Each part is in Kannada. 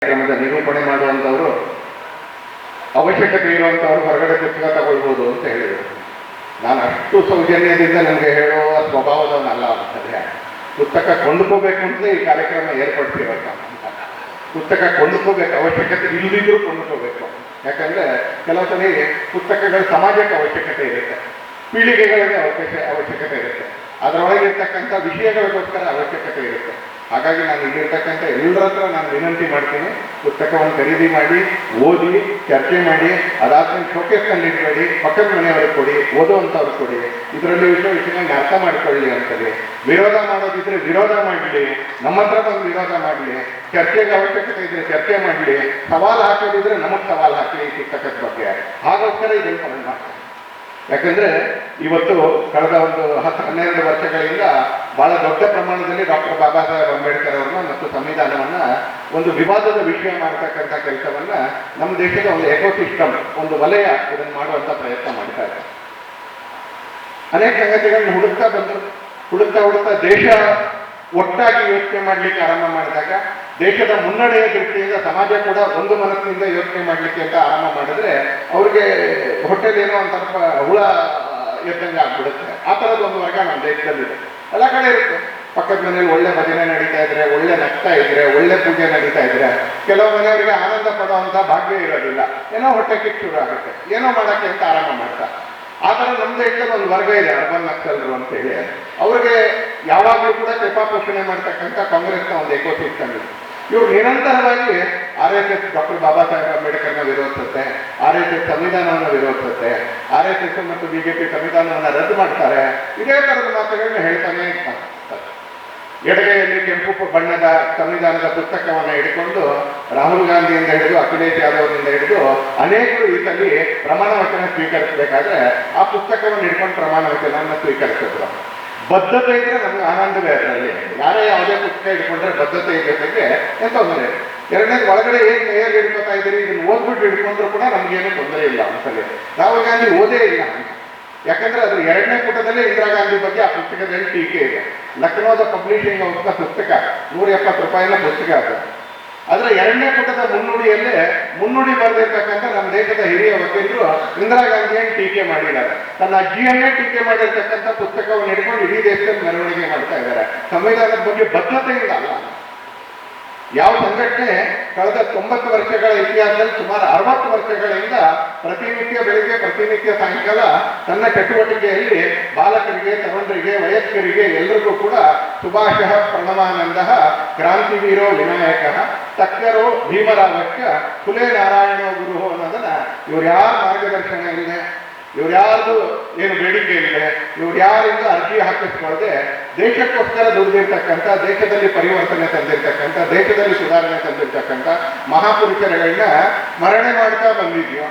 ಕಾರ್ಯಕ್ರಮದ ನಿರೂಪಣೆ ಮಾಡುವಂಥವರು ಅವಶ್ಯಕತೆ ಇರುವಂಥವ್ರು ಹೊರಗಡೆ ಪುಸ್ತಕ ತಗೊಳ್ಬೋದು ಅಂತ ಹೇಳಿದರು. ನಾನು ಅಷ್ಟು ಸೌಜನ್ಯದಿಂದ ನನಗೆ ಹೇಳುವ ಸ್ವಭಾವದವನ್ನಲ್ಲ ಅಂತದೆ. ಪುಸ್ತಕ ಕೊಂಡ್ಕೋಬೇಕು ಅಂತಲೇ ಈ ಕಾರ್ಯಕ್ರಮ ಏರ್ಪಡಿಸಿರೋದು. ಪುಸ್ತಕ ಕೊಂಡ್ಕೋಬೇಕು, ಅವಶ್ಯಕತೆ ಇಲ್ಲದಿದ್ರೂ ಕೊಂಡ್ಕೋಬೇಕು. ಯಾಕಂದರೆ ಕೆಲವು ಸಲ ಪುಸ್ತಕಗಳ ಸಮಾಜಕ್ಕೆ ಅವಶ್ಯಕತೆ ಇರುತ್ತೆ, ಪೀಳಿಗೆಗಳಿಗೆ ಅವಶ್ಯಕತೆ ಇರುತ್ತೆ, ಅದರೊಳಗಿರ್ತಕ್ಕಂಥ ವಿಷಯಗಳಿಗೋಸ್ಕರ ಅವಶ್ಯಕತೆ ಇರುತ್ತೆ. ಹಾಗಾಗಿ ನಾನು ಇಲ್ಲಿರ್ತಕ್ಕಂಥ ಎಲ್ಲರ ಹತ್ರ ನಾನು ವಿನಂತಿ ಮಾಡ್ತೀನಿ, ಪುಸ್ತಕವನ್ನು ಖರೀದಿ ಮಾಡಿ, ಓದಿ, ಚರ್ಚೆ ಮಾಡಿ, ಅದಾದ್ಮೇಲೆ ಶೋಕೇಸ್ನಲ್ಲಿ ಇಟ್ಬೇಡಿ, ಪಕ್ಕದ ಮನೆಯವ್ರಿಗೆ ಕೊಡಿ, ಓದುವಂಥವ್ರಿಗೆ ಕೊಡಿ, ಇದರಲ್ಲಿ ವಿಷಯಗಳನ್ನ ಅರ್ಥ ಮಾಡ್ಕೊಳ್ಳಿ ಅಂತೇಳಿ. ವಿರೋಧ ಮಾಡೋದಿದ್ರೆ ವಿರೋಧ ಮಾಡಲಿ, ನಮ್ಮ ಹತ್ರ ಬಂದು ವಿರೋಧ ಮಾಡಲಿ, ಚರ್ಚೆಗೆ ಅವಶ್ಯಕತೆ ಇದ್ರೆ ಚರ್ಚೆ ಮಾಡಲಿ, ಸವಾಲು ಹಾಕೋದಿದ್ರೆ ನಮಗೆ ಸವಾಲು ಹಾಕಲಿ ಈ ಪುಸ್ತಕದ ಬಗ್ಗೆ. ಹಾಗೋಸ್ಕರ ಇದನ್ನು ಮಾಡ್ತೀನಿ. ಯಾಕಂದ್ರೆ ಇವತ್ತು ಕಳೆದ ಒಂದು 10-12 ವರ್ಷಗಳಿಂದ ಬಹಳ ದೊಡ್ಡ ಪ್ರಮಾಣದಲ್ಲಿ ಡಾಕ್ಟರ್ ಬಾಬಾ ಸಾಹೇಬ್ ಅಂಬೇಡ್ಕರ್ ಅವ್ರನ್ನ ಮತ್ತು ಸಂವಿಧಾನವನ್ನ ಒಂದು ವಿವಾದದ ವಿಷಯ ಮಾಡತಕ್ಕಂಥ ಕೆಲಸವನ್ನ ನಮ್ಮ ದೇಶದ ಒಂದು ಎಕೋಸಿಸ್ಟಮ್, ಒಂದು ವಲಯ ಇದನ್ನು ಮಾಡುವಂತ ಪ್ರಯತ್ನ ಮಾಡ್ತಾರೆ. ಅನೇಕ ಸಂಗತಿಗಳನ್ನು ಹುಡುಕ್ತಾ ದೇಶ ಒಟ್ಟಾಗಿ ಯೋಚನೆ ಮಾಡ್ಲಿಕ್ಕೆ ಆರಂಭ ಮಾಡಿದಾಗ, ದೇಶದ ಮುನ್ನಡೆಯ ದೃಷ್ಟಿಯಿಂದ ಸಮಾಜ ಕೂಡ ಒಂದು ಮನಸ್ಸಿನಿಂದ ಯೋಚನೆ ಮಾಡ್ಲಿಕ್ಕೆ ಅಂತ ಆರಂಭ ಮಾಡಿದ್ರೆ ಅವ್ರಿಗೆ ಹೊಟ್ಟೆಲೇನೋ ಒಂದು ಸ್ವಲ್ಪ ಹುಳ ಎದ್ದಂಗೆ ಆಗ್ಬಿಡುತ್ತೆ. ಆ ಥರದ ಒಂದು ವರ್ಗ ನಮ್ಮ ದೇಶದಲ್ಲಿದೆ, ಎಲ್ಲ ಕಡೆ ಇರುತ್ತೆ. ಪಕ್ಕದ ಮನೇಲಿ ಒಳ್ಳೆ ಭಜನೆ ನಡೀತಾ ಇದ್ರೆ, ಒಳ್ಳೆ ನಗ್ತಾ ಇದ್ರೆ, ಒಳ್ಳೆ ಪೂಜೆ ನಡೀತಾ ಇದ್ರೆ, ಕೆಲವು ಮನೆಯವರಿಗೆ ಆನಂದ ಪಡುವಂಥ ಭಾಗ್ಯ ಇರೋದಿಲ್ಲ, ಏನೋ ಹೊಟ್ಟೆ ಕಿಚ್ಚು ಶುರು ಆಗುತ್ತೆ, ಏನೋ ಮಾಡೋಕ್ಕೆ ಅಂತ ಆರಂಭ ಮಾಡ್ತಾರೆ. ಆ ಥರ ನಮ್ಮ ದೇಶದಲ್ಲಿ ಒಂದು ವರ್ಗ ಇದೆ, ಅರ್ಬನ್ ನಕ್ಸಲರು ಅಂತೇಳಿ. ಅವ್ರಿಗೆ ಯಾವಾಗಲೂ ಕೂಡ ಕೃಪಾಪೋಷಣೆ ಮಾಡ್ತಕ್ಕಂಥ ಕಾಂಗ್ರೆಸ್ನ ಒಂದು ಎಕೋಸಿಸ್ಟಮ್ ಇದೆ. ಇವರು ನಿರಂತರವಾಗಿ RSS doctor Baba Saheb ಅಂಬೇಡ್ಕರ್ನ ವಿರೋಧಿಸುತ್ತೆ, RSS ಸಂವಿಧಾನವನ್ನು ವಿರೋಧಿಸುತ್ತೆ, RSS ಮತ್ತು BJP ಸಂವಿಧಾನವನ್ನು ರದ್ದು ಮಾಡ್ತಾರೆ. ಇದೇ ಥರದ ಮಾತುಗಳನ್ನ ಹೇಳ್ತಾನೆ ಇರ್ತಾರೆ. ಎಡಗೈಯಲ್ಲಿ ಕೆಂಪು ಬಣ್ಣದ ಸಂವಿಧಾನದ ಪುಸ್ತಕವನ್ನು ಹಿಡ್ಕೊಂಡು ರಾಹುಲ್ ಗಾಂಧಿಯಿಂದ ಹಿಡಿದು ಅಖಿಲೇಶ್ ಯಾದವ್ರಿಂದ ಹಿಡಿದು ಅನೇಕರು ಈ ಸಲ ಪ್ರಮಾಣ ವಚನ ಸ್ವೀಕರಿಸಬೇಕಾದ್ರೆ ಆ ಪುಸ್ತಕವನ್ನು ಹಿಡ್ಕೊಂಡು ಪ್ರಮಾಣ ವಚನವನ್ನು ಸ್ವೀಕರಿಸಿದ್ರು. ಬದ್ಧತೆ ಇದ್ರೆ ನಮ್ಗೆ ಆನಂದವೇ. ಅದರಲ್ಲಿ ಯಾರೇ ಯಾವುದೇ ಪುಸ್ತಕ ಹಿಡ್ಕೊಂಡ್ರೆ ಬದ್ಧತೆ ಜೊತೆಗೆ ಎಂತ ತೊಂದರೆ. ಎರಡನೇದು, ಒಳಗಡೆ ಏನು ಕೈಯಲ್ಲಿ ಹಿಡ್ಕೊತಾ ಇದ್ದೀರಿ, ಇದನ್ನು ಓದ್ಬಿಟ್ಟು ಹಿಡ್ಕೊಂಡ್ರು ಕೂಡ ನಮ್ಗೇನು ತೊಂದರೆ ಇಲ್ಲ. ಒಂದ್ಸಲಿ ರಾಹುಲ್ ಗಾಂಧಿ ಓದೇ ಇಲ್ಲ, ಯಾಕಂದ್ರೆ ಅದ್ರ 2ನೇ ಪುಟದಲ್ಲೇ ಇಂದಿರಾ ಗಾಂಧಿ ಬಗ್ಗೆ ಆ ಪುಸ್ತಕದಲ್ಲಿ ಟೀಕೆ ಇದೆ. ಲಕ್ನೋದ ಪಬ್ಲಿಷಿಂಗ್ ಹೌಸ್ನ ಪುಸ್ತಕ, 170 ರೂಪಾಯಿನ ಪುಸ್ತಕ ಅದು. ಅದರ 2ನೇ ಪುಟದ ಮುನ್ನುಡಿ ಬರೆದಿರ್ತಕ್ಕಂಥ ನಮ್ಮ ದೇಶದ ಹಿರಿಯ ವಕೀಲರು ಇಂದಿರಾ ಗಾಂಧಿಯನ್ನು ಟೀಕೆ ಮಾಡಿದ್ದಾರೆ. ತನ್ನ ಅಜ್ಜಿಯನ್ನೇ ಟೀಕೆ ಮಾಡಿರ್ತಕ್ಕಂಥ ಪುಸ್ತಕವನ್ನು ಹಿಡ್ಕೊಂಡು ಇಡೀ ದೇಶದಲ್ಲಿ ಮೆರವಣಿಗೆ ಮಾಡ್ತಾ ಇದ್ದಾರೆ. ಸಂವಿಧಾನದ ಬಗ್ಗೆ ಬದ್ಧತೆಯಿಂದ ಅಲ್ಲ. ಯಾವ ಸಂಘಟನೆ ಕಳೆದ 90 ವರ್ಷಗಳ ಇತಿಹಾಸದಲ್ಲಿ ಸುಮಾರು 60 ವರ್ಷಗಳಿಂದ ಪ್ರತಿನಿತ್ಯ ಬೆಳಿಗ್ಗೆ ಪ್ರತಿನಿತ್ಯ ಸಾಯಂಕಾಲ ತನ್ನ ಚಟುವಟಿಕೆಯಲ್ಲಿ ಬಾಲಕರಿಗೆ, ತರುಣರಿಗೆ, ವಯಸ್ಕರಿಗೆ ಎಲ್ಲರಿಗೂ ಕೂಡ ಸುಭಾಷಃ ಪ್ರಣವಾನಂದ ಕ್ರಾಂತಿವೀರೋ ವಿನಾಯಕ ತಕ್ಕರೋ ಭೀಮರಾವಶ್ಯ ಫುಲೆ ನಾರಾಯಣೋ ಗುರು ಅನ್ನೋದನ್ನ ಇವ್ರು ಯಾರ ಮಾರ್ಗದರ್ಶನ ಇದೆ, ಇವ್ರು ಯಾರ್ದು ಏನು ಬೇಡಿಕೆ ಇದೆ, ಇವ್ರು ಯಾರಿಂದ ಅರ್ಜಿ ಹಾಕಿಸ್ಕೊಳ್ಳದೆ ದೇಶಕ್ಕೋಸ್ಕರ ದುಡಿದಿರ್ತಕ್ಕಂಥ, ದೇಶದಲ್ಲಿ ಪರಿವರ್ತನೆ ತಂದಿರ್ತಕ್ಕಂಥ, ದೇಶದಲ್ಲಿ ಸುಧಾರಣೆ ತಂದಿರ್ತಕ್ಕಂಥ ಮಹಾಪುರುಷರುಗಳನ್ನ ಸ್ಮರಣೆ ಮಾಡ್ತಾ ಬಂದಿದ್ಯೋ.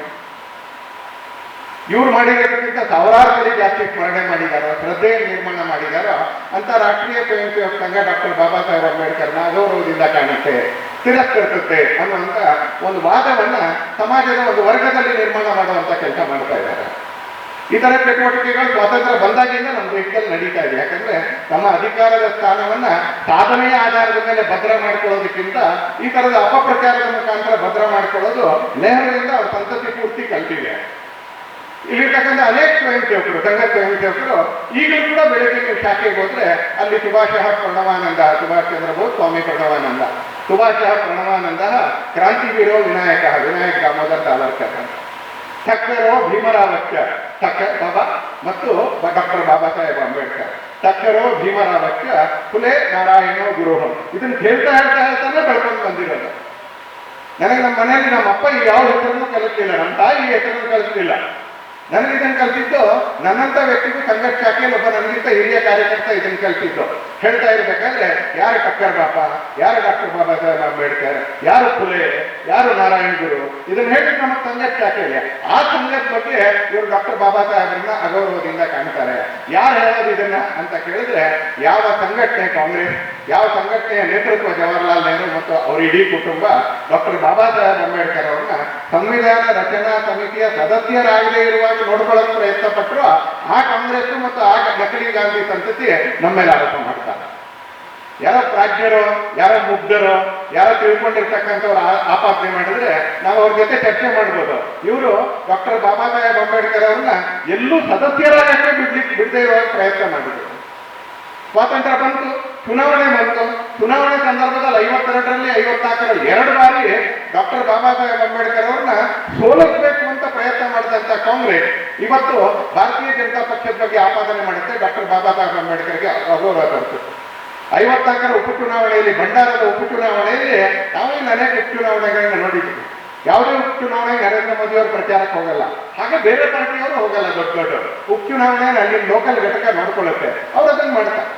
ಇವ್ರು ಮಾಡಿರೋದಕ್ಕಿಂತ ಸಾವಿರಾರು ಸಲ ಜಾಸ್ತಿ ಸ್ಮರಣೆ ಮಾಡಿದಾರೋ, ಶ್ರದ್ಧೆಯನ್ನು ನಿರ್ಮಾಣ ಮಾಡಿದಾರೋ ಅಂತ ರಾಷ್ಟ್ರೀಯ ಸ್ವಯಂ ಸೇವಕ ಸಂಘ ಡಾಕ್ಟರ್ ಬಾಬಾ ಸಾಹೇಬ್ ಅಂಬೇಡ್ಕರ್ನ ಅಗೌರವದಿಂದ ಕಾಣುತ್ತೆ, ತಿರಸ್ಕರಿಸುತ್ತೆ ಅನ್ನುವಂಥ ಒಂದು ವಾದವನ್ನ ಸಮಾಜದ ಒಂದು ವರ್ಗದಲ್ಲಿ ನಿರ್ಮಾಣ ಮಾಡುವಂತ ಕೆಲಸ ಮಾಡ್ತಾ ಇದ್ದಾರೆ. ಈ ತರ ಚಟುವಟಿಕೆಗಳು ಸ್ವಾತಂತ್ರ್ಯ ಬಂದಾಗಿಂದ ನಮ್ಮ ದೇಶದಲ್ಲಿ ನಡೀತಾ ಇದೆ. ಯಾಕಂದ್ರೆ ತಮ್ಮ ಅಧಿಕಾರದ ಸ್ಥಾನವನ್ನ ಸಾಧನೆಯ ಆಧಾರದ ಮೇಲೆ ಭದ್ರ ಮಾಡ್ಕೊಳ್ಳೋದಕ್ಕಿಂತ ಈ ತರದ ಅಪಪ್ರಚಾರದ ಮುಖಾಂತರ ಭದ್ರ ಮಾಡ್ಕೊಳ್ಳೋದು ನೆಹರುವಿಂದ ಅವ್ರ ಸಂತತಿ ಪೂರ್ತಿ ಕಲ್ತಿದೆ. ಇಲ್ಲಿರ್ತಕ್ಕಂಥ ಅನೇಕ ಸ್ವಯಂ ಸೇವಕರು, ಸಂಘ ಸ್ವಯಂ ಸೇವಕರು ಈಗಲೂ ಕೂಡ ಬೆಳಗ್ಗೆ ನೀವು ಶಾಖೆಗೆ ಹೋದ್ರೆ ಅಲ್ಲಿ ಸುಭಾಷಃ ಪ್ರಣವಾನಂದ, ಸುಭಾಷ್ ಚಂದ್ರ ಬೋಸ್, ಸ್ವಾಮಿ ಪ್ರಣವಾನಂದ, ಸುಭಾಷಃ ಪ್ರಣವಾನಂದ ಕ್ರಾಂತಿವೀರೋ ವಿನಾಯಕ, ವಿನಾಯಕ ದಾಮೋದರ್ ಸಾವರ್ಕರ್, ತಕ್ಕರೋ ಭೀಮರಾವಶ್ಯ, ಬಾಬಾ ಮತ್ತು ಡಾಕ್ಟರ್ ಬಾಬಾ ಸಾಹೇಬ್ ಅಂಬೇಡ್ಕರ್, ತಕ್ಕರೋ ಭೀಮರಾವಶ್ಯ ಫುಲೆ ನಾರಾಯಣೋ ಗುರು. ಇದನ್ನು ಹೇಳ್ತಾನೆ ಬೆಳ್ಕೊಂಡು ಬಂದಿರೋದು. ನನಗೆ ನಮ್ಮ ಮನೆಯಲ್ಲಿ ನಮ್ಮ ಅಪ್ಪ ಯಾವ ಹೆಸರನ್ನು ಕಲಿಸ್ಲಿಲ್ಲ, ನಮ್ಮ ತಾಯಿ ಈ ಹೆಸರನ್ನು ಕಲಿಸ್ಲಿಲ್ಲ. ನನಗೆ ಇದನ್ನು ಕಲಿಸಿದ್ದು ನನ್ನಂಥ ವ್ಯಕ್ತಿಗೂ ಸಂಘರ್ಷ ಶಾಖೆಯಲ್ಲಿ ಒಬ್ಬ ನನಗಿಂತ ಹಿರಿಯ ಕಾರ್ಯಕರ್ತ ಇದನ್ನು ಕಲಿಸಿದ್ದು. ಹೇಳ್ತಾ ಇರ್ಬೇಕಾದ್ರೆ ಯಾರು ಟಕ್ಕರ್ ಬಾಬಾ, ಯಾರು ಡಾಕ್ಟರ್ ಬಾಬಾ ಸಾಹೇಬ್ ಅಂಬೇಡ್ಕರ್, ಯಾರು ಫುಲೆ, ಯಾರು ನಾರಾಯಣ ಗುರು, ಇದನ್ನ ಹೇಳಿ ನಮ್ಮ ಸಂಘರ್ಷ ಶಾಖೆಯಲ್ಲಿ. ಆ ಸಂಘದ ಬಗ್ಗೆ ಇವರು ಡಾಕ್ಟರ್ ಬಾಬಾ ಸಾಹೇಬ್ರನ್ನ ಅಗೌರವದಿಂದ ಕಾಣ್ತಾರೆ. ಯಾರು ಹೇಳೋದು ಇದನ್ನ ಅಂತ ಕೇಳಿದ್ರೆ, ಯಾವ ಸಂಘಟನೆ ಕಾಂಗ್ರೆಸ್, ಯಾವ ಸಂಘಟನೆಯ ನೇತೃತ್ವ ಜವಾಹರ್ಲಾಲ್ ನೆಹರು ಮತ್ತು ಅವರ ಇಡೀ ಕುಟುಂಬ ಡಾಕ್ಟರ್ ಬಾಬಾ ಸಾಹೇಬ್ ಅಂಬೇಡ್ಕರ್ ಅವ್ರನ್ನ ಸಂವಿಧಾನ ರಚನಾ ಸಮಿತಿಯ ಸದಸ್ಯರಾಗದೇ ಇರುವಾಗ ನೋಡ್ಕೊಳ್ಳೋಕೆ ಪ್ರಯತ್ನ ಪಟ್ಟರು, ಆ ಕಾಂಗ್ರೆಸ್ ಮತ್ತು ಆ ನಕಲಿ ಗಾಂಧಿ ಸಂತತಿ ನಮ್ಮ ಮೇಲೆ ಆರೋಪ ಮಾಡ್ತಾರೆ. ಯಾರೋ ಪ್ರಾಜ್ಞರೋ, ಯಾರೋ ಮುಗ್ಧರೋ, ಯಾರೋ ತಿಳ್ಕೊಂಡಿರ್ತಕ್ಕಂಥವ್ರು ಆಪಾದನೆ ಮಾಡಿದ್ರೆ ನಾವು ಅವ್ರ ಜೊತೆ ಚರ್ಚೆ ಮಾಡ್ಬೋದು. ಇವರು ಡಾಕ್ಟರ್ ಬಾಬಾ ಸಾಹೇಬ್ ಅಂಬೇಡ್ಕರ್ ಅವ್ರನ್ನ ಎಲ್ಲೂ ಸದಸ್ಯರಾಗಕ್ಕೆ ಬಿಡದೇ ಇರುವ ಪ್ರಯತ್ನ ಮಾಡಿದ್ರು. ಸ್ವಾತಂತ್ರ್ಯ ಬಂತು, ಚುನಾವಣೆ ಬಂತು. ಚುನಾವಣೆ ಸಂದರ್ಭದಲ್ಲಿ 52ರಲ್ಲಿ 54ರಲ್ಲಿ 2 ಬಾರಿ ಡಾಕ್ಟರ್ ಬಾಬಾ ಸಾಹೇಬ್ ಅಂಬೇಡ್ಕರ್ ಅವ್ರನ್ನ ಸೋಲಿಸಬೇಕು ಅಂತ ಪ್ರಯತ್ನ ಮಾಡಿದಂತ ಕಾಂಗ್ರೆಸ್ ಇವತ್ತು ಭಾರತೀಯ ಜನತಾ ಪಕ್ಷದ ಬಗ್ಗೆ ಆಪಾದನೆ ಮಾಡುತ್ತೆ. ಡಾಕ್ಟರ್ ಬಾಬಾ ಸಾಹೇಬ್ ಅಂಬೇಡ್ಕರ್ಗೆ ಅಗೌರವ ತರಿತು. 54ರ ಉಪಚುನಾವಣೆಯಲ್ಲಿ, ಭಂಡಾರದ ಉಪಚುನಾವಣೆಯಲ್ಲಿ ನಾವೇನು ಅನೇಕ ಉಪಚುನಾವಣೆಗಳನ್ನ ನೋಡಿದ್ದೀವಿ. ಯಾವುದೇ ಉಪಚುನಾವಣೆ ನರೇಂದ್ರ ಮೋದಿ ಅವರು ಪ್ರಚಾರಕ್ಕೆ ಹೋಗಲ್ಲ, ಹಾಗೆ ಬೇರೆ ಪಾರ್ಟಿಯವರು ಹೋಗಲ್ಲ. ದೊಡ್ಡ ದೊಡ್ಡ ಉಪಚುನಾವಣೆಯನ್ನು ಅಲ್ಲಿ ಲೋಕಲ್ ಘಟಕ ನೋಡ್ಕೊಳ್ಳುತ್ತೆ, ಅವ್ರು ಅದನ್ನು ಮಾಡ್ತಾರೆ.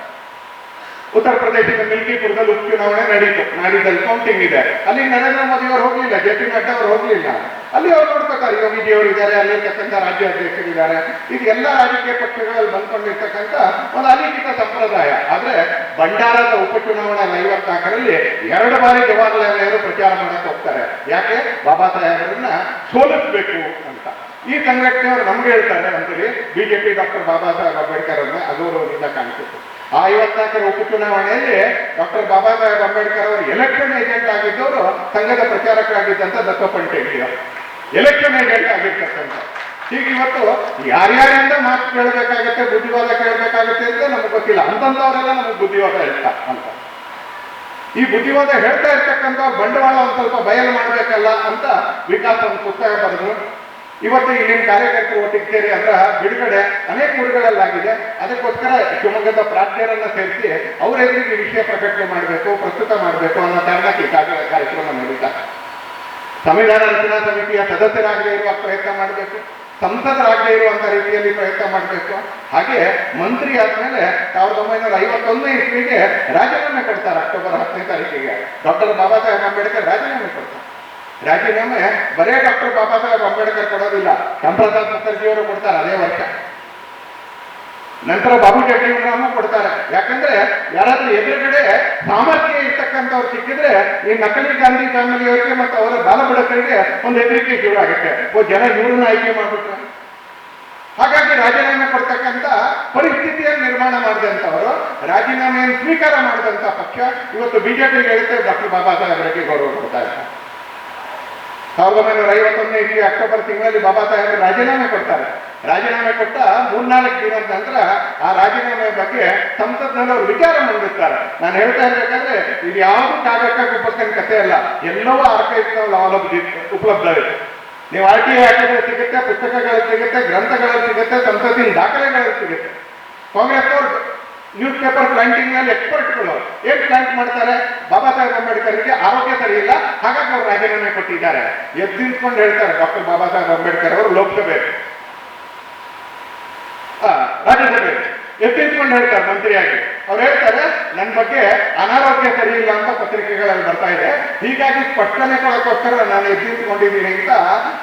ಉತ್ತರ ಪ್ರದೇಶದ ಮಿಲ್ಕಿಪುರದಲ್ಲಿ ಉಪಚುನಾವಣೆ ನಡೀತು, ನಾಡಿದ್ದಲ್ಲಿ ಕೌಂಟಿಂಗ್ ಇದೆ. ಅಲ್ಲಿ ನರೇಂದ್ರ ಮೋದಿ ಅವರು ಹೋಗ್ಲಿಲ್ಲ, ಜೆ ಪಿ ನಡ್ಡಾ ಅವರು ಹೋಗ್ಲಿಲ್ಲ. ಅಲ್ಲಿ ಅವ್ರು ನೋಡ್ಕೋತಾರೆ, ಯೋಗಿಜಿ ಅವರು ಇದ್ದಾರೆ, ಅಲ್ಲಿರ್ತಕ್ಕಂಥ ರಾಜ್ಯಾಧ್ಯಕ್ಷರಿದ್ದಾರೆ. ಇದು ಎಲ್ಲ ರಾಜಕೀಯ ಪಕ್ಷಗಳಲ್ಲಿ ಬಂದ್ಕೊಂಡಿರ್ತಕ್ಕಂಥ ಒಂದು ಅಲಿಖಿತ ಸಂಪ್ರದಾಯ. ಆದ್ರೆ ಭಂಡಾರದ ಉಪಚುನಾವಣೆ 54ರಲ್ಲಿ 2 ಬಾರಿ ಜವಾಹರ್ಲಾಲ್ ನೆಹರು ಪ್ರಚಾರ ಮಾಡಕ್ಕೆ ಹೋಗ್ತಾರೆ. ಯಾಕೆ? ಬಾಬಾ ಸಾಹೇಬರನ್ನ ಸೋಲಿಸಬೇಕು ಅಂತ. ಈ ಸಂಘಟನೆಯವರು ನಮ್ಗೆ ಹೇಳ್ತಾರೆ ಅಂತೇಳಿ ಬಿಜೆಪಿ ಡಾಕ್ಟರ್ ಬಾಬಾ ಸಾಹೇಬ್ ಅಂಬೇಡ್ಕರ್ ಅವ್ರನ್ನ ಅಗೌರವದಿಂದ ಕಾಣಿಸುತ್ತೆ. ಆ 54ರ ಉಪಚುನಾವಣೆಯಲ್ಲಿ ಡಾಕ್ಟರ್ ಬಾಬಾ ಸಾಹೇಬ್ ಅಂಬೇಡ್ಕರ್ ಅವರು ಎಲೆಕ್ಷನ್ ಏಜೆಂಟ್ ಆಗಿದ್ದವರು ಸಂಘದ ಪ್ರಚಾರಕರಾಗಿದ್ದಂಥ ದತ್ತಪಂಟ್ ಹೆಗ್ಡೆಯವರು ಎಲೆಕ್ಷನ್ ಏಜೆಂಟ್ ಆಗಿರ್ತಕ್ಕಂಥ. ಹೀಗೆ ಇವತ್ತು ಯಾರ್ಯಾರಿಂದ ಮಾತು ಕೇಳಬೇಕಾಗತ್ತೆ, ಬುದ್ಧಿವಾದ ಕೇಳಬೇಕಾಗತ್ತೆ ಅಂತ ನಮ್ಗೆ ಗೊತ್ತಿಲ್ಲ. ಅಂತಂದವರೆಲ್ಲ ನಮಗೆ ಬುದ್ಧಿವಾದ ಹೇಳ್ತಾ ಅಂತ. ಈ ಬುದ್ಧಿವಾದ ಹೇಳ್ತಾ ಇರ್ತಕ್ಕಂಥ ಬಂಡವಾಳ ಒಂದು ಸ್ವಲ್ಪ ಬಯಲು ಮಾಡಬೇಕಲ್ಲ ಅಂತ ವಿಕಾಸ್ ಒಂದು ಪುಸ್ತಕ ಬರೆದ್ರು. ಇವತ್ತು ಇಲ್ಲಿನ ಕಾರ್ಯಕರ್ತರು ಒಟ್ಟಿಗೆ ಸೇರಿ ಅದರ ಬಿಡುಗಡೆ ಅನೇಕ ಊರುಗಳಲ್ಲಾಗಿದೆ. ಅದಕ್ಕೋಸ್ಕರ ಶಿವಮೊಗ್ಗದ ಪ್ರಾಜ್ಞರನ್ನ ಸೇರಿಸಿ ಅವರ ಎದುರಿಗೆ ವಿಷಯ ಪ್ರಕಟಣೆ ಮಾಡಬೇಕು, ಪ್ರಸ್ತುತ ಮಾಡಬೇಕು ಅನ್ನೋ ಕಾರಣಕ್ಕೆ ಕಾರ್ಯಕ್ರಮ ನಡೀತಾರೆ. ಸಂವಿಧಾನ ರಚನಾ ಸಮಿತಿಯ ಸದಸ್ಯರಾಗದೇ ಇರುವ ಪ್ರಯತ್ನ ಮಾಡಬೇಕು, ಸಂಸದರಾಗದೇ ಇರುವಂತ ರೀತಿಯಲ್ಲಿ ಪ್ರಯತ್ನ ಮಾಡಬೇಕು. ಹಾಗೆ ಮಂತ್ರಿ ಆದ್ಮೇಲೆ 1951ನೇ ಇಸ್ವಿಗೆ ರಾಜೀನಾಮೆ ಕೊಡ್ತಾರೆ. ಅಕ್ಟೋಬರ್ 10ನೇ ತಾರೀಕಿಗೆ ಡಾಕ್ಟರ್ ಬಾಬಾ ಸಾಹೇಬ್ ಅಂಬೇಡ್ಕರ್ ರಾಜೀನಾಮೆ ಕೊಡ್ತಾರೆ. ರಾಜೀನಾಮೆ ಬರೇ ಡಾಕ್ಟರ್ ಬಾಬಾ ಸಾಹೇಬ್ ಅಂಬೇಡ್ಕರ್ ಕೊಡೋದಿಲ್ಲ, ರಾಮಪ್ರಸಾದ್ ಮುಖರ್ಜಿಯವರು ಕೊಡ್ತಾರೆ ಅದೇ ವರ್ಷ. ನಂತರ ಬಾಬು ಜಗಜೀವನರಾಮ್ ಕೊಡ್ತಾರೆ. ಯಾಕಂದ್ರೆ ಯಾರಾದ್ರೂ ಎದುರುಗಡೆ ಸಾಮರ್ಥ್ಯ ಇರ್ತಕ್ಕಂಥವ್ರು ಸಿಕ್ಕಿದ್ರೆ ಈ ನಕಲಿ ಗಾಂಧಿ ಫ್ಯಾಮಿಲಿಯವರಿಗೆ ಮತ್ತು ಅವರ ಬಾಲಬಡಕರಿಗೆ ಒಂದು ಹೆದರಿಕೆ ಶುರುವಾಗುತ್ತೆ. ಜನ ಇವ್ರನ್ನ ಆಯ್ಕೆ ಮಾಡ್ಬಿಟ್ರೆ. ಹಾಗಾಗಿ ರಾಜೀನಾಮೆ ಕೊಡ್ತಕ್ಕಂಥ ಪರಿಸ್ಥಿತಿಯನ್ನು ನಿರ್ಮಾಣ ಮಾಡಿದಂಥವರು, ರಾಜೀನಾಮೆಯನ್ನು ಸ್ವೀಕಾರ ಮಾಡಿದಂಥ ಪಕ್ಷ ಇವತ್ತು ಬಿಜೆಪಿಗೆ ಹೇಳುತ್ತೆ ಡಾಕ್ಟರ್ ಬಾಬಾ ಸಾಹೇಬರಿಗೆ ಗೌರವ ಕೊಡ್ತಾ ಇದ್ದಾರೆ. 1951ನೇ ಇಸ್ವಿ ಅಕ್ಟೋಬರ್ ತಿಂಗಳಲ್ಲಿ ಬಾಬಾ ಸಾಹೇಬರು ರಾಜೀನಾಮೆ ಕೊಡ್ತಾರೆ. ರಾಜೀನಾಮೆ ಕೊಟ್ಟ 3-4 ದಿನದ ನಂತರ ಆ ರಾಜೀನಾಮೆ ಬಗ್ಗೆ ಸಂಸತ್ನಲ್ಲಿ ಅವರು ವಿಚಾರ ಮಂಡಿಸ್ತಾರೆ. ನಾನು ಹೇಳ್ತಾ ಇರ್ಬೇಕಾದ್ರೆ ಇದು ಯಾವುದು ಕಾಗಕ್ಕೆ ಉಪಸ್ಥಿತ ಕಥೆ ಅಲ್ಲ, ಎಲ್ಲವೂ ಆರ್ಕೈವ್ನಲ್ಲಿ ಉಪಲಬ್ಧ ಇದೆ. ನೀವು RTI ಹಾಕಿದ್ರೆ ಸಿಗುತ್ತೆ, ಪುಸ್ತಕಗಳಲ್ಲಿ ಸಿಗುತ್ತೆ, ಗ್ರಂಥಗಳಲ್ಲಿ ಸಿಗುತ್ತೆ, ಸಂಸತ್ತಿನ ದಾಖಲೆಗಳಲ್ಲಿ ಸಿಗುತ್ತೆ. ಕಾಂಗ್ರೆಸ್ನವರು ನ್ಯೂಸ್ ಪೇಪರ್ ಪ್ಲಾಂಟಿಂಗ್ ನಲ್ಲಿ ಎಕ್ಸ್ಪರ್ಟ್ಗಳು ಏನ್ ಪ್ಲಾಂಟ್ ಮಾಡ್ತಾರೆ? ಬಾಬಾ ಸಾಹೇಬ್ ಅಂಬೇಡ್ಕರ್ಗೆ ಆರೋಗ್ಯ ಸರಿ ಇಲ್ಲ, ಹಾಗಾಗಿ ಅವರು ರಾಜೀನಾಮೆ ಕೊಟ್ಟಿದ್ದಾರೆ. ಎದ್ದಿನ್ಸ್ಕೊಂಡು ಹೇಳ್ತಾರೆ ಡಾಕ್ಟರ್ ಬಾಬಾ ಸಾಹೇಬ್ ಅಂಬೇಡ್ಕರ್ ಅವರು ಲೋಕಸಭೆ ರಾಜ್ಯಸಭೆ ಎದ್ದಿನ್ಸ್ಕೊಂಡು ಹೇಳ್ತಾರೆ ಮಂತ್ರಿಯಾಗಿ. ಅವ್ರು ಹೇಳ್ತಾರೆ ನನ್ನ ಬಗ್ಗೆ ಅನಾರೋಗ್ಯ ಸರಿ ಇಲ್ಲ ಅಂತ ಪತ್ರಿಕೆಗಳಲ್ಲಿ ಬರ್ತಾ ಇದೆ, ಹೀಗಾಗಿ ಸ್ಪಷ್ಟನೆ ಕೊಡೋಕ್ಕೋಸ್ಕರ ನಾನು ಎದ್ದಿನ್ಸ್ಕೊಂಡಿದ್ದೀನಿ ಅಂತ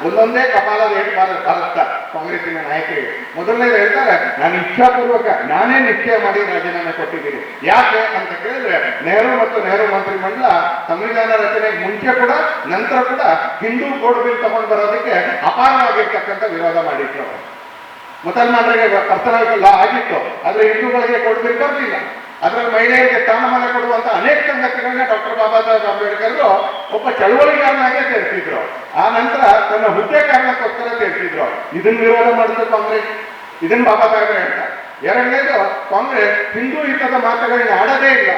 ಒಂದೊಂದೇ ಕಪಾಲದ ಏಟು ಬಾರಿಸ್ತಾರೆ ಕಾಂಗ್ರೆಸ್ಸಿನ ನಾಯಕರಿಗೆ. ಮೊದಲನೇದು ಹೇಳ್ತಾರೆ ನಾನು ಇಚ್ಛಾಪೂರ್ವಕ ನಾನೇ ನಿಶ್ಚಯ ಮಾಡಿ ರಾಜೀನಾಮೆ ಕೊಟ್ಟಿದ್ದೀನಿ. ಯಾಕೆ ಅಂತ ಕೇಳಿದ್ರೆ ನೆಹರು ಮತ್ತು ನೆಹರು ಮಂತ್ರಿಮಂಡಲ ಸಂವಿಧಾನ ರಚನೆಗೆ ಮುಂಚೆ ಕೂಡ ನಂತರ ಕೂಡ ಹಿಂದೂ ಕೋಡ್ ಬಿಲ್ ತಗೊಂಡು ಬರೋದಕ್ಕೆ ಅಪಾರವಾಗಿರ್ತಕ್ಕಂಥ ವಿರೋಧ ಮಾಡಿದ್ರು. ಮುಸಲ್ಮಾನರಿಗೆ ಪರ್ಸನಲ್ ಲಾ ಆಗಿತ್ತು, ಆದ್ರೆ ಹಿಂದೂಗಳಿಗೆ ಕೋಡ್ ಬಿಲ್ ಬರಲಿಲ್ಲ. ಅದರಲ್ಲಿ ಮಹಿಳೆಯರಿಗೆ ಸ್ಥಾನಮಾನ ಕೊಡುವಂತ ಅನೇಕ ಸಂಗತಿಗಳನ್ನ ಡಾಕ್ಟರ್ ಬಾಬಾ ಸಾಹೇಬ್ ಅಂಬೇಡ್ಕರ್ ಒಬ್ಬ ಚಳವಳಿಗಾರನಾಗೆ ಸೇರಿಸಿದ್ರು. ಆ ನಂತರ ತನ್ನ ಹುದ್ದೆ ಕಾರಣಕ್ಕೋಸ್ಕರ ಸೇರಿಸಿದ್ರು. ಇದನ್ನ ವಿರೋಧ ಮಾಡಿದ್ರು ಕಾಂಗ್ರೆಸ್. ಇದನ್ನ ಬಾಬಾ ಸಾಹೇಬ್ ಹೇಳ್ತಾರೆ. ಎರಡನೇದು, ಕಾಂಗ್ರೆಸ್ ಹಿಂದೂ ಹಿತದ ಮಾತುಗಳನ್ನ ಆಡದೇ ಇಲ್ಲ.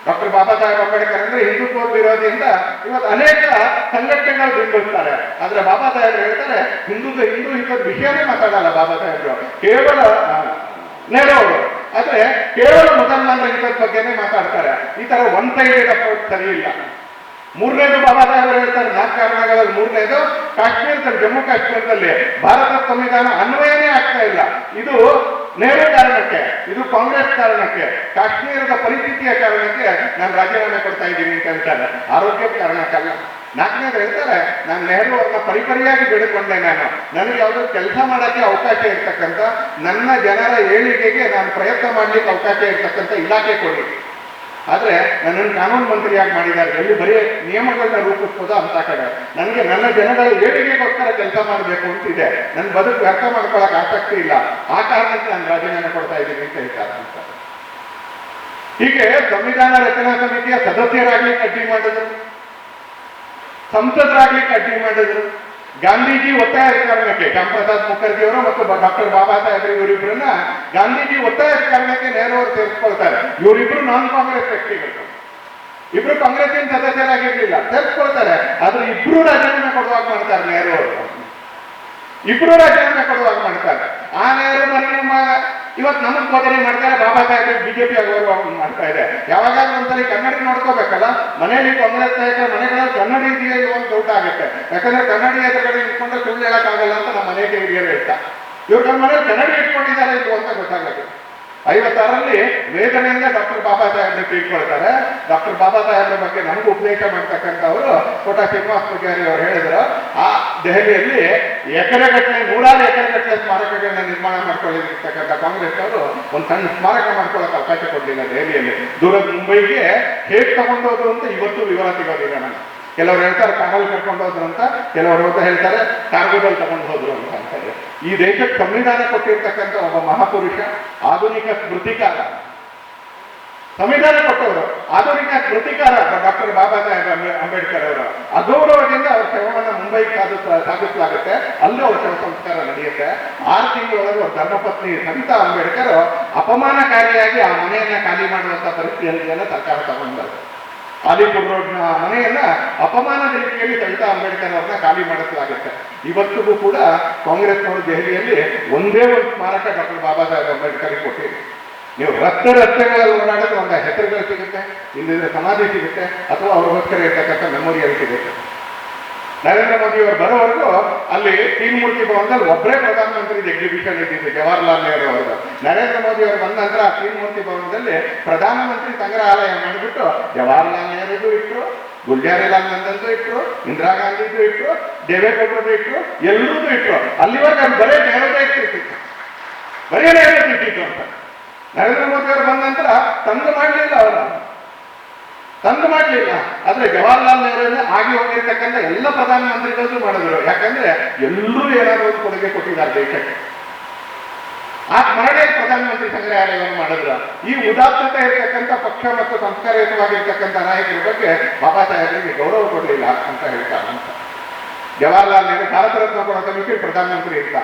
ಡಾಕ್ಟರ್ ಬಾಬಾ ಸಾಹೇಬ್ ಅಂಬೇಡ್ಕರ್ ಅಂದ್ರೆ ಹಿಂದುತ್ವ ವಿರೋಧಿಯಿಂದ ಇವತ್ತು ಅನೇಕ ಸಂಘಟನೆಗಳು ಬಿಂಬಿಸ್ತಾರೆ. ಆದ್ರೆ ಬಾಬಾ ಸಾಹೇಬ್ ಹೇಳ್ತಾರೆ ಹಿಂದೂ ಹಿತದ ವಿಷಯನೇ ಮಾತಾಡಲ್ಲ ಬಾಬಾ ಸಾಹೇಬ್ರು, ಕೇವಲ ನೆಹರು ಅವರು ಆದ್ರೆ ಕೇವಲ ಮುಸಲ್ಮಾನರ ಹಿತದ ಬಗ್ಗೆನೇ ಮಾತಾಡ್ತಾರೆ. ಈ ತರ ಒನ್ ಸೈಡೆಡ್ ಅಪ್ರೋಚ್ ಸರಿ ಇಲ್ಲ. ಮೂರನೇದು ಬಾಬಾ ಸಾಹೇಬರು ಹೇಳ್ತಾರೆ 4 ಕಾರಣಗಳಲ್ಲಿ ಮೂರನೇದು, ಕಾಶ್ಮೀರದಲ್ಲಿ ಜಮ್ಮು ಕಾಶ್ಮೀರದಲ್ಲಿ ಭಾರತ ಸಂವಿಧಾನ ಅನ್ವಯನೇ ಆಗ್ತಾ ಇಲ್ಲ. ಇದು ನೆಹರು ಕಾರಣಕ್ಕೆ, ಇದು ಕಾಂಗ್ರೆಸ್ ಕಾರಣಕ್ಕೆ, ಕಾಶ್ಮೀರದ ಪರಿಸ್ಥಿತಿಯ ಕಾರಣಕ್ಕೆ ನಾನು ರಾಜೀನಾಮೆ ಕೊಡ್ತಾ ಇದ್ದೀನಿ ಅಂತ ಹೇಳ್ತಾರೆ, ಆರೋಗ್ಯದ ಕಾರಣಕ್ಕಲ್ಲ. 4ನೇದು ಹೇಳ್ತಾರೆ ನಾನು ನೆಹರು ಅವ್ರನ್ನ ಪರಿಪರಿಯಾಗಿ ಬೇಡಿಕೊಂಡೆ, ನನಗೆ ಯಾವುದೋ ಕೆಲಸ ಮಾಡೋಕ್ಕೆ ಅವಕಾಶ ಇರ್ತಕ್ಕಂಥ, ನನ್ನ ಜನರ ಏಳಿಗೆಗೆ ನಾನು ಪ್ರಯತ್ನ ಮಾಡ್ಲಿಕ್ಕೆ ಅವಕಾಶ ಇರ್ತಕ್ಕಂಥ ಇಲಾಖೆ ಕೊಡಿ. ಆದ್ರೆ ನನ್ನನ್ನು ಕಾನೂನು ಮಂತ್ರಿಯಾಗಿ ಮಾಡಿದ್ದಾರೆ, ಎಲ್ಲಿ ಬರೀ ನಿಯಮಗಳನ್ನ ರೂಪಿಸ್ಬೋದೋ ಅಂತ ಕಡೆ ನನಗೆ ನನ್ನ ಜನಗಳ ಏಳಿಗೆಗೋಸ್ಕರ ಕೆಲಸ ಮಾಡಬೇಕು ಅಂತಿದೆ, ನನ್ನ ಬದುಕು ವ್ಯರ್ಥ ಮಾಡ್ಕೊಳ್ಳೋಕೆ ಆಸಕ್ತಿ ಇಲ್ಲ, ಆ ಕಾರಣಕ್ಕೆ ನಾನು ರಾಜೀನಾಮೆ ಕೊಡ್ತಾ ಇದ್ದೀನಿ ಅಂತ ಹೇಳ್ತಾರೆ. ಹೀಗೆ ಸಂವಿಧಾನ ರಚನಾ ಸಮಿತಿಯ ಸದಸ್ಯರಾಗ್ಲಿಕ್ಕೆ ಅಡ್ಡಿ ಮಾಡಿದ್ರು, ಸಂಸದರಾಗ್ಲಿಕ್ಕೆ ಅಡ್ಡಿ ಮಾಡಿದ್ರು. ಗಾಂಧೀಜಿ ಒತ್ತಾಯದ ಕಾರಣಕ್ಕೆ ಶ್ಯಾಮಪ್ರಸಾದ್ ಮುಖರ್ಜಿ ಅವರು ಮತ್ತು ಡಾಕ್ಟರ್ ಬಾಬಾ ಸಾಹೇಬ್ ಇವರಿಬ್ಬರನ್ನ ಗಾಂಧೀಜಿ ಒತ್ತಾಯದ ಕಾರಣಕ್ಕೆ ನೆಹರು ಅವರು ಸೇರಿಸ್ಕೊಳ್ತಾರೆ. ಇವರಿಬ್ರು ನಾನ್ ಕಾಂಗ್ರೆಸ್ ವ್ಯಕ್ತಿಗಳು, ಇಬ್ರು ಕಾಂಗ್ರೆಸ್ಸಿನ ಸದಸ್ಯರಾಗಿರ್ಲಿಲ್ಲ, ಸೇರಿಸ್ಕೊಳ್ತಾರೆ. ಆದ್ರೆ ಇಬ್ರು ರಾಜೀನಾಮೆ ಕೊಡುವಾಗ ಮಾಡ್ತಾರೆ ನೆಹರು ಅವರು, ಇಬ್ರು ರಾಜೀನಾಮೆ ಕೊಡುವಾಗ ಮಾಡ್ತಾರೆ. ಆ ನೆಹರು ಇವತ್ತು ನಮಗ್ ಬೋಧನೆ ಮಾಡ್ತಾರೆ, ಬಾಬಾ ಸಾಹೇಬ್ ಬಿಜೆಪಿ ಆಗೋರು ಮಾಡ್ತಾ ಇದೆ. ಯಾವಾಗಾದ್ರೂ ಒಂದ್ಸಲಿ ಕನ್ನಡಿ ನೋಡ್ಕೋಬೇಕಲ್ಲ, ಮನೆಯಲ್ಲಿ ಕಾಂಗ್ರೆಸ್ ನಾಯಕರ ಮನೆಗಳಲ್ಲಿ ಕನ್ನಡಿ ಇದೆಯಾ ಒಂದು ದೊಡ್ಡ ಆಗುತ್ತೆ. ಯಾಕಂದ್ರೆ ಕನ್ನಡಿ ಎದುರುಗಡೆ ನಿಂತ್ಕೊಂಡ್ರೆ ಸುಳ್ಳು ಹೇಳಕ್ಕಾಗಲ್ಲ ಅಂತ ನಮ್ಮ ಮನೆಗೆ ಹಿರಿಯರು ಹೇಳ್ತಾ, ಇವ್ರು ನಮ್ಮ ಮನೇಲಿ ಕನ್ನಡಿ ಇಟ್ಕೊಂಡಿದ್ದಾರೆ ಇದು ಅಂತ ಗೊತ್ತಾಗುತ್ತೆ. 56ರಲ್ಲಿ ವೇದನೆಯಿಂದ ಡಾಕ್ಟರ್ ಬಾಬಾ ಸಾಹೇಬ್ನ ತಿಳ್ಕೊಳ್ತಾರೆ. ಡಾಕ್ಟರ್ ಬಾಬಾ ಸಾಹೇಬ್ರ ಬಗ್ಗೆ ನಮಗೂ ಉಪದೇಶ ಮಾಡ್ತಕ್ಕಂಥವರು ಕೋಟ ಶ್ರೀನಿವಾಸ ಪೂಜಾರಿ ಅವರು ಹೇಳಿದ್ರು, ಆ ದೆಹಲಿಯಲ್ಲಿ ಎಕರೆಗಟ್ಟಲೆ 100 ಎಕರೆಗಟ್ಟಲೆ ಸ್ಮಾರಕಗಳನ್ನ ನಿರ್ಮಾಣ ಮಾಡ್ಕೊಳ್ಳಿರ್ತಕ್ಕಂಥ ಕಾಂಗ್ರೆಸ್ ಅವರು ಒಂದು ಸಣ್ಣ ಸ್ಮಾರಕ ಮಾಡ್ಕೊಳ್ಳೋಕೆ ಅವಕಾಶ ಕೊಡಲಿಲ್ಲ ದೆಹಲಿಯಲ್ಲಿ. ದೂರದ ಮುಂಬೈಗೆ ಹೇಗೆ ತಗೊಂಡೋದ್ರು ಅಂತ ಇವತ್ತು ವಿವರ ಸಿಗೋದಿಲ್ಲ ನನಗೆ. ಕೆಲವರು ಹೇಳ್ತಾರೆ ಕಾರಲ್ಲಿ ಕರ್ಕೊಂಡು ಹೋದ್ರು ಅಂತ, ಕೆಲವರು ಹೇಳ್ತಾರೆ ಕಾರ್ಗೋದಲ್ಲಿ ತಗೊಂಡು ಹೋದ್ರು ಅಂತ ಅಂತಾರೆ. ಈ ದೇಶಕ್ಕೆ ಸಂವಿಧಾನ ಕೊಟ್ಟಿರ್ತಕ್ಕಂಥ ಒಬ್ಬ ಮಹಾಪುರುಷ, ಆಧುನಿಕ ಸ್ಮೃತಿಕಾರ, ಸಂವಿಧಾನ ಕೊಟ್ಟವರು ಆಧುನಿಕ ಸ್ಮೃತಿಕಾರ ಡಾಕ್ಟರ್ ಬಾಬಾ ಸಾಹೇಬ್ ಅಂಬೇಡ್ಕರ್ ಅವರು. ಅಗೌರವದಿಂದ ಅವ್ರ ಶವವನ್ನು ಮುಂಬೈಗೆ ಸಾಗಿಸಲಾಗುತ್ತೆ, ಅಲ್ಲೂ ಅವ್ರ ಶವ ಸಂಸ್ಕಾರ ನಡೆಯುತ್ತೆ. 6 ತಿಂಗಳೊಳಗೆ ಅವ್ರ ಧರ್ಮಪತ್ನಿ ಸವಿತಾ ಅಂಬೇಡ್ಕರ್ ಅಪಮಾನಕಾರಿಯಾಗಿ ಆ ಮನೆಯನ್ನ ಖಾಲಿ ಮಾಡುವಂತ ಪರಿಸ್ಥಿತಿಯನ್ನು ಸರ್ಕಾರ ತಗೊಂಡ್ರು. ಆಲಿಪುರ್ ರೋಡ್ನ ಮನೆಯನ್ನ ಅಪಮಾನದ ರೀತಿಯಲ್ಲಿ ಸವಿತಾ ಅಂಬೇಡ್ಕರ್ ಅವ್ರನ್ನ ಖಾಲಿ ಮಾಡಿಸಲಾಗುತ್ತೆ. ಇವತ್ತಿಗೂ ಕೂಡ ಕಾಂಗ್ರೆಸ್ನವರು ದೆಹಲಿಯಲ್ಲಿ ಒಂದೇ ಒಂದು ಸ್ಮಾರಕ ಡಾಕ್ಟರ್ ಬಾಬಾ ಸಾಹೇಬ್ ಅಂಬೇಡ್ಕರ್ಗೆ ಕೊಟ್ಟಿದೆ. ನೀವು ರಸ್ತೆಗಳಲ್ಲಿ ಓಡಾಡಿದ್ರೆ ಒಂದು ಹೆಸರುಗಳು ಸಿಗುತ್ತೆ, ಇಲ್ಲಿದ್ರೆ ಸಮಾಧಿ ಸಿಗುತ್ತೆ, ಅಥವಾ ಅವ್ರಿಗೋಸ್ಕರ ಇರ್ತಕ್ಕಂಥ ಮೆಮೋರಿಯಲ್ ಸಿಗುತ್ತೆ. ನರೇಂದ್ರ ಮೋದಿ ಅವರು ಬರೋವರೆಗೂ ಅಲ್ಲಿ ತೀನ್ಮೂರ್ತಿ ಭವನದಲ್ಲಿ ಒಬ್ಬರೇ ಪ್ರಧಾನಮಂತ್ರಿ ಎಕ್ಸಿಬಿಷನ್ ಇದ್ದಿದ್ದು, ಜವಾಹರ್ಲಾಲ್ ನೆಹರು ಅವರು. ನರೇಂದ್ರ ಮೋದಿ ಅವರು ಬಂದ ನಂತರ ಆ ತೀನ್ಮೂರ್ತಿ ಭವನದಲ್ಲಿ ಪ್ರಧಾನಮಂತ್ರಿ ಸಂಗ್ರಹಾಲಯ ಮಾಡಿಬಿಟ್ಟು ಜವಾಹರ್ಲಾಲ್ ನೆಹರುಗೂ ಇಟ್ಟರು, ಗುಲ್ಜಾರಿಲಾಲ್ ನಂದನ್ದು ಇಟ್ಟರು, ಇಂದಿರಾ ಗಾಂಧಿದು ಇಟ್ಟರು, ದೇವೇಗೌಡರದು ಇಟ್ಟರು, ಎಲ್ಲರದ್ದು ಇಟ್ಟರು. ಅಲ್ಲಿವರೆಗೆ ಅದು ಬರೇ ನೆಹರುದೇ ಇಟ್ಟಿರ್ತಿತ್ತು, ಬರೀ ನೆಹರು ಇಟ್ಟಿತ್ತು ಅಂತ. ನರೇಂದ್ರ ಮೋದಿ ಅವರು ಬಂದ ನಂತರ ತಂದು ಮಾಡಲಿಲ್ಲ, ಅವರ ತಂದು ಮಾಡಲಿಲ್ಲ. ಆದ್ರೆ ಜವಾಹರ್ಲಾಲ್ ನೆಹರು ಆಗಿ ಹೋಗಿರ್ತಕ್ಕಂಥ ಎಲ್ಲ ಪ್ರಧಾನಮಂತ್ರಿಗಳು ಮಾಡಿದ್ರು. ಯಾಕಂದ್ರೆ ಎಲ್ಲರೂ ಏನಾದರೂ ಒಂದು ಕೊಡುಗೆ ಕೊಟ್ಟಿದ್ದಾರೆ ದೇಶಕ್ಕೆ. ಆ ಸ್ಮರಣೆ ಪ್ರಧಾನಮಂತ್ರಿ ಸಂಗ್ರಹಾಲಯವನ್ನು ಮಾಡಿದ್ರು. ಈ ಉದಾತ್ತತೆ ಇರತಕ್ಕಂಥ ಪಕ್ಷ ಮತ್ತು ಸಂಸ್ಕಾರಯುತವಾಗಿರ್ತಕ್ಕಂಥ ನಾಯಕರ ಬಗ್ಗೆ ಬಾಬಾ ಸಾಹೇಬರಿಗೆ ಗೌರವ ಕೊಡಲಿಲ್ಲ ಅಂತ ಹೇಳ್ತಾರೆ ಅಂತ. ಜವಾಹರ್ಲಾಲ್ ನೆಹರು ಭಾರತ ರತ್ನ ಕೊಡೋ ಸಮಿತಿ ಪ್ರಧಾನಮಂತ್ರಿ ಇರ್ತ,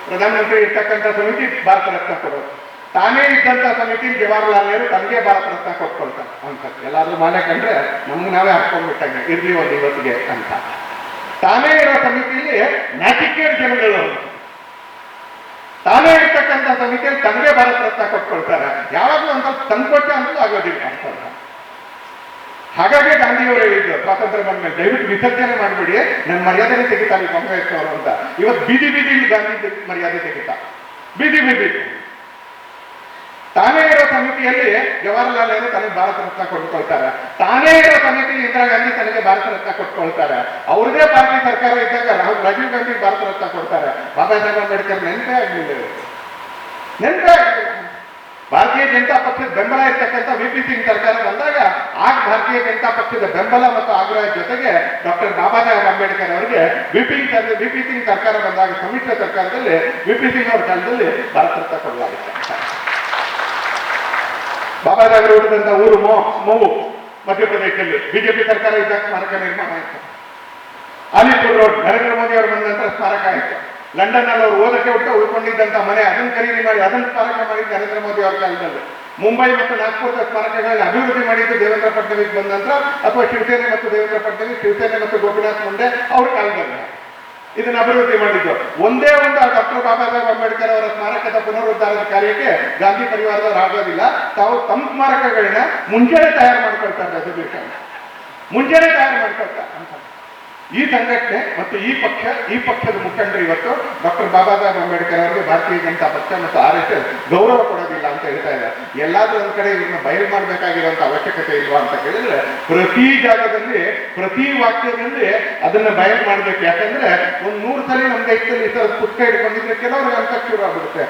ಪ್ರಧಾನಮಂತ್ರಿ ಇರ್ತಕ್ಕಂಥ ಸಮಿತಿ ಭಾರತ ರತ್ನ ಕೊಡೋದು. ತಾನೇ ಇದ್ದಂಥ ಸಮಿತಿ ಜವಾಹರ್ಲಾಲ್ ನೆಹರು ತನಗೆ ಭಾರತ ರತ್ನ ಕೊಟ್ಕೊಳ್ತಾರೆ ಅಂತ. ಎಲ್ಲಾದ್ರೂ ಮಾಲೆ ಕಂಡ್ರೆ ನಮ್ಗೆ ನಾವೇ ಹಾಕೊಂಡ್ಬಿಟ್ಟಂಗೆ ಇರ್ಲಿ ಒಂದು ಇವತ್ತಿಗೆ ಅಂತ. ತಾನೇ ಇರೋ ಸಮಿತಿಯಲ್ಲಿ ನ್ಯಾಟಿಕೇಟ್ ಜನಗಳು, ತಾನೇ ಇರ್ತಕ್ಕಂಥ ಸಮಿತಿಯಲ್ಲಿ ತನಗೆ ಭಾರತ ರತ್ನ ಕೊಟ್ಕೊಳ್ತಾರೆ. ಯಾವಾಗಲೂ ಒಂದು ಸ್ವಲ್ಪ ಸಂಕೋಚ ಅಂತೂ ಆಗೋದಿಲ್ಲ ಅಂತ. ಹಾಗಾಗಿ ಗಾಂಧಿಯವರು ಹೇಳಿದ್ರು ಸ್ವಾತಂತ್ರ್ಯ ಬಂದ ಮೇಲೆ ದಯವಿಟ್ಟು ವಿಸರ್ಜನೆ ಮಾಡಿಬಿಡಿ, ನನ್ನ ಮರ್ಯಾದೆನೇ ತೆಗಿತಾರೆ ಕಾಂಗ್ರೆಸ್ ಅವರು ಅಂತ. ಇವತ್ತು ಬೀದಿ ಬೀದಿಲಿ ಗಾಂಧಿ ಮರ್ಯಾದೆ ತೆಗಿತಾ, ಬೀದಿ ಬೀದಿ. ತಾನೇ ಇರೋ ಸಮಿತಿಯಲ್ಲಿ ಜವಾಹರ್ಲಾಲ್ ನೆಹರು ತನಗೆ ಭಾರತ ರತ್ನ ಕೊಟ್ಕೊಳ್ತಾರೆ, ತಾನೇ ಇರೋ ಸಮಿತಿಯಲ್ಲಿ ಇಂದಿರಾ ಗಾಂಧಿ ತನಗೆ ಭಾರತ ರತ್ನ ಕೊಟ್ಕೊಳ್ತಾರೆ. ಅವ್ರದೇ ಪಾರ್ಟಿ ಸರ್ಕಾರ ಇದ್ದಾಗ ರಾಜೀವ್ ಗಾಂಧಿ ಭಾರತ ರತ್ನ ಕೊಡ್ತಾರೆ. ಬಾಬಾ ಸಾಹೇಬ್ ಅಂಬೇಡ್ಕರ್ ನೆನಪೇ ಆಗ್ಲಿಲ್ಲ, ನೆನಪೇ ಆಗ್ಲಿಲ್ಲ. ಭಾರತೀಯ ಜನತಾ ಪಕ್ಷದ ಬೆಂಬಲ ಇರ್ತಕ್ಕಂಥ ವಿ.ಪಿ. ಸಿಂಗ್ ಸರ್ಕಾರ ಬಂದಾಗ ಆಗ ಭಾರತೀಯ ಜನತಾ ಪಕ್ಷದ ಬೆಂಬಲ ಮತ್ತು ಆಗ್ರಹದ ಜೊತೆಗೆ ಡಾಕ್ಟರ್ ಬಾಬಾ ಸಾಹೇಬ್ ಅಂಬೇಡ್ಕರ್ ಅವರಿಗೆ ವಿ.ಪಿ. ಸಿಂಗ್ ಸರ್ಕಾರ ಬಂದಾಗ ಸಮ್ಮಿಶ್ರ ಸರ್ಕಾರದಲ್ಲಿ ವಿ.ಪಿ. ಸಿಂಗ್ ಅವರ ಕಾಲದಲ್ಲಿ ಭಾರತ ರತ್ನ ಕೊಡಲಾಗುತ್ತೆ. ಬಾಬಾ ಸಾಹೇಬರು ಹುಟ್ಟಿದಂತ ಊರು ಮೌ, ಮಧ್ಯಪ್ರದೇಶದಲ್ಲಿ ಬಿಜೆಪಿ ಸರ್ಕಾರ ಇದ್ದಾಗ ಸ್ಮಾರಕ ನಿರ್ಮಾಣ ಆಯಿತು. ಆಲಿಪುರ್ ರೋಡ್ ನರೇಂದ್ರ ಮೋದಿ ಅವರು ಬಂದ ನಂತರ ಸ್ಮಾರಕ ಆಯಿತು. ಲಂಡನ್ ಅಲ್ಲಿ ಅವರು ಓದಕ್ಕೆ ಬಿಟ್ಟು ಉಳ್ಕೊಂಡಿದ್ದಂಥ ಮನೆ ಅದನ್ನು ಖರೀದಿ ಮಾಡಿ ಅದನ್ನು ಸ್ಮಾರಕ ಮಾಡಿದ್ದು ನರೇಂದ್ರ ಮೋದಿ ಅವರ ಕಾಲದಲ್ಲಿ. ಮುಂಬೈ ಮತ್ತು ನಾಗ್ಪುರದ ಸ್ಮಾರಕಗಳನ್ನ ಅಭಿವೃದ್ಧಿ ಮಾಡಿದ್ದು ದೇವೇಂದ್ರ ಫಡ್ನವೀಸ್ ಬಂದ ನಂತರ, ಅಥವಾ ಶಿವಸೇನೆ ಮತ್ತು ದೇವೇಂದ್ರ ಫಡ್ನವೀಸ್, ಶಿವಸೇನೆ ಮತ್ತು ಗೋಪಿನಾಥ್ ಮುಂಡೆ ಅವ್ರ ಕಾಲದಲ್ಲಿ ಇದನ್ನು ಅಭಿವೃದ್ಧಿ ಮಾಡಿದ್ದು. ಒಂದೇ ಒಂದು ಡಾಕ್ಟರ್ ಬಾಬಾ ಸಾಹೇಬ್ ಅಂಬೇಡ್ಕರ್ ಅವರ ಸ್ಮಾರಕದ ಪುನರುದ್ಧಾರದ ಕಾರ್ಯಕ್ಕೆ ಗಾಂಧಿ ಪರಿವಾರದವರು ಆಗೋದಿಲ್ಲ. ತಾವು ತಮ್ಮ ಸ್ಮಾರಕಗಳನ್ನ ಮುಂಚೆನೆ ತಯಾರು ಮಾಡ್ಕೊಳ್ತಾರೆ, ರೆಸಲ್ಯೂಷನ್ ಮುಂಚೆನೆ ತಯಾರು ಮಾಡ್ಕೊಳ್ತಾರೆ ಅಂತ. ಈ ಸಂಘಟನೆ ಮತ್ತು ಈ ಪಕ್ಷದ ಮುಖಂಡರು ಇವತ್ತು ಡಾಕ್ಟರ್ ಬಾಬಾ ಸಾಹೇಬ್ ಅಂಬೇಡ್ಕರ್ ಅವರಿಗೆ ಭಾರತೀಯ ಜನತಾ ಪಕ್ಷ ಮತ್ತು RSS ಗೌರವ ಕೊಡೋದಿಲ್ಲ ಅಂತ ಹೇಳ್ತಾ ಇದ್ದಾರೆ. ಎಲ್ಲಾದ್ರೂ ಒಂದ್ ಕಡೆ ಇದನ್ನ ಬಯಲು ಮಾಡಬೇಕಾಗಿರುವಂತ ಅವಶ್ಯಕತೆ ಇಲ್ವಾ ಅಂತ ಕೇಳಿದ್ರೆ, ಪ್ರತಿ ಜಾಗದಲ್ಲಿ ಪ್ರತಿ ವಾಕ್ಯದಲ್ಲಿ ಅದನ್ನ ಬಯಲು ಮಾಡ್ಬೇಕು. ಯಾಕಂದ್ರೆ ಒಂದ್ 100 ಸಲ ನಮ್ಮ ದೇಶದಲ್ಲಿ ಈ ತರ ಪುಸ್ತಕ ಇಟ್ಕೊಂಡಿದ್ರೆ ಕೆಲವ್ರಿಗೆ ಅಂತ ಶುರು ಆಗ್ಬಿಡುತ್ತೆ,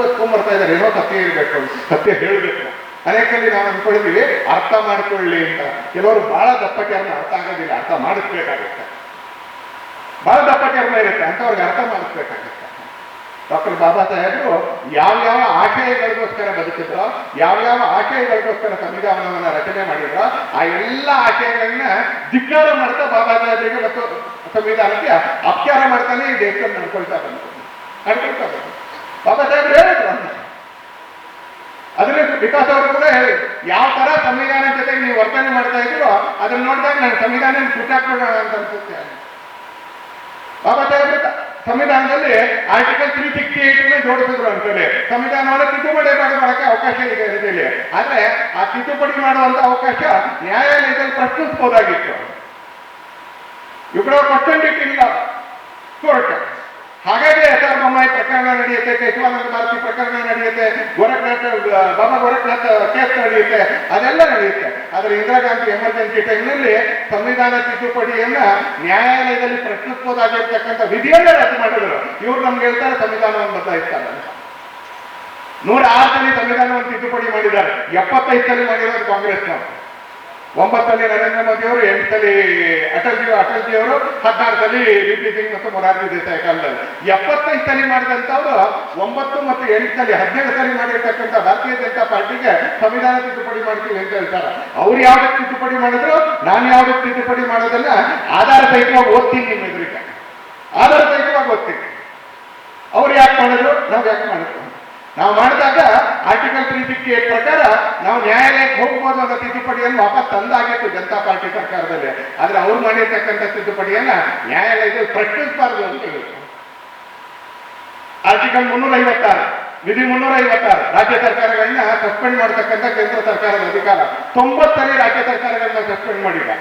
ಎತ್ಕೊಂಡ್ಬರ್ತಾ ಇದ್ದಾರೆ, ಏನೋ ಸತ್ಯ ಇರಬೇಕು, ಸತ್ಯ ಹೇಳ್ಬೇಕು. ಅನೇಕಲ್ಲಿ ನಾವು ಅನ್ಕೊಳ್ತೀವಿ ಅರ್ಥ ಮಾಡ್ಕೊಳ್ಳಿ ಅಂತ. ಕೆಲವರು ಬಹಳ ದಪ್ಪ ಚರ್ಮ ಅರ್ಥ ಆಗೋದಿಲ್ಲ, ಅರ್ಥ ಮಾಡಿಸ್ಬೇಕಾಗುತ್ತೆ. ಬಹಳ ದಪ್ಪ ಚರ್ಮ ಇರುತ್ತೆ ಅಂತವ್ರಿಗೆ ಅರ್ಥ ಮಾಡಿಸ್ಬೇಕಾಗುತ್ತೆ. ಡಾಕ್ಟರ್ ಬಾಬಾ ಸಾಹೇಬರು ಯಾವ್ಯಾವ ಆಶಯಗಳಿಗೋಸ್ಕರ ಬದುಕಿದ್ರೋ, ಯಾವ್ಯಾವ ಆಶಯಗಳಿಗೋಸ್ಕರ ಸಂವಿಧಾನವನ್ನು ರಚನೆ ಮಾಡಿದ್ರೋ, ಆ ಎಲ್ಲ ಆಶಯಗಳನ್ನ ಧಿಕ್ಕಾರ ಮಾಡ್ತಾ ಬಾಬಾ ಸಾಹೇಬರಿಗೆ ಮತ್ತು ಸಂವಿಧಾನಕ್ಕೆ ಅಪಚಾರ ಮಾಡ್ತಾನೆ ಈ ದೇಶದಲ್ಲಿ ನಡ್ಕೊಳ್ತಾ ಬಂತು. ಬಾಬಾ ಸಾಹೇಬ್ರು ಹೇಳಿದ್ರು ಅಂತ. ಅದ್ರಲ್ಲಿ ವಿಕಾಸ್ ಅವರು ಕೂಡ ಹೇಳಿದ್ರು, ಯಾವ ತರ ಸಂವಿಧಾನ ಜೊತೆಗೆ ನೀವು ವರ್ತನೆ ಮಾಡ್ತಾ ಇದ್ರು ಅದನ್ನ ನೋಡಿದಾಗ ನಾನು ಸಂವಿಧಾನ ಸುಟ್ಟಾಕೋಣ ಅಂತ ಅನ್ಸುತ್ತೆ. ಬಾಬಾ ಸಾಹೇಬ್ರು ಸಂವಿಧಾನದಲ್ಲಿ ಆರ್ಟಿಕಲ್ 368 ಜೋಡಿಸಿದ್ರು ಅಂತೇಳಿ ಸಂವಿಧಾನವನ್ನು ತಿದ್ದುಪಡಿ ಮಾಡಕ್ಕೆ ಅವಕಾಶ ಇದೆ ಅಂತೇಳಿ. ಆದ್ರೆ ಆ ತಿದ್ದುಪಡಿ ಮಾಡುವಂತ ಅವಕಾಶ ನ್ಯಾಯಾಲಯದಲ್ಲಿ ಪ್ರಶ್ನಿಸಬಹುದಾಗಿತ್ತು. ಇವುಗಳ ಕೊಟ್ಟಂಗಿಲ್ಲ ಕೋರ್ಟ್. ಹಾಗಾಗಿ ಎಸ್.ಆರ್. ಬೊಮ್ಮಾಯಿ ಪ್ರಕರಣ ನಡೆಯುತ್ತೆ, ಕೇಶವಾನಂದ ಭಾರತಿ ಪ್ರಕರಣ ನಡೆಯುತ್ತೆ, ಬಾಬಾ ಗೋರಖನಾಥ್ ಕೇಸ್ ನಡೆಯುತ್ತೆ, ಅದೆಲ್ಲ ನಡೆಯುತ್ತೆ. ಆದ್ರೆ ಇಂದಿರಾ ಗಾಂಧಿ ಎಮರ್ಜೆನ್ಸಿ ಟೈಮ್ನಲ್ಲಿ ಸಂವಿಧಾನ ತಿದ್ದುಪಡಿಯನ್ನ ನ್ಯಾಯಾಲಯದಲ್ಲಿ ಪ್ರಶ್ನಿಸಬಹುದಾಗಿರ್ತಕ್ಕಂಥ ವಿಧಿಯನ್ನೇ ರದ್ದು ಮಾಡಿದ್ರು. ಇವ್ರು ನಮ್ಗೆ ಹೇಳ್ತಾರೆ ಸಂವಿಧಾನವನ್ನು ಬದಲಾಯಿಸ್ತಾರೆ ಅಂತ. 106 ಸಲ ಸಂವಿಧಾನವನ್ನು ತಿದ್ದುಪಡಿ ಮಾಡಿದ್ದಾರೆ. 75 ಸಲ ಮಾಡಿರೋದು ಕಾಂಗ್ರೆಸ್ನವರು. 9 ನರೇಂದ್ರ ಮೋದಿ ಅವರು, 8 ಸಲ ಅಟಲ್ಜಿ ಅವರು, 16 ಸಲ ವಿ.ಪಿ. ಸಿಂಗ್ ಮತ್ತು ಮೊರಾರ್ಜಿ ದೇಸಾಯಿ ಕಾಲದಲ್ಲಿ. 75 ಸಲ ಮಾಡಿದಂಥವ್ರು 9 ಮತ್ತು 8 ಸಲ 17 ಸಲ ಮಾಡಿರ್ತಕ್ಕಂಥ ಭಾರತೀಯ ಜನತಾ ಪಾರ್ಟಿಗೆ ಸಂವಿಧಾನ ತಿದ್ದುಪಡಿ ಮಾಡ್ತೀವಿ ಅಂತ ಹೇಳ್ತಾರೆ. ಅವ್ರು ಯಾವ್ದಕ್ಕೆ ತಿದ್ದುಪಡಿ ಮಾಡಿದ್ರು, ನಾನು ಯಾವ್ದಕ್ಕೆ ತಿದ್ದುಪಡಿ ಮಾಡೋದನ್ನ ಆಧಾರ ಸಹಿತವಾಗಿ ಓದ್ತೀನಿ, ನಿಮ್ಮ ಎದುರಿಗೆ ಆಧಾರ ಸಹಿತವಾಗಿ ಓದ್ತೀನಿ. ಅವ್ರು ಯಾಕೆ ಮಾಡಿದ್ರು, ನಾವು ಯಾಕೆ ಮಾಡಿದ್ರು? ನಾವು ಮಾಡಿದಾಗ ಆರ್ಟಿಕಲ್ 368 ಪ್ರಕಾರ ನಾವು ನ್ಯಾಯಾಲಯಕ್ಕೆ ಹೋಗ್ಬೋದು ಅನ್ನೋ ತಿದ್ದುಪಡಿಯನ್ನು ವಾಪಸ್ ತಂದಾಗಿತ್ತು ಜನತಾ ಪಾರ್ಟಿ ಸರ್ಕಾರದಲ್ಲಿ. ಆದ್ರೆ ಅವ್ರು ಮಾಡಿರ್ತಕ್ಕಂಥ ತಿದ್ದುಪಡಿಯನ್ನ ನ್ಯಾಯಾಲಯದಲ್ಲಿ ಪ್ರಶ್ನಿಸಬಾರದು ಅಂತ ಹೇಳಿದ್ರು. ಆರ್ಟಿಕಲ್ 356 ವಿಧಿ 356 ರಾಜ್ಯ ಸರ್ಕಾರಗಳನ್ನ ಸಸ್ಪೆಂಡ್ ಮಾಡತಕ್ಕಂಥ ಕೇಂದ್ರ ಸರ್ಕಾರದ ಅಧಿಕಾರ. 90 ರಾಜ್ಯ ಸರ್ಕಾರಗಳನ್ನ ಸಸ್ಪೆಂಡ್ ಮಾಡಿಲ್ಲ.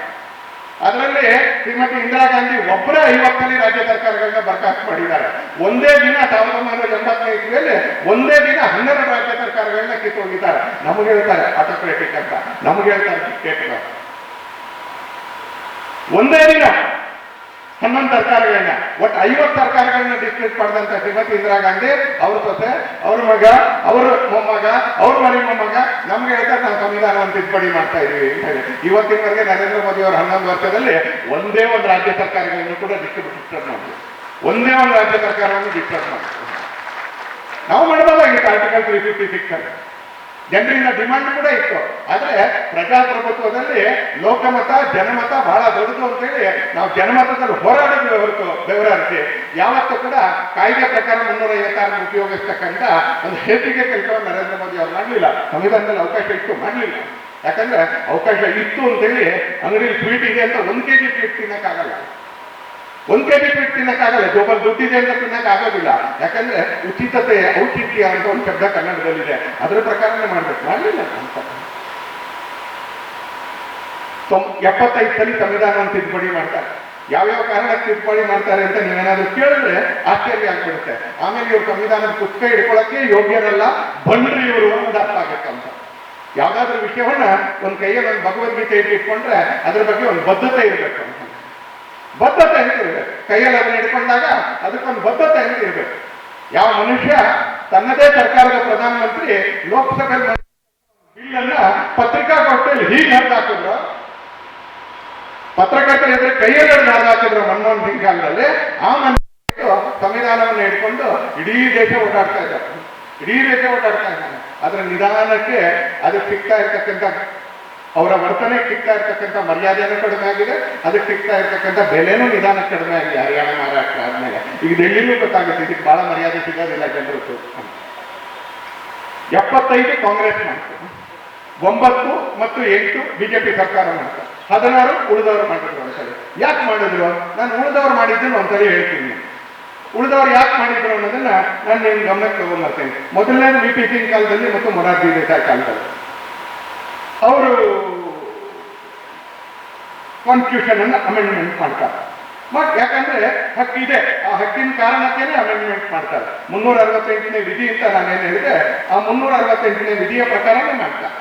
ಅದರಲ್ಲಿ ಶ್ರೀಮತಿ ಇಂದಿರಾ ಗಾಂಧಿ ಒಬ್ಬರೇ 50 ರಾಜ್ಯ ಸರ್ಕಾರಗಳನ್ನ ಬರ್ಖಾಸ್ತು ಮಾಡಿದ್ದಾರೆ. ಒಂದೇ ದಿನ 1985 ಇಸ್ವಿಯಲ್ಲಿ ಒಂದೇ ದಿನ 12 ರಾಜ್ಯ ಸರ್ಕಾರಗಳನ್ನ ಕಿತ್ತೋಗಿದ್ದಾರೆ. ನಮಗೆ ಹೇಳ್ತಾರೆ ಆಟೋಕ್ರೆಟಿಕ್ ಅಂತ, ನಮಗೆ ಹೇಳ್ತಾರೆ ಡಿಕ್ಟೇಟರ್. ಒಂದೇ ದಿನ 11 ಸರ್ಕಾರಗಳನ್ನ, ಒಟ್ಟು 50 ಸರ್ಕಾರಗಳನ್ನ ಡಿಸ್ಮಿಸ್ ಮಾಡಿದಂತ ಶ್ರೀಮತಿ ಇಂದಿರಾ ಗಾಂಧಿ ಅವ್ರ ಸೊಸೆ, ಅವ್ರ ಮಗ, ಅವ್ರ ಮೊಮ್ಮಗ, ಅವ್ರ ಮರಿ ಮೊಮ್ಮಗ ನಮ್ಗೆ ಹೇಳ್ತಾರೆ ನಾವು ಸಂವಿಧಾನವನ್ನು ತಿದ್ದುಪಡಿ ಮಾಡ್ತಾ ಇದೀವಿ ಅಂತ ಹೇಳಿ. ಇವತ್ತಿನವರೆಗೆ ನರೇಂದ್ರ ಮೋದಿ ಅವರು 11 ವರ್ಷದಲ್ಲಿ ಒಂದೇ ಒಂದು ರಾಜ್ಯ ಸರ್ಕಾರಗಳನ್ನು ಕೂಡ ಡಿಸ್ಟರ್ಬ್ ಮಾಡಿದ್ರು. ಒಂದೇ ಒಂದು ರಾಜ್ಯ ಸರ್ಕಾರವನ್ನು ಡಿಸ್ಟರ್ಬ್ ಮಾಡಿದ್ರು. ನಾವು ಮಾಡಬಹುದಾಗಿತ್ತು ಆರ್ಟಿಕಲ್ 356 ಅಲ್ಲಿ. ಜನರಿಂದ ಡಿಮಾಂಡ್ ಕೂಡ ಇತ್ತು. ಆದ್ರೆ ಪ್ರಜಾಪ್ರಭುತ್ವದಲ್ಲಿ ಲೋಕಮತ ಜನಮತ ಬಹಳ ದೊಡ್ಡದು ಅಂತೇಳಿ ನಾವು ಜನಮತದಲ್ಲಿ ಹೋರಾಡಿದ್ವಿ ಹೊರತು ಬೆವರಾರಿಸಿ ಯಾವತ್ತೂ ಕೂಡ ಕಾಯ್ದೆ ಪ್ರಕಾರ 356 ಉಪಯೋಗಿಸ್ತಕ್ಕಂಥ ಒಂದು ಹೇಸಿಗೆ ಕೆಲಸವನ್ನು ನರೇಂದ್ರ ಮೋದಿ ಅವರು ಮಾಡಲಿಲ್ಲ. ಸಂವಿಧಾನದಲ್ಲಿ ಅವಕಾಶ ಇತ್ತು, ಮಾಡಲಿಲ್ಲ. ಯಾಕಂದ್ರೆ ಅವಕಾಶ ಇತ್ತು ಅಂತೇಳಿ ಅಂಗಡಿಯಲ್ಲಿ ಸ್ವೀಟ್ ಇದೆ ಅಂತ 1 kg ಸ್ವೀಟ್ ತಿನ್ನಕ್ಕಾಗಲ್ಲ. 1 kg ಸ್ವೀಟ್ ತಿನ್ನಕ್ಕಾಗಲ್ಲ. ಜೋಬಲ್ ದುಡ್ಡಿದೆ ಅಂತ ತಿನ್ನಕ್ಕಾಗೋದಿಲ್ಲ. ಯಾಕಂದ್ರೆ ಉಚಿತತೆ, ಔಚಿತ್ಯ ಅಂತ ಒಂದು ಶಬ್ದ ಕನ್ನಡದಲ್ಲಿದೆ. ಅದರ ಪ್ರಕಾರನೇ ಮಾಡ್ಬೇಕು. ಮಾಡಲಿಲ್ಲ ಅಂತ 75 ಸಲ ಸಂವಿಧಾನವನ್ನು ತಿದ್ದುಪಡಿ ಮಾಡ್ತಾರೆ. ಯಾವ್ಯಾವ ಕಾರಣಕ್ಕೆ ತಿದ್ದುಪಡಿ ಮಾಡ್ತಾರೆ ಅಂತ ನೀವೇನಾದ್ರೂ ಕೇಳಿದ್ರೆ ಆಶ್ಚರ್ಯ ಆಗ್ಬಿಡುತ್ತೆ. ಆಮೇಲೆ ಇವ್ರು ಸಂವಿಧಾನದ ಪುಸ್ತಕ ಹಿಡ್ಕೊಳ್ಳಕ್ಕೆ ಯೋಗ್ಯರಲ್ಲ, ಬಂಡ್ರಿ ಇವರು ಒಂದು ಅರ್ಥ ಆಗುತ್ತೆ ಅಂತ. ಯಾವ್ದಾದ್ರೂ ವಿಷಯವನ್ನ ಒಂದು ಕೈಯಲ್ಲಿ ಒಂದು ಭಗವದ್ಗೀತೆ ಇಟ್ಕೊಂಡ್ರೆ ಅದ್ರ ಬಗ್ಗೆ ಒಂದು ಬದ್ಧತೆ ಇರಬೇಕು ಅಂತ. ಬದ್ಧತೆ ಅಂತ ಇರಬೇಕು. ಕೈಯಲ್ಲಿ ಅದನ್ನ ಹಿಡ್ಕೊಂಡಾಗ ಅದಕ್ಕೊಂದು ಬದ್ಧತೆ ಅಂತ ಇರಬೇಕು. ಯಾವ ಮನುಷ್ಯ ತನ್ನದೇ ಸರ್ಕಾರದ ಪ್ರಧಾನಮಂತ್ರಿ ಲೋಕಸಭೆ ಬಿಲ್ ಅನ್ನ ಪತ್ರಿಕಾಗೋಷ್ಠಿಯಲ್ಲಿ ಹೀಗೆ ಹರಿದಾಕಿದ್ರು, ಪತ್ರಕರ್ತರ ಎದುರು ಕೈಯಲ್ಲಿ ಹರಿದಾಕಿದ್ರು ಮನಮೋಹನ್ ಸಿಂಗ್ ಕಾಲದಲ್ಲಿ. ಆ ಮನುಷ್ಯ ಸಂವಿಧಾನವನ್ನು ಹಿಡ್ಕೊಂಡು ಇಡೀ ದೇಶ ಓಡಾಡ್ತಾ ಇದ್ದಾರೆ. ಇಡೀ ದೇಶ ಓಡಾಡ್ತಾ ಇದ್ದಾನೆ. ಅದರ ನಿಧಾನಕ್ಕೆ ಅದಕ್ಕೆ ಸಿಗ್ತಾ ಇರ್ತಕ್ಕಂಥ ಅವರ ವರ್ತನೆ ಸಿಗ್ತಾ ಇರ್ತಕ್ಕಂಥ ಮರ್ಯಾದೆನೂ ಕಡಿಮೆ ಆಗಿದೆ. ಅದಕ್ಕೆ ಸಿಗ್ತಾ ಇರ್ತಕ್ಕಂಥ ಬೆಲೆನೂ ನಿಧಾನ ಕಡಿಮೆ ಆಗಿದೆ. ಹರಿಯಾಣ, ಮಹಾರಾಷ್ಟ್ರ ಆದ್ಮೇಲೆ ಈಗ ಡೆಲ್ಲಿನೂ ಗೊತ್ತಾಗುತ್ತೆ ಇದಕ್ಕೆ ಬಹಳ ಮರ್ಯಾದೆ ಸಿಗೋದಿಲ್ಲ ಜನರು. 75 ಕಾಂಗ್ರೆಸ್ ಮಾಡ್ತಾರೆ, 9 ಮತ್ತು 8 ಬಿಜೆಪಿ ಸರ್ಕಾರ ಮಾಡ್ತಾರೆ, 16 ಉಳಿದವರು ಮಾಡಿದ್ರು ಅಂತೇಳಿ. ಯಾಕೆ ಮಾಡಿದ್ರು? ನಾನು ಉಳಿದವರು ಮಾಡಿದ್ದನ್ನು ಒಂದ್ಸರಿ ಹೇಳ್ತೀನಿ. ಉಳಿದವರು ಯಾಕೆ ಮಾಡಿದ್ರು ಅನ್ನೋದನ್ನ ನಾನು ನಿಮ್ಮ ಗಮನಕ್ಕೆ ತಗೊಂಡ್ಬರ್ತೇನೆ. ಮೊದಲನೇದು ವಿ.ಪಿ. ಸಿಂಗ್ ಕಾಲದಲ್ಲಿ ಮತ್ತು ಮೊರಾರ್ಜಿ ದೇಸಾಯಿ ಕಾಲದಲ್ಲಿ ಅವರು ಕಾನ್ಸ್ಟಿಟ್ಯೂಷನ್ ಅನ್ನು ಅಮೆಂಡ್ಮೆಂಟ್ ಮಾಡ್ತಾರೆ. ಯಾಕಂದ್ರೆ ಹಕ್ಕಿದೆ, ಆ ಹಕ್ಕಿನ ಕಾರಣಕ್ಕೇನೆ ಅಮೆಂಡ್ಮೆಂಟ್ ಮಾಡ್ತಾರೆ. 368ನೇ ವಿಧಿ ಅಂತ ನಾನೇನು ಹೇಳಿದೆ, ಆ 368ನೇ ವಿಧಿಯ ಪ್ರಕಾರನೇ ಮಾಡ್ತಾರೆ.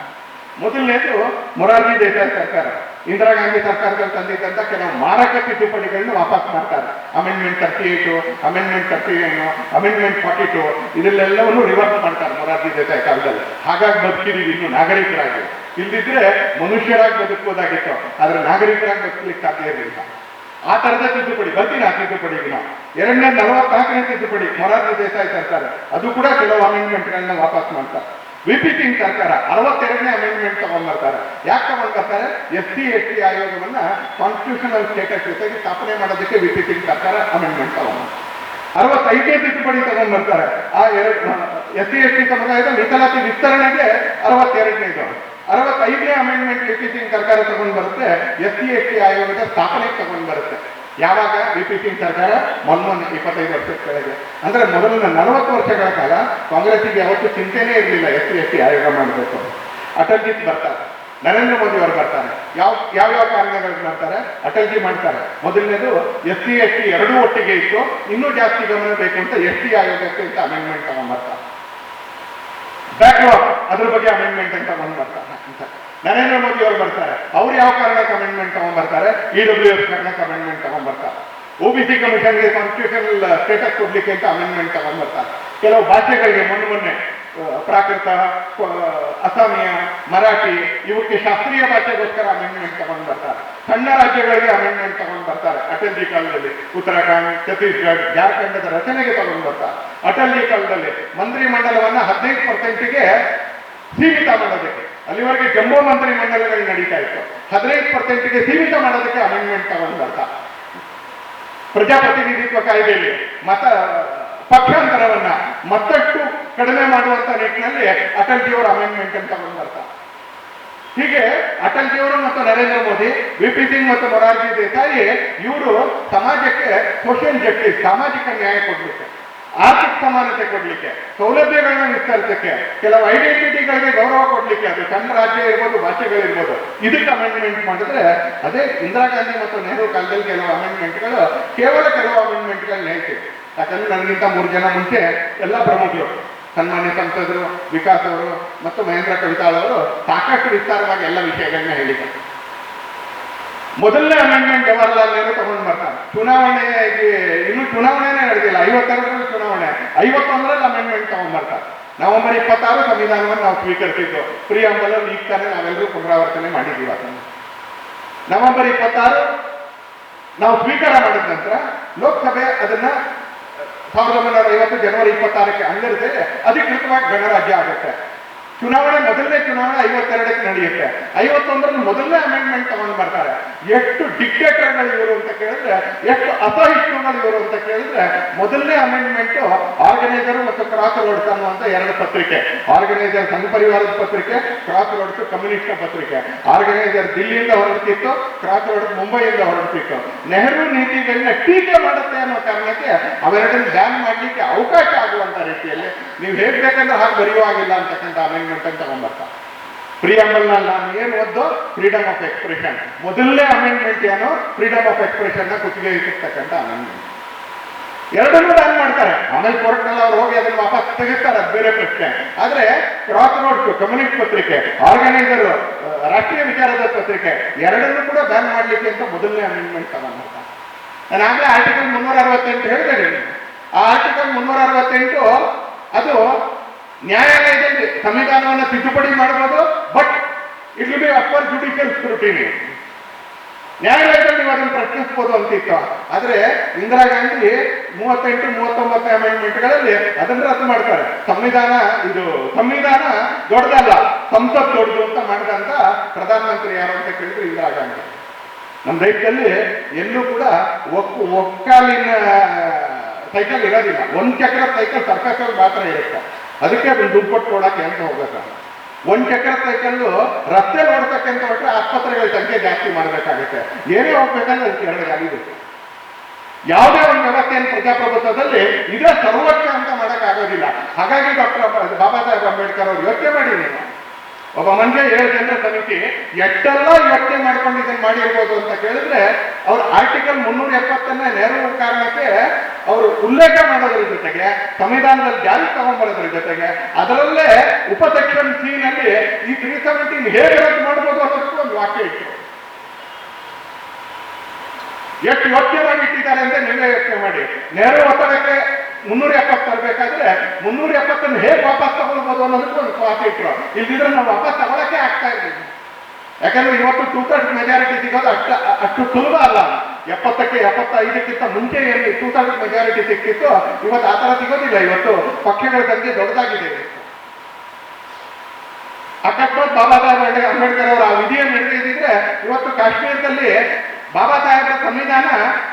ಮೊದಲನೇದು ಮೊರಾರ್ಜಿ ದೇಸಾಯಿ ಸರ್ಕಾರ, ಇಂದಿರಾ ಗಾಂಧಿ ಸರ್ಕಾರದಲ್ಲಿ ತಂದಿದ್ದಂತ ಕೆಲವು ಮಾರಕ ತಿದ್ದುಪಡಿಗಳನ್ನ ವಾಪಸ್ ಮಾಡ್ತಾರೆ. ಅಮೆಂಡ್ಮೆಂಟ್ 38, ಅಮೆಂಡ್ಮೆಂಟ್ 39, ಅಮೆಂಡ್ಮೆಂಟ್ 42 ಇದೆಲ್ಲವನ್ನು ರಿವರ್ಸ್ ಮಾಡ್ತಾರೆ ಮೊರಾರ್ಜಿ ದೇಸಾಯಿ ಕಾಲದಲ್ಲಿ. ಹಾಗಾಗಿ ಬದುಕಿದೀವಿ ಇನ್ನು ನಾಗರಿಕರಾಗಿ. ಇಲ್ದಿದ್ರೆ ಮನುಷ್ಯರಾಗಿ ಬದುಕಬಹುದಾಗಿತ್ತು, ಆದ್ರೆ ನಾಗರಿಕರಾಗಿ ಬದುಕಲಿಕ್ಕೆ ಸಾಧ್ಯ ಇರಲಿಲ್ಲ. ಆ ಥರದ ತಿದ್ದುಪಡಿ ಬರ್ತೀನಿ. ಆ ತಿದ್ದುಪಡಿಗೆ ನಾವು 244ನೇ ತಿದ್ದುಪಡಿ ಮೊರಾರ್ಜಿ ದೇಸಾಯಿ ಸರ್ಕಾರ, ಅದು ಕೂಡ ಕೆಲವು ಅಮೆಂಡ್ಮೆಂಟ್ಗಳನ್ನ ವಾಪಸ್ ಮಾಡ್ತಾರೆ. ವಿ.ಪಿ. ಸಿಂಗ್ ಸರ್ಕಾರ 62ನೇ ಅಮೆಂಡ್ಮೆಂಟ್ ತಗೊಂಡ್ಬರ್ತಾರೆ. ಯಾಕೆ ತಗೊಂಡ್ಬರ್ತಾರೆ? SC/ST ಆಯೋಗವನ್ನ ಕಾನ್ಸ್ಟಿಟ್ಯೂಷನಲ್ ಸ್ಟೇಟಸ್ ಜೊತೆಗೆ ಸ್ಥಾಪನೆ ಮಾಡೋದಕ್ಕೆ ವಿ.ಪಿ. ಸಿಂಗ್ ಸರ್ಕಾರ ಅಮೆಂಡ್ಮೆಂಟ್ ತಗೊಂಡ್ಬರ್ತಾರೆ. 65ನೇ ತಿದ್ದುಪಡಿ ತಗೊಂಡ್ಬರ್ತಾರೆ. ಆ SC/ST ಸಮುದಾಯದ ಮೀಸಲಾತಿ ವಿಸ್ತರಣೆಗೆ 62ನೇದು. 65ನೇ ಅಮೆಂಡ್ಮೆಂಟ್ ವಿ.ಪಿ. ಸಿಂಗ್ ಸರ್ಕಾರ ತಗೊಂಡ್ ಬರುತ್ತೆ. SC/ST ಆಯೋಗದ ಸ್ಥಾಪನೆಗೆ ತಗೊಂಡ್ ಬರುತ್ತೆ. ಯಾವಾಗ? ವಿ.ಪಿ. ಸಿಂಗ್ ಸರ್ಕಾರ ಮೊನ್ನೆ 25 ವರ್ಷದ ಕೆಳಗೆ. ಅಂದ್ರೆ ಮೊದಲಿನ 40 ವರ್ಷಗಳ ಕಾಲ ಕಾಂಗ್ರೆಸ್ಸಿಗೆ ಯಾವತ್ತೂ ಚಿಂತೆನೇ ಇರಲಿಲ್ಲ SC/ST ಆಯೋಗ ಮಾಡಬೇಕು. ಅಟಲ್ಜಿ ಬರ್ತಾರೆ, ನರೇಂದ್ರ ಮೋದಿ ಅವರು ಬರ್ತಾರೆ. ಯಾವ ಕಾರಣಗಳಿಗೆ ಮಾಡ್ತಾರೆ? ಅಟಲ್ಜಿ ಮಾಡ್ತಾರೆ. ಮೊದಲನೇದು SC/ST ಎರಡೂ ಒಟ್ಟಿಗೆ ಇತ್ತು, ಇನ್ನೂ ಜಾಸ್ತಿ ಗಮನ ಬೇಕು ಅಂತ ST ಆಯೋಗಕ್ಕೆ ಅಂತ ಅಮೆಂಡ್ಮೆಂಟ್ ತಗೊಂಡ್ಬರ್ತಾರೆ. ಬ್ಯಾಕ್ಲಾಗ್ ಅದ್ರ ಬಗ್ಗೆ ಅಮೆಂಡ್ಮೆಂಟ್ ಅಂತ ತಗೊಂಡ್ಬರ್ತಾರೆ ಅಂತ ನರೇಂದ್ರ ಮೋದಿ ಅವರು ಬರ್ತಾರೆ. ಅವ್ರು ಯಾವ ಕಾರಣಕ್ಕೆ ಅಮೆಂಡ್ಮೆಂಟ್ ತಗೊಂಡ್ಬರ್ತಾರೆ? EWS ಕಾರಣಕ್ಕೆ ಅಮೆಂಡ್ಮೆಂಟ್ ತಗೊಂಡ್ಬರ್ತಾರೆ. OBC ಕಮಿಷನ್ಗೆ ಕಾನ್ಸ್ಟಿಟ್ಯೂಷನಲ್ ಸ್ಟೇಟಸ್ ಕೊಡ್ಲಿಕ್ಕೆ ಅಂತ ಅಮೆಂಡ್ಮೆಂಟ್ ತಗೊಂಡ್ಬರ್ತಾರೆ. ಕೆಲವು ಭಾಷೆಗಳಿಗೆ ಮೊನ್ನೆ ಪ್ರಾಕೃತ, ಅಸ್ಸಾಮಿಯ, ಮರಾಠಿ ಇವಕ್ಕೆ ಶಾಸ್ತ್ರೀಯ ಭಾಷೆಗೋಸ್ಕರ ಅಮೆಂಡ್ಮೆಂಟ್ ತಗೊಂಡು ಬರ್ತಾರೆ. ಸಣ್ಣ ರಾಜ್ಯಗಳಿಗೆ ಅಮೆಂಡ್ಮೆಂಟ್ ತಗೊಂಡು ಬರ್ತಾರೆ. ಅಟಲ್ಜಿ ಕಾಲದಲ್ಲಿ ಉತ್ತರಾಖಂಡ್, ಛತ್ತೀಸ್ಗಢ, ಜಾರ್ಖಂಡದ ರಚನೆಗೆ ತಗೊಂಡು ಬರ್ತಾರೆ. ಅಟಲ್ಜಿ ಕಾಲದಲ್ಲಿ ಮಂತ್ರಿ ಮಂಡಲವನ್ನ 15%ಗೆ ಸೀಮಿತ ಮಾಡೋದಕ್ಕೆ, ಅಲ್ಲಿವರೆಗೆ ಜಂಬೋ ಮಂತ್ರಿ ಮಂಡಲಗಳು ನಡೀತಾ ಇತ್ತು, 15%ಗೆ ಸೀಮಿತ ಮಾಡೋದಕ್ಕೆ ಅಮೆಂಡ್ಮೆಂಟ್ ತಗೊಂಡು ಬರ್ತಾರೆ. ಪ್ರಜಾಪ್ರತಿನಿಧಿತ್ವ ಕಾಯ್ದೆಯಲ್ಲಿ ಪಕ್ಷಾಂತರವನ್ನ ಮತ್ತಷ್ಟು ಕಡಿಮೆ ಮಾಡುವಂತ ನಿಟ್ಟಿನಲ್ಲಿ ಅಟಲ್ಜಿಯವರ ಅಮೆಂಡ್ಮೆಂಟ್ ಅಂತ ತಗೊಂಡು ಬರ್ತಾರೆ. ಹೀಗೆ ಅಟಲ್ಜಿಯವರು ಮತ್ತು ನರೇಂದ್ರ ಮೋದಿ, ವಿ.ಪಿ. ಸಿಂಗ್ ಮತ್ತು ಮೊರಾರ್ಜಿ ದೇಸಾಯಿ ಇವರು ಸಮಾಜಕ್ಕೆ ಸೋಷಿಯಲ್ ಜಸ್ಟಿಸ್, ಸಾಮಾಜಿಕ ನ್ಯಾಯ ಕೊಡ್ಲಿಕ್ಕೆ, ಆರ್ಥಿಕ ಸಮಾನತೆ ಕೊಡ್ಲಿಕ್ಕೆ, ಸೌಲಭ್ಯಗಳನ್ನ ವಿಸ್ತರಿಸಕ್ಕೆ, ಕೆಲವು ಐಡೆಂಟಿಟಿಗಳಿಗೆ ಗೌರವ ಕೊಡ್ಲಿಕ್ಕೆ, ಅದು ಸಣ್ಣ ರಾಜ್ಯ ಇರ್ಬೋದು, ಭಾಷೆಗಳಿರ್ಬೋದು, ಇದಕ್ಕೆ ಅಮೆಂಡ್ಮೆಂಟ್ ಮಾಡಿದ್ರೆ, ಅದೇ ಇಂದಿರಾ ಗಾಂಧಿ ಮತ್ತು ನೆಹರು ಕಾಲದಲ್ಲಿ ಕೆಲವು ಅಮೆಂಡ್ಮೆಂಟ್ಗಳು, ಕೇವಲ ಕೆಲವು ಅಮೆಂಡ್ಮೆಂಟ್ಗಳನ್ನ ಹೇಳ್ತೀವಿ. ಯಾಕಂದ್ರೆ ನನಗಿಂತ 3 ಜನ ಮುಂಚೆ ಎಲ್ಲ ಪ್ರಮುಖರು, ಸನ್ಮಾನ್ಯ ಸಂಸದರು ವಿಕಾಸ್ ಅವರು ಮತ್ತು ಮಹೇಂದ್ರ ಕವಿತಾಳ್ ಅವರು ಸಾಕಷ್ಟು ವಿಸ್ತಾರವಾಗಿ ಎಲ್ಲ ವಿಷಯಗಳನ್ನ ಹೇಳಿದ್ದಾರೆ. ಮೊದಲನೇ ಅಮೆಂಡ್ಮೆಂಟ್ ಜವಾಹರ್ಲಾಲ್ ನೆಹರು ತಗೊಂಡು ಬರ್ತಾರೆ. ಇನ್ನೂ ಚುನಾವಣೆನೇ ನಡೆದಿಲ್ಲ, 52ರಲ್ಲಿ ಚುನಾವಣೆ, 51ರಲ್ಲಿ ಅಮೆಂಡ್ಮೆಂಟ್ ತಗೊಂಡ್ಬರ್ತಾರೆ. ನವೆಂಬರ್ 26 ಸಂವಿಧಾನವನ್ನು ನಾವು ಸ್ವೀಕರಿಸಿದ್ದು, ಪ್ರಿಯಾಂಬಲಲ್ಲಿ ಈಗ ತಾನೇ ನಾವೆಲ್ಲರೂ ಪುನರಾವರ್ತನೆ ಮಾಡಿದ್ದೀವಿ. ಅದನ್ನು ನವೆಂಬರ್ 26 ನಾವು ಸ್ವೀಕಾರ ಮಾಡಿದ ನಂತರ ಲೋಕಸಭೆ ಅದನ್ನ 1950 ಜನವರಿ 26ಕ್ಕೆ ಅಂಗಡಿಸಿ ಅಧಿಕೃತವಾಗಿ ಗಣರಾಜ್ಯ ಆಗುತ್ತೆ. ಮೊದಲನೇ ಚುನಾವಣೆ 52ಕ್ಕೆ ನಡೆಯುತ್ತೆ. 51ರಲ್ಲಿ ಮೊದಲನೇ ಅಮೆಂಡ್ಮೆಂಟ್ ತಗೊಂಡು ಬರ್ತಾರೆ. ಎಷ್ಟು ಡಿಕ್ಟೇಟರ್ಗಳು ಇವರು ಅಂತ ಕೇಳಿದ್ರೆ, ಎಷ್ಟು ಅಸಹಿಷ್ಣುಗಳು ಇವರು ಅಂತ ಕೇಳಿದ್ರೆ, ಮೊದಲನೇ ಅಮೆಂಡ್ಮೆಂಟ್ ಆರ್ಗನೈಸರ್ ಮತ್ತು ಕ್ರಾಸ್ ರೋಡ್ಸ್ ಅನ್ನುವಂತ 2 ಪತ್ರಿಕೆ, ಆರ್ಗನೈಸರ್ ಸಂಘ ಪರಿವಾರದ ಪತ್ರಿಕೆ, ಕ್ರಾಸ್ ರೋಡ್ಸ್ ಕಮ್ಯುನಿಸ್ಟ್ ಪತ್ರಿಕೆ. ಆರ್ಗನೈಸರ್ ದಿಲ್ಲಿಯಿಂದ ಹೊರಡ್ತಿತ್ತು, ಕ್ರಾಸ್ ರೋಡ್ಸ್ ಮುಂಬೈಯಿಂದ ಹೊರಡ್ತಿತ್ತು. ನೆಹರು ನೀತಿಗಳನ್ನ ಟೀಕೆ ಮಾಡುತ್ತೆ ಅನ್ನೋ ಕಾರಣಕ್ಕೆ ಅವೆರಡನ್ನು ಬ್ಯಾನ್ ಮಾಡಲಿಕ್ಕೆ ಅವಕಾಶ ಆಗುವಂತ ರೀತಿಯಲ್ಲಿ ನೀವು ಹೇಗ್ ಬೇಕಂದ್ರೆ ಹಾಗೆ ಬರೆಯುವಾಗಿಲ್ಲ ಅಂತಕ್ಕಂಥ ಅಮೆಂಡ್ಮೆಂಟ್ ಅಂತ ತಗೊಂಡ್ಬರ್ತಾರೆ. ಪ್ರಿಯಾಂಬಲ್ ನಲ್ಲಿ ನಾನು ಏನು ಓದೋ ಫ್ರೀಡಮ್ ಆಫ್ ಎಕ್ಸ್ಪ್ರೆಷನ್, ಮೊದಲನೇ ಅಮೆಂಡ್ಮೆಂಟ್ ಏನು ಫ್ರೀಡಮ್ ಆಫ್ ಎಕ್ಸ್ಪ್ರೆಷನ್ ನ ಕುತ್ತಿಗೆ ಇಟ್ಟಿರ್ತಕ್ಕಂಥ ಅಮೆಂಡ್ಮೆಂಟ್. ಎರಡನ್ನೂ ಬ್ಯಾನ್ ಮಾಡ್ತಾರೆ. ಆಮೇಲೆ ಕೋರ್ಟ್ನಲ್ಲಿ ಅವ್ರು ಹೋಗಿ ಅದನ್ನು ವಾಪಸ್ ತೆಗಿತಾರೆ, ಅದು ಬೇರೆ ಪ್ರಶ್ನೆ. ಆದ್ರೆ ಕ್ರಾಸ್ ರೋಡ್ಸ್ ಕಮ್ಯುನಿಸ್ಟ್ ಪತ್ರಿಕೆ, ಆರ್ಗನೈಸರ್ ರಾಷ್ಟ್ರೀಯ ವಿಚಾರದ ಪತ್ರಿಕೆ, ಎರಡನ್ನೂ ಕೂಡ ಬ್ಯಾನ್ ಮಾಡ್ಲಿಕ್ಕೆ ಅಂತ ಮೊದಲನೇ ಅಮೆಂಡ್ಮೆಂಟ್ ತಗೊಂಡ್ಬರ್ತಾರೆ. ನಾನು ಆಗ್ಲೇ ಆರ್ಟಿಕಲ್ 368 ಹೇಳಿದೆ. ಆ ಆರ್ಟಿಕಲ್ 368 ಅದು ನ್ಯಾಯಾಲಯದಲ್ಲಿ ಸಂವಿಧಾನವನ್ನು ತಿದ್ದುಪಡಿ ಮಾಡಬಹುದು, but it will be upper judicial scrutiny. ನ್ಯಾಯಾಲಯದಲ್ಲಿ ನೀವು ಅದನ್ನು ಪ್ರಶ್ನಿಸಬಹುದು ಅಂತಿತ್ತು. ಆದ್ರೆ ಇಂದಿರಾ ಗಾಂಧಿ 38, 39 ಅಮೆಂಡ್ಮೆಂಟ್ಗಳಲ್ಲಿ ಅದನ್ನು ರದ್ದು ಮಾಡ್ತಾರೆ. ಸಂವಿಧಾನ ದೊಡ್ಡದಲ್ಲ, ಸಂಸತ್ ದೊಡ್ಡದು ಅಂತ ಮಾಡಿದಂತ ಪ್ರಧಾನಮಂತ್ರಿ ಯಾರು ಅಂತ ಕೇಳಿದ್ರೆ ಇಂದಿರಾ ಗಾಂಧಿ. ನಮ್ಮ ದೇಶದಲ್ಲಿ ಎಲ್ಲೂ ಕೂಡ ಒಕ್ಕಾಲಿನ ಸೈಕಲ್ ಇರೋದಿಲ್ಲ. 1 ಚಕ್ರದ ಸೈಕಲ್ ಸರ್ಕಸ್ಸಲ್ಲಿ ಮಾತ್ರ ಇರುತ್ತೆ. ಅದಕ್ಕೆ ಅದನ್ನು ದುಡ್ಡು ಕೊಟ್ಟು ಕೊಡಕ್ಕೆ ಅಂತ ಹೋಗ್ಬೇಕು. 1 ಚಕ್ರದ ಸೈಕಲ್ಲು ರಸ್ತೆ ನೋಡ್ತಕ್ಕಂತ ಹೊಟ್ಟರೆ ಆಸ್ಪತ್ರೆಗಳ ಸಂಖ್ಯೆ ಜಾಸ್ತಿ ಮಾಡಬೇಕಾಗುತ್ತೆ. ಏನೇ ಹೋಗ್ಬೇಕಂದ್ರೆ ಅದಕ್ಕೆ 2 ಗಾಡಿ ಬೇಕು. ಯಾವುದೇ ಒಂದು ವ್ಯವಸ್ಥೆಯನ್ನು ಪ್ರಜಾಪ್ರಭುತ್ವದಲ್ಲಿ ಇದೇ ಸರ್ವೋಚ್ಚ ಅಂತ ಮಾಡೋಕ್ಕಾಗೋದಿಲ್ಲ. ಹಾಗಾಗಿ ಬಾಬಾ ಸಾಹೇಬ್ ಅಂಬೇಡ್ಕರ್ ಅವರು ಯೋಚನೆ ಮಾಡಿ, ನೀವು ಒಬ್ಬ ಮನುಷ್ಯ 7 ಜನರ ಸಮಿತಿ ಎಷ್ಟೆಲ್ಲ ಯೋಚನೆ ಮಾಡ್ಕೊಂಡು ಇದನ್ನು ಮಾಡಿರ್ಬೋದು ಅಂತ ಕೇಳಿದ್ರೆ, ಅವ್ರು ಆರ್ಟಿಕಲ್ 370 ನೆಹರು ಕಾರಣಕ್ಕೆ ಅವರು ಉಲ್ಲೇಖ ಮಾಡೋದ್ರ ಜೊತೆಗೆ ಸಂವಿಧಾನದಲ್ಲಿ ಜಾರಿ ತಗೊಂಡ್ಬರೋದ್ರ ಜೊತೆಗೆ ಅದರಲ್ಲೇ ಉಪಸೆಕ್ಷನ್ ಸಿ ನಲ್ಲಿ ಈ 370 ಹೇಗೆ ರದ್ದು ಮಾಡ್ಬೋದು ಅನ್ನೋದಕ್ಕೂ ಒಂದು ವಾಕ್ಯ ಇತ್ತು. ಎಷ್ಟು ಯೋಚನೆ ಇಟ್ಟಿದ್ದಾರೆ ಅಂತ ನೀವೇ ಯೋಚನೆ ಮಾಡಿ. ನೆಹರು ಒತ್ತಡಕ್ಕೆ 370 ತರಬೇಕಾದ್ರೆ 370 ಹೇಗೆ ವಾಪಸ್ ತಗೊಳ್ಬೋದು ಅನ್ನೋದಕ್ಕೂ ಒಂದು ವಾಕ್ಯ ಇಟ್ಟರು. ಇಲ್ದಿದ್ರೆ ನಾವು ವಾಪಸ್ ತಗೊಳಕ್ಕೆ ಆಗ್ತಾ ಇರ್ಲಿಲ್ಲ. ಯಾಕಂದ್ರೆ ಇವತ್ತು 2/3 ಮೆಜಾರಿಟಿ ಸಿಗೋದು ಅಷ್ಟು ಸುಲಭ ಅಲ್ಲ. 70ಕ್ಕೆ 75ಕ್ಕಿಂತ ಮುಂಚೆ ಏನು 2/3 ಮೆಜಾರಿಟಿ ಸಿಕ್ಕಿತ್ತು, ಇವತ್ತು ಆ ಥರ ಸಿಗೋದಿಲ್ಲ. ಇವತ್ತು ಪಕ್ಷಗಳ ಸಂಖ್ಯೆ ದೊಡ್ಡದಾಗಿದೆ. ಅಕಸ್ಮಾತ್ ಬಾಬಾ ಸಾಹೇಬ್ ಅಂಬೇಡ್ಕರ್ ಅವರು ಆ ವಿಧಿಯನ್ನು ನಡೆದಿದ್ರೆ ಇವತ್ತು ಕಾಶ್ಮೀರದಲ್ಲಿ ಬಾಬಾ ಸಾಹೇಬರ ಸಂವಿಧಾನ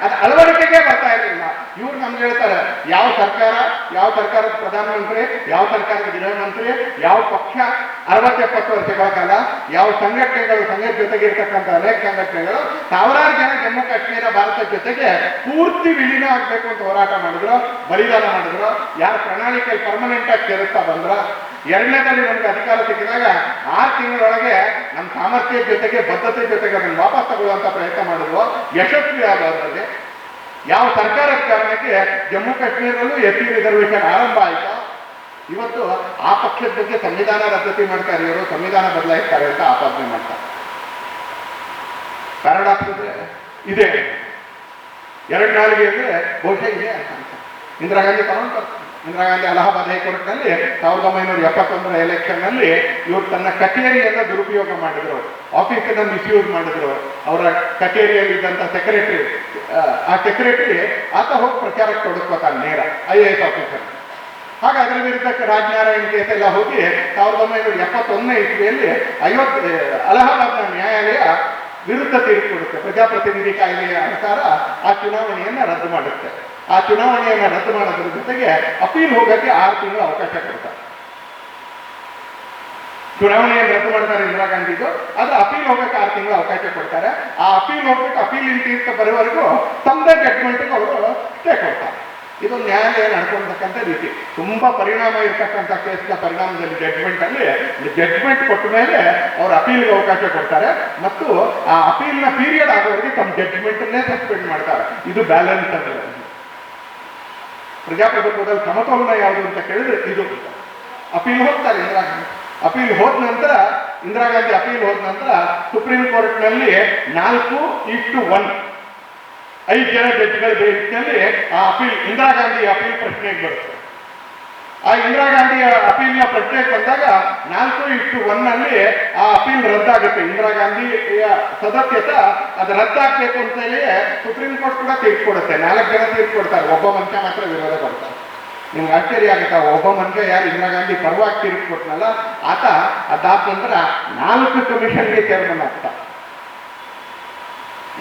ಅದು ಅಳವಡಿಕೆಗೆ ಬರ್ತಾ ಇರಲಿಲ್ಲ. ಇವ್ರು ನಮ್ಗೆ ಹೇಳ್ತಾರೆ, ಯಾವ ಸರ್ಕಾರದ ಪ್ರಧಾನಮಂತ್ರಿ, ಯಾವ ಸರ್ಕಾರದ ಗೃಹ ಮಂತ್ರಿ, ಯಾವ ಪಕ್ಷ 60-70 ವರ್ಷಗಳ ಕಾಲ ಯಾವ ಸಂಘಟನೆಗಳು, ಸಂಘದ ಜೊತೆಗೆ ಇರ್ತಕ್ಕಂಥ ಅನೇಕ ಸಂಘಟನೆಗಳು ಸಾವಿರಾರು ಜನ ಜಮ್ಮು ಕಾಶ್ಮೀರ ಭಾರತದ ಜೊತೆಗೆ ಪೂರ್ತಿ ವಿಲೀನ ಆಗ್ಬೇಕು ಅಂತ ಹೋರಾಟ ಮಾಡಿದ್ರು, ಬಲಿದಾನ ಮಾಡಿದ್ರು. ಯಾರು ಪ್ರಣಾಳಿಕೆ ಪರ್ಮನೆಂಟ್ ಆಗಿ ಸೇರಿಸ್ತಾ ಬಂದ್ರ. ಎರಡನೇದಲ್ಲಿ ನಮ್ಗೆ ಅಧಿಕಾರ ಸಿಕ್ಕಿದಾಗ 6 ತಿಂಗಳೊಳಗೆ ನಮ್ಮ ಸಾಮರ್ಥ್ಯದ ಜೊತೆಗೆ ಬದ್ಧತೆ ಜೊತೆಗೆ ಅದನ್ನು ವಾಪಸ್ ತಗೊಳ್ಳುವಂತ ಪ್ರಯತ್ನ ಮಾಡಿದ್ರು. ಯಶಸ್ವಿ ಆಗೋದ್ರಲ್ಲಿ ಯಾವ ಸರ್ಕಾರದ ಕಾರಣಕ್ಕೆ ಜಮ್ಮು ಕಾಶ್ಮೀರದಲ್ಲೂ SC ರಿಸರ್ವೇಶನ್ ಆರಂಭ ಆಯ್ತು. ಇವತ್ತು ಆ ಪಕ್ಷದ ಬಗ್ಗೆ ಸಂವಿಧಾನ ರದ್ದತಿ ಮಾಡ್ತಾರೆ, ಇವರು ಸಂವಿಧಾನ ಬದಲಾಯಿಸ್ತಾರೆ ಅಂತ ಆಪಾದನೆ ಮಾಡ್ತಾರೆ. ಪ್ಯಾರಾಡಾಕ್ಸ್ ಇದೆ. 2 ನಾಲಿಗೆ ಅಂದ್ರೆ ಬಹುಶಃ ಇದೆ ಅಂತ. ಇಂದಿರಾ ಗಾಂಧಿ ತಗೊಂಡ್ಬರ್ತಾರೆ. ಇಂದಿರಾ ಗಾಂಧಿ ಅಲಹಾಬಾದ್ ಹೈಕೋರ್ಟ್ನಲ್ಲಿ 1971 ಎಲೆಕ್ಷನ್ನಲ್ಲಿ ಇವರು ತನ್ನ ಕಚೇರಿಯನ್ನು ದುರುಪಯೋಗ ಮಾಡಿದ್ರು, ಆಫೀಸನ್ನು ಮಿಸ್ಯೂಸ್ ಮಾಡಿದ್ರು. ಅವರ ಕಚೇರಿಯಲ್ಲಿ ಇದ್ದಂಥ ಸೆಕ್ರೆಟರಿ, ಆ ಸೆಕ್ರೆಟರಿ ಆತ ಹೋಗಿ ಪ್ರಚಾರಕ್ಕೆ ತೊಡಸ್ಕೊತಾನೆ ನೇರ IAS ಆಫೀಸರ್. ಹಾಗೆ ಅದರ ವಿರುದ್ಧ ರಾಜನಾರಾಯಣ್ ಕೇಸ್ ಎಲ್ಲ ಹೋಗಿ 1971 ಇಸ್ವಿಯಲ್ಲಿ ಅಲಹಾಬಾದ್ನ ನ್ಯಾಯಾಲಯ ವಿರುದ್ಧ ತೀರ್ಪು ಕೊಡುತ್ತೆ. ಪ್ರಜಾಪ್ರತಿನಿಧಿ ಕಾಯ್ದೆಯ ಅನುಸಾರ ಆ ಚುನಾವಣೆಯನ್ನು ರದ್ದು ಮಾಡುತ್ತೆ. ಆ ಚುನಾವಣೆಯನ್ನು ರದ್ದು ಮಾಡೋದ್ರ ಜೊತೆಗೆ ಅಪೀಲ್ ಹೋಗಕ್ಕೆ 6 ತಿಂಗಳು ಅವಕಾಶ ಕೊಡ್ತಾರೆ. ಚುನಾವಣೆಯನ್ನು ರದ್ದು ಮಾಡ್ತಾರೆ ಇಂದಿರಾ ಗಾಂಧಿದು, ಆದ್ರೆ ಅಪೀಲ್ ಹೋಗಕ್ಕೆ 6 ತಿಂಗಳು ಅವಕಾಶ ಕೊಡ್ತಾರೆ. ಆ ಅಪೀಲ್ ಹೋಗ್ಬಿಟ್ಟು ಅಪೀಲ್ ತೀರ್ಥ ಬರೋವರೆಗೂ ತಮ್ಮದೇ ಜಡ್ಜ್ಮೆಂಟ್ಗೆ ಅವರು ಸ್ಟೇ ಕೊಡ್ತಾರೆ. ಇದು ನ್ಯಾಯಾಲಯ ನಡ್ಕೊಳ್ತಕ್ಕಂಥ ರೀತಿ. ತುಂಬಾ ಪರಿಣಾಮ ಇರ್ತಕ್ಕಂಥ ಕೇಸ್ನ ಪರಿಣಾಮದಲ್ಲಿ ಜಡ್ಜ್ಮೆಂಟ್ ಕೊಟ್ಟ ಮೇಲೆ ಅವರು ಅಪೀಲ್ಗೆ ಅವಕಾಶ ಕೊಡ್ತಾರೆ ಮತ್ತು ಆ ಅಪೀಲ್ನ ಪೀರಿಯಡ್ ಆಗೋವರೆಗೆ ತಮ್ಮ ಜಡ್ಜ್ಮೆಂಟನ್ನೇ ಸಸ್ಪೆಂಡ್ ಮಾಡ್ತಾರೆ. ಇದು ಬ್ಯಾಲೆನ್ಸ್ ಅಂದ್ರೆ ಪ್ರಜಾಪ್ರಭುತ್ವದಲ್ಲಿ ಸಮತೋಲನ ಯಾವುದು ಅಂತ ಕೇಳಿದ್ರೆ ಇದು. ಅಪೀಲ್ ಹೋಗ್ತಾರೆ ಇಂದಿರಾ ಗಾಂಧಿ. ಅಪೀಲ್ ಹೋದ ನಂತರ ಇಂದಿರಾ ಗಾಂಧಿ ಅಪೀಲ್ ಹೋದ ನಂತರ ಸುಪ್ರೀಂ ಕೋರ್ಟ್ನಲ್ಲಿ 4:1 5 ಜನ ಜಡ್ಜ್ಗಳ ಬೇಸಿನಲ್ಲಿ ಆ ಅಪೀಲ್ ಇಂದಿರಾ ಗಾಂಧಿ ಅಪೀಲ್ ಪ್ರಶ್ನೆಗೆ ಬರುತ್ತೆ. ಆ ಇಂದಿರಾ ಗಾಂಧಿಯ ಅಪೀಲ್ನ ಪ್ರಶ್ನೆಗೆ ಬಂದಾಗ 4:1 ಆ ಅಪೀಲ್ ರದ್ದಾಗುತ್ತೆ. ಇಂದಿರಾ ಗಾಂಧಿಯ ಸದಸ್ಯತೆ ಅದು ರದ್ದಾಗಬೇಕು ಅಂತ ಹೇಳಿ ಸುಪ್ರೀಂ ಕೋರ್ಟ್ ಕೂಡ ತೀರ್ಪು ಕೊಡುತ್ತೆ. 4 ಜನ ತೀರ್ಪು ಕೊಡ್ತಾರೆ, ಒಬ್ಬ ಮನುಷ್ಯ ಮಾತ್ರ ವಿರೋಧ ಕೊಡ್ತಾರೆ. ನಿಮ್ಗೆ ಆಶ್ಚರ್ಯ ಆಗುತ್ತೆ, ಒಬ್ಬ ಮನುಷ್ಯ ಯಾರು ಇಂದಿರಾ ಗಾಂಧಿ ಪರವಾಗಿ ತೀರ್ಪು ಕೊಟ್ಟನಲ್ಲ ಆತ ಅದಾದ ನಂತರ 4 ಕಮಿಷನ್ಗೆ ಚೇರ್ಮನ್ ಆಗ್ತಾರೆ,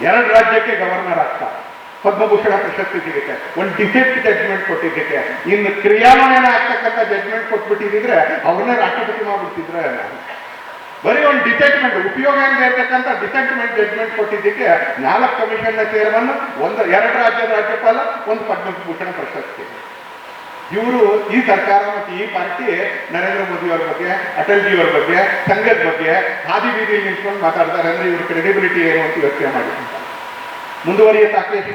2 ರಾಜ್ಯಕ್ಕೆ ಗವರ್ನರ್ ಆಗ್ತಾರೆ, ಪದ್ಮಭೂಷಣ ಪ್ರಶಸ್ತಿ ಸಿಗುತ್ತೆ, ಒಂದು ಡಿಫೆಕ್ಟ್ ಜಡ್ಜ್ಮೆಂಟ್ ಕೊಟ್ಟಿದ್ದಕ್ಕೆ. ಇನ್ನು ಕ್ರಿಯಾನ್ವಯನ ಆಗ್ತಕ್ಕಂಥ ಜಡ್ಜ್ಮೆಂಟ್ ಕೊಟ್ಬಿಟ್ಟಿದ್ರೆ ಅವ್ರನ್ನೇ ರಾಷ್ಟ್ರಪತಿ ಮಾಡ್ಬಿಡ್ತಿದ್ರೆ. ಬರೀ ಒಂದು ಡಿಸೆಂಟ್ಮೆಂಟ್ ಉಪಯೋಗ ಇರ್ತಕ್ಕಂಥ ಡಿಸೆಂಟ್ಮೆಂಟ್ ಜಡ್ಜ್ಮೆಂಟ್ ಕೊಟ್ಟಿದ್ದಕ್ಕೆ 4 ಕಮಿಷನ್ನ ಚೇರ್ಮನ್, 2 ರಾಜ್ಯದ ರಾಜ್ಯಪಾಲ, 1 ಪದ್ಮಭೂಷಣ ಪ್ರಶಸ್ತಿ. ಇವರು ಈ ಸರ್ಕಾರ ಮತ್ತು ಈ ಪಾರ್ಟಿ ನರೇಂದ್ರ ಮೋದಿಯವರ ಬಗ್ಗೆ, ಅಟಲ್ಜಿಯವರ ಬಗ್ಗೆ, ಸಂಘದ ಬಗ್ಗೆ ಹಾದಿ ಬೀದಿಯಲ್ಲಿ ನಿಂತ್ಕೊಂಡು ಮಾತಾಡ್ತಾರೆ ಅಂದ್ರೆ ಇವ್ರ ಕ್ರೆಡಿಬಿಲಿಟಿ ಏನು ಅಂತ ಯೋಚನೆ ಮಾಡಿ. ಮುಂದುವರಿಯ ಸಾಕೇಶ್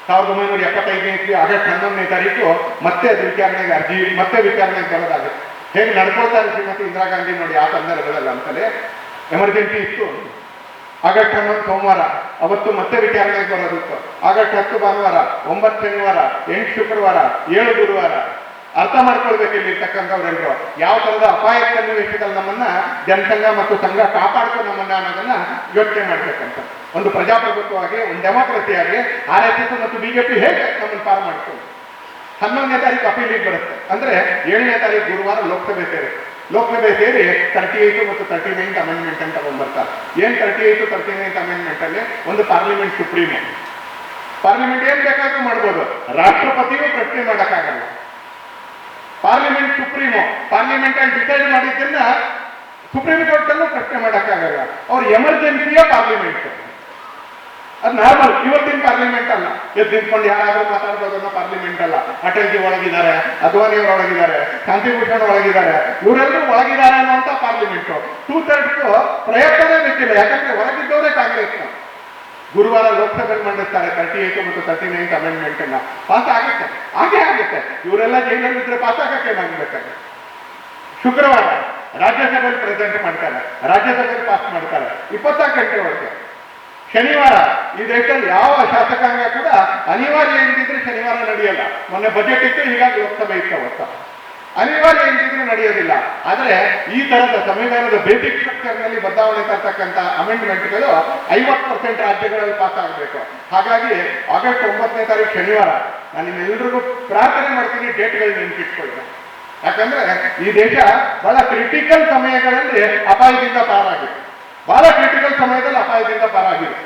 1975 ಇಸ್ವಿ ಆಗಸ್ಟ್ 11ನೇ ತಾರೀಕು ಮತ್ತೆ ಅದು ವಿಚಾರಣೆಗೆ ಬರೋದಾಗುತ್ತೆ. ಹೇಗೆ ನಡ್ಕೊಳ್ತಾರೆ ಶ್ರೀಮತಿ ಇಂದಿರಾ ಗಾಂಧಿ ನೋಡಿ ಆ ಸಂದರ್ಭದಲ್ಲಿ ಅಂತಲೇ ಎಮರ್ಜೆನ್ಸಿ ಇತ್ತು. ಆಗಸ್ಟ್ 11 ಸೋಮವಾರ, ಅವತ್ತು ಮತ್ತೆ ವಿಚಾರಣೆಗೆ ಬರೋದಿತ್ತು. ಆಗಸ್ಟ್ 10 ಭಾನುವಾರ, 9 ಶನಿವಾರ, 8 ಶುಕ್ರವಾರ, 7 ಗುರುವಾರ. ಅರ್ಥ ಮಾಡ್ಕೊಳ್ಬೇಕು ಇಲ್ಲಿರ್ತಕ್ಕಂಥವ್ರೆಲ್ಲರೂ ಯಾವ ತರದ ಅಪಾಯ ಸನ್ನಿವೇಶದಲ್ಲಿ ನಮ್ಮನ್ನ ಜನಸಂಘ ಮತ್ತು ಸಂಘ ಕಾಪಾಡ್ಕೊಂಡು ನಮ್ಮನ್ನ ಅನ್ನೋದನ್ನ ಯೋಚನೆ ಮಾಡ್ಬೇಕಂತ. ಒಂದು ಪ್ರಜಾಪ್ರಭುತ್ವವಾಗಿ, ಒಂದು ಡೆಮಾಕ್ರಸಿಯಾಗಿ RSS ಮತ್ತು BJP ಹೇಗೆ ನಮ್ಮನ್ನು ಪಾರು ಮಾಡ್ಕೊಂಡು 11ನೇ ತಾರೀಕು ಅಪೀಲಿಗೆ ಬರುತ್ತೆ. ಅಂದ್ರೆ 7ನೇ ತಾರೀಕು ಗುರುವಾರ ಲೋಕಸಭೆ ಸೇರುತ್ತೆ. ಲೋಕಸಭೆ ಸೇರಿ 38 ಮತ್ತು 39 ಅಮೆಂಡ್ಮೆಂಟ್ ಅಂತ ತಗೊಂಡ್ಬರ್ತಾರೆ. ಏನ್ 38, 39 ಅಮೆಂಡ್ಮೆಂಟ್ ಅಲ್ಲಿ ಒಂದು ಪಾರ್ಲಿಮೆಂಟ್ ಸುಪ್ರೀಂ. ಪಾರ್ಲಿಮೆಂಟ್ ಏನ್ ಬೇಕಾದ್ರೂ ಮಾಡ್ಬೋದು, ರಾಷ್ಟ್ರಪತಿಯೂ ಪ್ರಶ್ನೆ ಮಾಡೋಕ್ಕಾಗಲ್ಲ. ಪಾರ್ಲಿಮೆಂಟ್ ಸುಪ್ರೀಮು, ಪಾರ್ಲಿಮೆಂಟ್ ಅಲ್ಲಿ ಡಿಸೈಡ್ ಮಾಡಿದ್ದನ್ನ ಸುಪ್ರೀಂ ಕೋರ್ಟ್ ಅಲ್ಲೂ ಪ್ರಶ್ನೆ ಮಾಡೋಕ್ಕಾಗಲ್ಲ. ಅವ್ರ ಎಮರ್ಜೆನ್ಸಿಯ ಪಾರ್ಲಿಮೆಂಟ್, ಅದು ನಾರ್ಮಲ್. ಇವತ್ತಿನ ಪಾರ್ಲಿಮೆಂಟ್ ಅಲ್ಲ, ಎದ್ದು ನಿಂತ್ಕೊಂಡು ಯಾರಾದ್ರೂ ಮಾತಾಡ್ಬೋದು ಅನ್ನೋ ಪಾರ್ಲಿಮೆಂಟ್ ಅಲ್ಲ. ಅಟಲ್ಜಿ ಒಳಗಿದ್ದಾರೆ, ಅದ್ವಾನಿಯವರು ಒಳಗಿದ್ದಾರೆ, ಶಾಂತಿಭೂಷಣ್ ಒಳಗಿದ್ದಾರೆ, ಇವರೆಲ್ಲರೂ ಒಳಗಿದ್ದಾರೆ ಅನ್ನುವಂಥ ಪಾರ್ಲಿಮೆಂಟು. 2/3 ಪ್ರಯತ್ನವೇ ಬೇಕಿಲ್ಲ, ಯಾಕಂದ್ರೆ ಒಳಗಿದ್ದವರೇ ಕಾಂಗ್ರೆಸ್. ಗುರುವಾರ ಲೋಕಸಭೆಯಲ್ಲಿ ಮಂಡಿಸ್ತಾರೆ 38 ಮತ್ತು 39 ಅಮೆಂಡ್ಮೆಂಟ್ ಅನ್ನ. ಪಾಸ್ ಆಗುತ್ತೆ, ಹಾಗೆ ಆಗುತ್ತೆ. ಇವರೆಲ್ಲ ಜೈಲಲ್ಲಿದ್ರೆ ಪಾಸ್ ಆಗಕ್ಕೆ ಏನಾಗಬೇಕಾದ್ರೆ. ಶುಕ್ರವಾರ ರಾಜ್ಯಸಭೆಯಲ್ಲಿ ಪ್ರೆಸೆಂಟ್ ಮಾಡ್ತಾರೆ, ರಾಜ್ಯಸಭೆಯಲ್ಲಿ ಪಾಸ್ ಮಾಡ್ತಾರೆ 24 ಗಂಟೆ ಒಳಗೆ. ಶನಿವಾರ ಈ ದೇಶದಲ್ಲಿ ಯಾವ ಶಾಸಕಾಂಗ ಕೂಡ ಅನಿವಾರ್ಯ ಇದ್ದಿದ್ರೆ ಶನಿವಾರ ನಡೆಯಲ್ಲ. ಮೊನ್ನೆ ಬಜೆಟ್ ಇತ್ತು, ಹೀಗಾಗಿ ಲೋಕಸಭೆ ಇತ್ತು ಅವತ್ತ. ಅನಿವಾರ್ಯ ಇಲ್ಲದಿದ್ರೆ ನಡೆಯೋದಿಲ್ಲ. ಆದರೆ ಈ ತರದ ಸಂವಿಧಾನದ ಬೇಸಿಕ್ ಸ್ಟ್ರಕ್ಚರ್ನಲ್ಲಿ ಬದಲಾವಣೆ ತರ್ತಕ್ಕಂಥ ಅಮೆಂಡ್ಮೆಂಟ್ಗಳು 50% ರಾಜ್ಯಗಳಲ್ಲಿ ಪಾಸ್ ಆಗಬೇಕು. ಹಾಗಾಗಿ ಆಗಸ್ಟ್ 9ನೇ ತಾರೀಕು ಶನಿವಾರ ನಾನು ನಿಮ್ಮೆಲ್ಲರಿಗೂ ಪ್ರಾರ್ಥನೆ ಮಾಡ್ತೀನಿ, ಡೇಟ್ಗಳು ನೆನಪಿಟ್ಕೊಳ್ಳಿ. ಯಾಕಂದ್ರೆ ಈ ದೇಶ ಬಹಳ ಕ್ರಿಟಿಕಲ್ ಸಮಯಗಳಲ್ಲಿ ಅಪಾಯದಿಂದ ಪಾರಾಗಿದೆ. ಬಹಳ ಕ್ರಿಟಿಕಲ್ ಸಮಯದಲ್ಲಿ ಅಪಾಯದಿಂದ ಪಾರಾಗಿದೆ.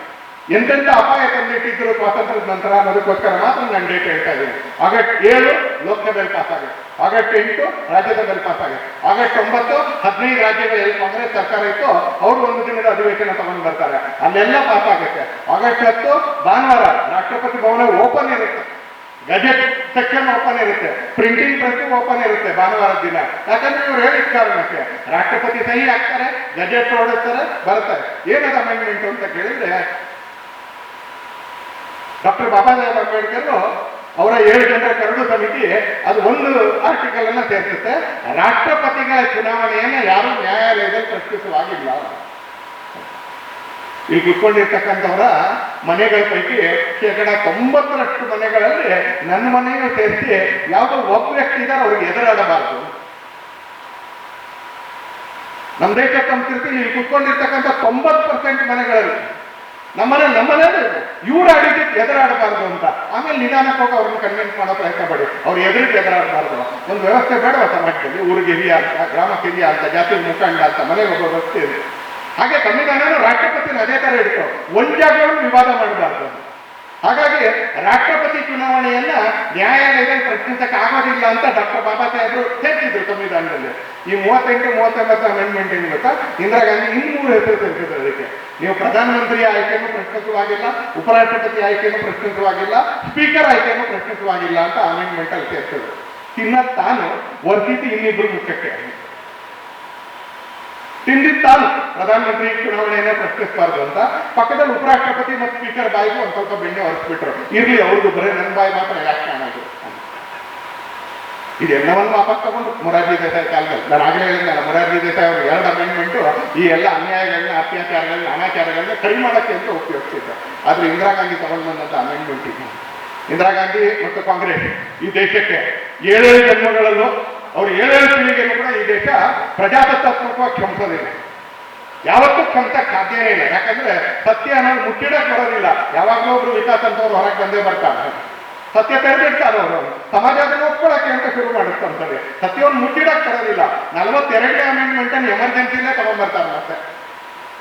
ಎಂತೆಂಥ ಅಪಾಯ ತಂದಿಟ್ಟಿದ್ರು ಸ್ವಾತಂತ್ರ್ಯದ ನಂತರ ಅನ್ನೋದಕ್ಕೋಸ್ಕರ ಮಾತ್ರ ನಾನು ಡೇಟ್ ಹೇಳ್ತಾ ಇದ್ದೀನಿ. ಆಗಸ್ಟ್ 7 ಲೋಕಸಭೆಯಲ್ಲಿ ಪಾಸ್ ಆಗುತ್ತೆ, ಆಗಸ್ಟ್ 8 ರಾಜ್ಯಸಭೆಯಲ್ಲಿ ಪಾಸ್ ಆಗುತ್ತೆ, ಆಗಸ್ಟ್ 9 15 ರಾಜ್ಯಗಳಲ್ಲಿ ಕಾಂಗ್ರೆಸ್ ಸರ್ಕಾರ ಇತ್ತು, ಅವರು ಒಂದು ದಿನದ ಅಧಿವೇಶನ ತಗೊಂಡು ಬರ್ತಾರೆ, ಅಲ್ಲೆಲ್ಲ ಪಾಸ್ ಆಗುತ್ತೆ. ಆಗಸ್ಟ್ 10 ಭಾನುವಾರ ರಾಷ್ಟ್ರಪತಿ ಭವನ ಓಪನ್ ಇರುತ್ತೆ, ಗಜೆಟ್ ಸೆಕ್ಷನ್ ಓಪನ್ ಇರುತ್ತೆ, ಪ್ರಿಂಟಿಂಗ್ ಪ್ರೆಸ್ ಓಪನ್ ಇರುತ್ತೆ ಭಾನುವಾರದ ದಿನ. ಯಾಕಂದ್ರೆ ಇವ್ರು ಹೇಳಿದ ಕಾರಣಕ್ಕೆ ರಾಷ್ಟ್ರಪತಿ ಸಹಿ ಹಾಕ್ತಾರೆ, ಗಜೆಟ್ ಓಡಿಸ್ತಾರೆ, ಬರ್ತಾರೆ. ಏನದು ಅಮೆಂಡ್ಮೆಂಟ್ ಅಂತ ಕೇಳಿದ್ರೆ, ಡಾಕ್ಟರ್ ಬಾಬಾ ಸಾಹೇಬ್ ಅಂಬೇಡ್ಕರ್ ಅವರ 7 ಜನರ ಕರಡು ಸಮಿತಿ ಅದು ಒಂದು ಆರ್ಟಿಕಲ್ ಅನ್ನ ಸೇರಿಸುತ್ತೆ, ರಾಷ್ಟ್ರಪತಿಗಳ ಚುನಾವಣೆಯನ್ನ ಯಾರು ನ್ಯಾಯಾಲಯದಲ್ಲಿ ಪ್ರಶ್ನಿಸುವಾಗಿಲ್ಲ. ಇಲ್ಲಿ ಕುತ್ಕೊಂಡಿರ್ತಕ್ಕಂಥವರ ಮನೆಗಳ ಪೈಕಿ 90% ಮನೆಗಳಲ್ಲಿ ನನ್ನ ಮನೆಯನ್ನು ಸೇರಿಸಿ ಯಾವುದೋ ಒಬ್ಬ ವ್ಯಕ್ತಿ ಇದ್ದಾರೆ ಅವ್ರಿಗೆ ಎದುರಾಡಬಾರದು. ನಮ್ಮ ದೇಶ ಸಂಸ್ಕೃತಿ ಇಲ್ಲಿ ಕುತ್ಕೊಂಡಿರ್ತಕ್ಕಂಥ 90% ಮನೆಗಳಲ್ಲಿ ನಮ್ಮನೆ ಇವ್ರು ಆಡಿದ್ದಕ್ಕೆ ಎದುರಾಡಬಾರ್ದು ಅಂತ. ಆಮೇಲೆ ನಿಧಾನಕ್ಕೆ ಹೋಗಿ ಅವ್ರನ್ನ ಕನ್ವಿನ್ಸ್ ಮಾಡೋ ಪ್ರಯತ್ನ ಪಡಿ, ಅವ್ರು ಎದುರಿಗೆ ಎದುರಾಡಬಾರ್ದು. ಒಂದು ವ್ಯವಸ್ಥೆ ಬೇಡವ ಸಮಾಜದಲ್ಲಿ, ಊರಿಗೆ ಹಿರಿಯ ಅಂತ, ಗ್ರಾಮಕ್ಕೆ ಹಿರಿಯ ಅಂತ, ಜಾತಿ ಮುಖಂಡ ಅಂತ, ಮನೆಗೆ ಒಬ್ಬ ವ್ಯವಸ್ಥೆ ಇದೆ. ಹಾಗೆ ಸಂವಿಧಾನ ರಾಷ್ಟ್ರಪತಿನ ಅದೇ ತರ ಇಡ್ತು, ಒಂದು ಜಾಗವನ್ನು ವಿವಾದ ಮಾಡಬಾರ್ದು. ಹಾಗಾಗಿ ರಾಷ್ಟ್ರಪತಿ ಚುನಾವಣೆಯನ್ನ ನ್ಯಾಯಾಲಯದಲ್ಲಿ ಪ್ರಶ್ನಿಸಕ್ಕೆ ಆಗೋದಿಲ್ಲ ಅಂತ ಡಾಕ್ಟರ್ ಬಾಬಾ ಸಾಹೇಬರು ಸೇರಿಸಿದ್ರು ಸಂವಿಧಾನದಲ್ಲಿ. ಈ 38, 39 ಅಮೆಂಡ್ಮೆಂಟ್ ಏನು ಗೊತ್ತಾ, ಇಂದಿರಾ ಗಾಂಧಿ 200 ಹೆಸರು ಸೇರಿಸಿದ್ರು. ಅದಕ್ಕೆ ನೀವು ಪ್ರಧಾನಮಂತ್ರಿ ಆಯ್ಕೆಯನ್ನು ಪ್ರಶ್ನಿಸುವಾಗಿಲ್ಲ, ಉಪರಾಷ್ಟ್ರಪತಿ ಆಯ್ಕೆಯನ್ನು ಪ್ರಶ್ನಿಸುವಾಗಿಲ್ಲ, ಸ್ಪೀಕರ್ ಆಯ್ಕೆಯನ್ನು ಪ್ರಶ್ನಿಸುವಾಗಿಲ್ಲ ಅಂತ ಅಮೆಂಡ್ಮೆಂಟ್ ಅಲ್ಲಿ ಸೇರಿಸಿದ್ರು. ತಾನು ವರ್ಷಿಸಿ ಇನ್ನಿಬ್ರು ಮುಖ್ಯಕ್ಕೆ ತಾನು ಪ್ರಧಾನಮಂತ್ರಿ ಚುನಾವಣೆಯನ್ನೇ ಪ್ರಶ್ನಿಸಬಾರ್ದು ಅಂತ ಪಕ್ಕದಲ್ಲಿ ಉಪರಾಷ್ಟ್ರಪತಿ ಮತ್ತು ಸ್ಪೀಕರ್ ಬಾಯಿಗೂ ಒಂದು ಸ್ವಲ್ಪ ಬೆಣ್ಣೆ ಹೊರಿಸ್ಬಿಟ್ರು. ಇರ್ಲಿ ಅವ್ರದ್ದು ಬರೀ ನನ್ನ ಬಾಯಿ ಮಾತ್ರ ಯಾಕೆ ಕಾಣೋದು. ಇದೆಲ್ಲವನ್ನು ವಾಪಸ್ ತಗೊಂಡು ಮೊರಾರ್ಜಿ ದೇಸಾಯಿ ಕಾಲದಲ್ಲಿ, ನಾನು ಆಗಲೇ ಹೇಳಿದ್ನಲ್ಲ, ಮೊರಾರ್ಜಿ ದೇಸಾಯಿ ಅವರು 2 ಅಮೆಂಡ್ಮೆಂಟು ಈ ಎಲ್ಲ ಅನ್ಯಾಯಗಳನ್ನ, ಅತ್ಯಾಚಾರಗಳನ್ನ, ಅನಾಚಾರಗಳನ್ನ ಕಡಿಮೆ ಮಾಡೋಕ್ಕೆ ಅಂತ ಉಪಯೋಗಿಸಿದ್ರು. ಆದ್ರೆ ಇಂದಿರಾ ಗಾಂಧಿ ತಗೊಂಡು ಬಂದಂತ ಅಮೆಂಡ್ಮೆಂಟ್ ಇದೆ. ಇಂದಿರಾ ಗಾಂಧಿ ಮತ್ತು ಕಾಂಗ್ರೆಸ್ ಈ ದೇಶಕ್ಕೆ 7 ಜನ್ಮಗಳಲ್ಲೂ ಅವ್ರು 7 ಪೀಳಿಗೆಯನ್ನು ಕೂಡ ಈ ದೇಶ ಪ್ರಜಾಸತ್ತಾತ್ಮಕವಾಗಿ ಕ್ಷಮಿಸೋದಿಲ್ಲ, ಯಾವತ್ತೂ ಕ್ಷಮಿಸಕ್ಕೆ ಸಾಧ್ಯನೇ ಇಲ್ಲ. ಯಾಕಂದ್ರೆ ಸತ್ಯ ಅನ್ನೋದು ಮುಚ್ಚಿಡಕ್ಕೆ ಬರೋದಿಲ್ಲ. ಯಾವಾಗಲೂ ಒಬ್ರು ವಿಕಾಸ್ ಅಂತವ್ರು ಹೊರಗೆ ಬಂದೇ ಬರ್ತಾರೆ, ಸತ್ಯ ತೆರೆದಿಡ್ತಾರೆ. ಅವರು ಸಮಾಜದಲ್ಲಿ ಒಪ್ಕೊಳ್ಳೋಕೆ ಅಂತ ಶುರು ಮಾಡಿಸ್ತಾರೆ, ಸತ್ಯವನ್ನು ಮುಚ್ಚಿಡಕ್ಕೆ ಬರೋದಿಲ್ಲ. 42ನೇ ಅಮೆಂಡ್ಮೆಂಟ್ ಅನ್ನು ಎಮರ್ಜೆನ್ಸಿಲೇ ತಗೊಂಡ್ಬರ್ತಾರೆ. ಮತ್ತೆ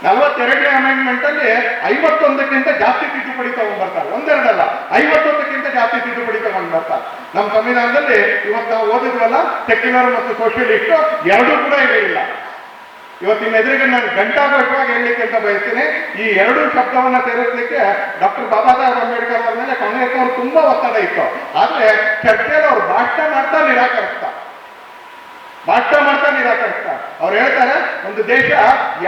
42ನೇ ಅಮೆಂಡ್ಮೆಂಟ್ ಅಲ್ಲಿ 51ಕ್ಕಿಂತ ಜಾಸ್ತಿ ತಿದ್ದುಪಡಿ ತಗೊಂಡ್ಬರ್ತಾರೆ. ಒಂದೆರಡಲ್ಲ, 51ಕ್ಕಿಂತ ಜಾಸ್ತಿ ತಿದ್ದುಪಡಿ ತಗೊಂಡು ಬರ್ತಾರೆ. ನಮ್ಮ ಸಂವಿಧಾನದಲ್ಲಿ ಇವತ್ತು ನಾವು ಓದಿದ್ವಲ್ಲ, ಸೆಕ್ಯುಲರ್ ಮತ್ತು ಸೋಷಿಯಲಿಸ್ಟ್ ಎರಡೂ ಕೂಡ ಇರಲಿಲ್ಲ. ಇವತ್ತಿನ ಎದುರಿಗೆ ನಾನು ಘಂಟಾಘೋಷವಾಗಿ ಹೇಳಲಿಕ್ಕೆ ಅಂತ ಬಯಸ್ತೀನಿ, ಈ 2 ಶಬ್ದವನ್ನ ಸೇರಿಸಲಿಕ್ಕೆ ಡಾಕ್ಟರ್ ಬಾಬಾ ಸಾಹೇಬ್ ಅಂಬೇಡ್ಕರ್ ಅವರ ಮೇಲೆ ಕಾಂಗ್ರೆಸ್ ಅವರು ತುಂಬಾ ಒತ್ತಡ ಇತ್ತು. ಆದ್ರೆ ಚರ್ಚೆಯಲ್ಲಿ ಅವ್ರು ಭಾಷಣ ಮಾಡ್ತಾ ನಿರಾಕರಿಸ್ತಾರೆ. ಅವ್ರು ಹೇಳ್ತಾರೆ, ಒಂದು ದೇಶ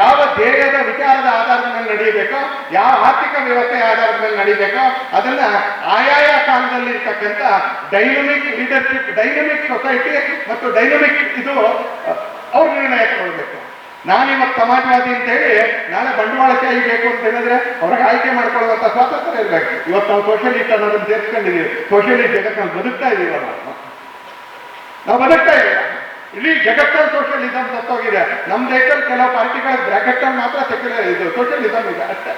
ಯಾವ ಧ್ಯೇಯದ ವಿಚಾರದ ಆಧಾರದ ಮೇಲೆ ನಡೆಯಬೇಕೋ, ಯಾವ ಆರ್ಥಿಕ ವ್ಯವಸ್ಥೆಯ ಆಧಾರದ ಮೇಲೆ ನಡೀಬೇಕೋ ಅದನ್ನ ಆಯಾಯ ಕಾಲದಲ್ಲಿ ಇರ್ತಕ್ಕಂಥ ಡೈನಮಿಕ್ ಲೀಡರ್ಶಿಪ್, ಡೈನಮಿಕ್ ಸೊಸೈಟಿ ಮತ್ತು ಡೈನಮಿಕ್ ಇದು ಅವ್ರು ನಿರ್ಣಯ ತಗೊಳ್ಬೇಕು. ನಾನಿವತ್ತು ಸಮಾಜವಾದಿ ಅಂತ ಹೇಳಿ ನಾಳೆ ಬಂಡವಾಳಶಾಹಿ ಬೇಕು ಅಂತ ಹೇಳಿದ್ರೆ ಅವ್ರಿಗೆ ಆಯ್ಕೆ ಮಾಡ್ಕೊಳ್ಳುವಂತ ಸ್ವಾತಂತ್ರ್ಯ ಇರಬೇಕು. ಇವತ್ತು ನಾವು ಸೋಷಿಯಲಿಸ್ಟ್ ಅನ್ನೋದನ್ನು ಸೇರಿಸ್ಕೊಂಡಿದ್ದೀವಿ. ಸೋಷಿಯಲಿಸ್ಟ್ ಜಗತ್ತಲ್ಲಿ ಬದುಕ್ತಾ ಇದೀವ, ನಾವು ಬದುಕ್ತಾ ಇದೀವ. ಇಡೀ ಜಗತ್ತಲ್ಲಿ ಸೋಷಿಯಲಿಸಮ್ ಸತ್ತೋಗಿದೆ. ನಮ್ಮ ದೇಶದಲ್ಲಿ ಕೆಲವು ಪಾರ್ಟಿಗಳ ಬ್ರಾಕೆಟ್ ಅಲ್ಲಿ ಮಾತ್ರ ಸೆಕ್ಯುಲರ್ ಇದು ಸೋಷಿಯಲಿಸಮ್ ಇದೆ ಅಷ್ಟೇ.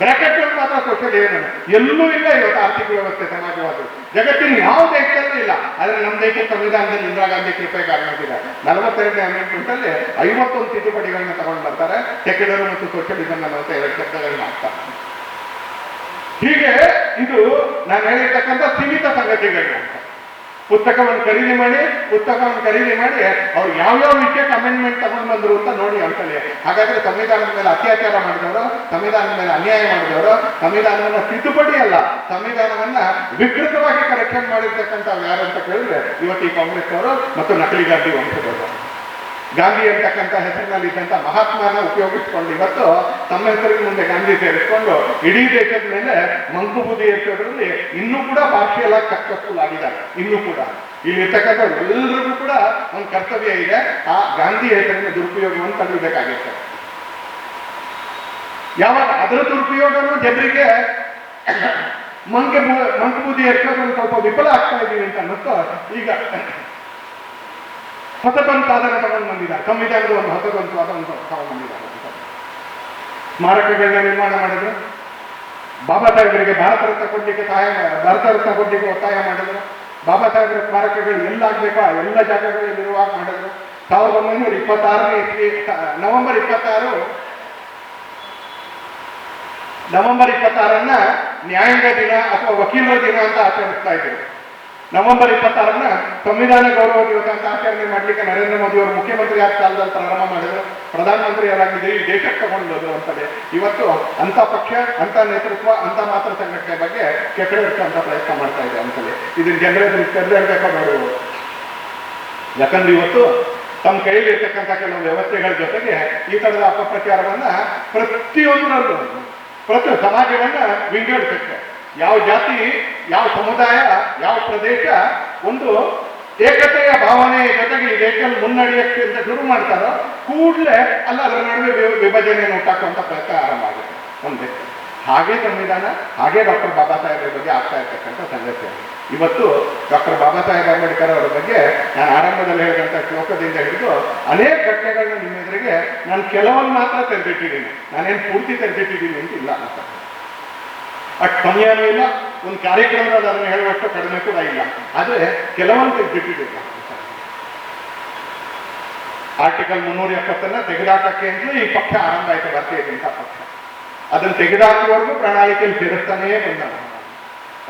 ಬ್ರಾಕೆಟ್ ಅಲ್ಲಿ ಮಾತ್ರ ಸೋಷಿಯಲಿಸಮ್, ಎಲ್ಲೂ ಇಲ್ಲ ಇವತ್ತು ಆರ್ಥಿಕ ವ್ಯವಸ್ಥೆ ಸಮಾಜವಾದ. ಜಗತ್ತಿನ ಯಾವ ದೇಶದಲ್ಲೂ ಇಲ್ಲ. ಆದ್ರೆ ನಮ್ಮ ದೇಶದ ಸಂವಿಧಾನದಲ್ಲಿ ಇಂದಿರಾ ಗಾಂಧಿ ಕೃಪೆ ಕಾರಣವಿದೆ. 42ನೇ ಅಮೆಂಡ್ಮೆಂಟ್ ಅಲ್ಲಿ 51 ತಿದ್ದುಪಡಿಗಳನ್ನ ತಗೊಂಡು ಬರ್ತಾರೆ. ಸೆಕ್ಯುಲರ್ ಮತ್ತು ಸೋಷಿಯಲಿಸಮ್ ಅನ್ನುವಂಥ 2 ಶಬ್ದಗಳನ್ನ ಹಾಕ್ತಾರೆ. ಹೀಗೆ ಇದು ನಾನು ಹೇಳಿರ್ತಕ್ಕಂಥ ಸೀಮಿತ ಸಂಗತಿಗಳನ್ನ ಪುಸ್ತಕವನ್ನು ಖರೀದಿ ಮಾಡಿ ಅವ್ರು ಯಾವ್ಯಾವ ವಿಷಯಕ್ಕೆ ಅಮೆಂಡ್ಮೆಂಟ್ ತಗೊಂಡು ಬಂದ್ರು ಅಂತ ನೋಡಿ ಅಂತಲೇ. ಹಾಗಾದ್ರೆ ಸಂವಿಧಾನದ ಮೇಲೆ ಅತ್ಯಾಚಾರ ಮಾಡಿದವರು, ಸಂವಿಧಾನದ ಮೇಲೆ ಅನ್ಯಾಯ ಮಾಡಿದವರು, ಸಂವಿಧಾನವನ್ನ ತಿದ್ದುಪಡಿ ಅಲ್ಲ, ಸಂವಿಧಾನವನ್ನ ವಿಕೃತವಾಗಿ ಕರೆಕ್ಷನ್ ಮಾಡಿರ್ತಕ್ಕಂಥವ್ರು ಯಾರು ಅಂತ ಕೇಳಿದ್ರೆ ಇವತ್ತು ಈ ಕಾಂಗ್ರೆಸ್ ಅವರು ಮತ್ತು ನಕಲಿ ಗಾಂಧಿ ವಂಶದವರು. ಗಾಂಧಿ ಅಂತಕ್ಕಂಥ ಹೆಸರಿನಲ್ಲಿ ಇದ್ದಂಥ ಮಹಾತ್ಮನ ಉಪಯೋಗಿಸ್ಕೊಂಡು ಇವತ್ತು ತಮ್ಮ ಹೆಸರಿಗೆ ಮುಂದೆ ಗಾಂಧಿ ಸೇರಿಸ್ಕೊಂಡು ಇಡೀ ದೇಶದ ಮೇಲೆ ಮಂಕು ಬುದ್ಧಿ ಇರ್ತದ್ರಲ್ಲಿ ಇನ್ನೂ ಕೂಡ ಪಾರ್ಷಿಯಲ್ ಆಗಿ ಸಕ್ಸಸ್ಫುಲ್ ಆಗಿದ್ದಾರೆ. ಇನ್ನೂ ಕೂಡ ಇಲ್ಲಿ ಇರ್ತಕ್ಕಂಥವ್ರು ಎಲ್ಲರಿಗೂ ಕೂಡ ಒಂದು ಕರ್ತವ್ಯ ಇದೆ, ಆ ಗಾಂಧಿ ಹೆಸರಿನ ದುರುಪಯೋಗವನ್ನು ತಡೆಯಬೇಕಾಗಿತ್ತು. ಯಾವಾಗ ಅದರ ದುರುಪಯೋಗನೂ ಜನರಿಗೆ ಮಂಕು ಬುದ್ಧಿ ಇರ್ತದೆ ಒಂದು ಸ್ವಲ್ಪ ವಿಫಲ ಆಗ್ತಾ ಇದ್ದೀವಿ ಅಂತ ಅನ್ನಿಸ್ತು. ಈಗ ಹೊಸದೊಂದು ಸಾಧನ ತಗೊಂಡು ಬಂದಿದ್ದಾರೆ, ಸಂವಿಧಾನದ ಒಂದು ಹೊಸದೊಂದು ಸಾಧನ ತಗೊಂಡು ಬಂದಿದ್ದಾರೆ. ಸ್ಮಾರಕಗಳನ್ನ ನಿರ್ಮಾಣ ಮಾಡಿದ್ರು, ಬಾಬಾ ಸಾಹೇಬರಿಗೆ ಭಾರತ ರತ್ನ ಕೊಡ್ಲಿಕ್ಕೆ ಒತ್ತಾಯ ಮಾಡಿದ್ರು. ಬಾಬಾ ಸಾಹೇಬರ ಸ್ಮಾರಕಗಳು ಎಲ್ಲಾಗಬೇಕೋ ಎಲ್ಲ ಜಾಗಗಳಲ್ಲಿ ನಿರ್ವಾಹ ಮಾಡಿದ್ರು. 1926ನೇ ಇಸ್ವಿ ನವೆಂಬರ್ 26 ನ್ಯಾಯಾಂಗ ದಿನ ಅಥವಾ ವಕೀಲರ ದಿನ ಅಂತ ಆಚರಿಸ್ತಾ ಇದ್ರು. ನವೆಂಬರ್ 26 ಸಂವಿಧಾನ ಗೌರವ ದಿವಸ ಅಂತ ಆಚರಣೆ ಮಾಡಲಿಕ್ಕೆ ನರೇಂದ್ರ ಮೋದಿ ಅವರು ಮುಖ್ಯಮಂತ್ರಿ ಆದ ಕಾಲದಲ್ಲಿ ಪ್ರಾರಂಭ ಮಾಡಿದ್ರು. ಪ್ರಧಾನಮಂತ್ರಿ ಅವರಾಗಿದ್ದು ಈ ದೇಶಕ್ಕೆ ತಗೊಂಡೋದು ಅಂತದೆ. ಇವತ್ತು ಅಂತ ಪಕ್ಷ, ಅಂತ ನೇತೃತ್ವ, ಅಂತ ಮಾತ್ರ ಸಂಘಟನೆ ಬಗ್ಗೆ ಕೆಟ್ಟಡಿಸುವಂತ ಪ್ರಯತ್ನ ಮಾಡ್ತಾ ಇದೆ ಅಂತಲೇ ಇದನ್ನ ಜನರಿಗೆ ತೆರೆದಿರಬೇಕೋ ಬೇಡವೋ. ಯಾಕಂದ್ರೆ ಇವತ್ತು ತಮ್ಮ ಕೈಯಲ್ಲಿ ಇರ್ತಕ್ಕಂಥ ಕೆಲವು ವ್ಯವಸ್ಥೆಗಳ ಜೊತೆಗೆ ಈ ತರದ ಅಪಪ್ರಚಾರವನ್ನ ಪ್ರತಿಯೊಂದರಲ್ಲೂ ಪ್ರತಿ ಸಮಾಜವನ್ನ ವಿಂಗಡಿಸುತ್ತೆ. ಯಾವ ಜಾತಿ, ಯಾವ ಸಮುದಾಯ, ಯಾವ ಪ್ರದೇಶ ಒಂದು ಏಕತೆಯ ಭಾವನೆಯ ಜೊತೆಗೆ ಈ ದೇಶದಲ್ಲಿ ಮುನ್ನಡೆಯಕ್ಕೆ ಅಂತ ಶುರು ಮಾಡ್ತಾರೋ ಕೂಡಲೇ ಅಲ್ಲ ಅದರ ನಡುವೆ ವಿಭಜನೆಯನ್ನು ಉಂಟಾಕುವಂತ ಪ್ರಯತ್ನ ಆರಂಭ ಆಗುತ್ತೆ ಒಂದೇ. ಹಾಗೆ ಸಂವಿಧಾನ, ಹಾಗೆ ಡಾಕ್ಟರ್ ಬಾಬಾ ಸಾಹೇಬ್ರ ಬಗ್ಗೆ ಆಗ್ತಾ ಇರ್ತಕ್ಕಂಥ ಸಂಗತಿ. ಇವತ್ತು ಡಾಕ್ಟರ್ ಬಾಬಾ ಸಾಹೇಬ್ ಅಂಬೇಡ್ಕರ್ ಅವರ ಬಗ್ಗೆ ನಾನು ಆರಂಭದಲ್ಲಿ ಹೇಳಿದಂಥ ಶ್ಲೋಕದಿಂದ ಹಿಡಿದು ಅನೇಕ ಘಟನೆಗಳನ್ನ ನಿಮ್ಮ ಎದುರಿಗೆ ನಾನು ಕೆಲವೊಂದು ಮಾತ್ರ ತೆರೆದಿಟ್ಟಿದ್ದೀನಿ. ನಾನೇನು ಪೂರ್ತಿ ತೆರೆದಿಟ್ಟಿದ್ದೀನಿ ಅಂತ ಇಲ್ಲ ಅಂತ. ಅಷ್ಟು ಸಮಯನೂ ಇಲ್ಲ, ಒಂದು ಕಾರ್ಯಕ್ರಮದಲ್ಲಿ ಅದನ್ನು ಹೇಳುವಷ್ಟು ಕಡಿಮೆ ಕೂಡ ಇಲ್ಲ. ಆದರೆ ಕೆಲವೊಂದು ತೆಗೆದಿಟ್ಟಿಲ್ಲ. ಆರ್ಟಿಕಲ್ 370 ತೆಗೆದಾಕಕ್ಕೆ ಅಂತಲೂ ಈ ಪಕ್ಷ ಆರಂಭ ಆಯಿತು, ಭಾರತೀಯ ಜನತಾ ಪಕ್ಷ. ಅದನ್ನು ತೆಗೆದಾಕುವವರೆಗೂ ಪ್ರಣಾಳಿಕೆಯಲ್ಲಿ ಸೇರಿಸ್ತಾನೇ ಬಂದ.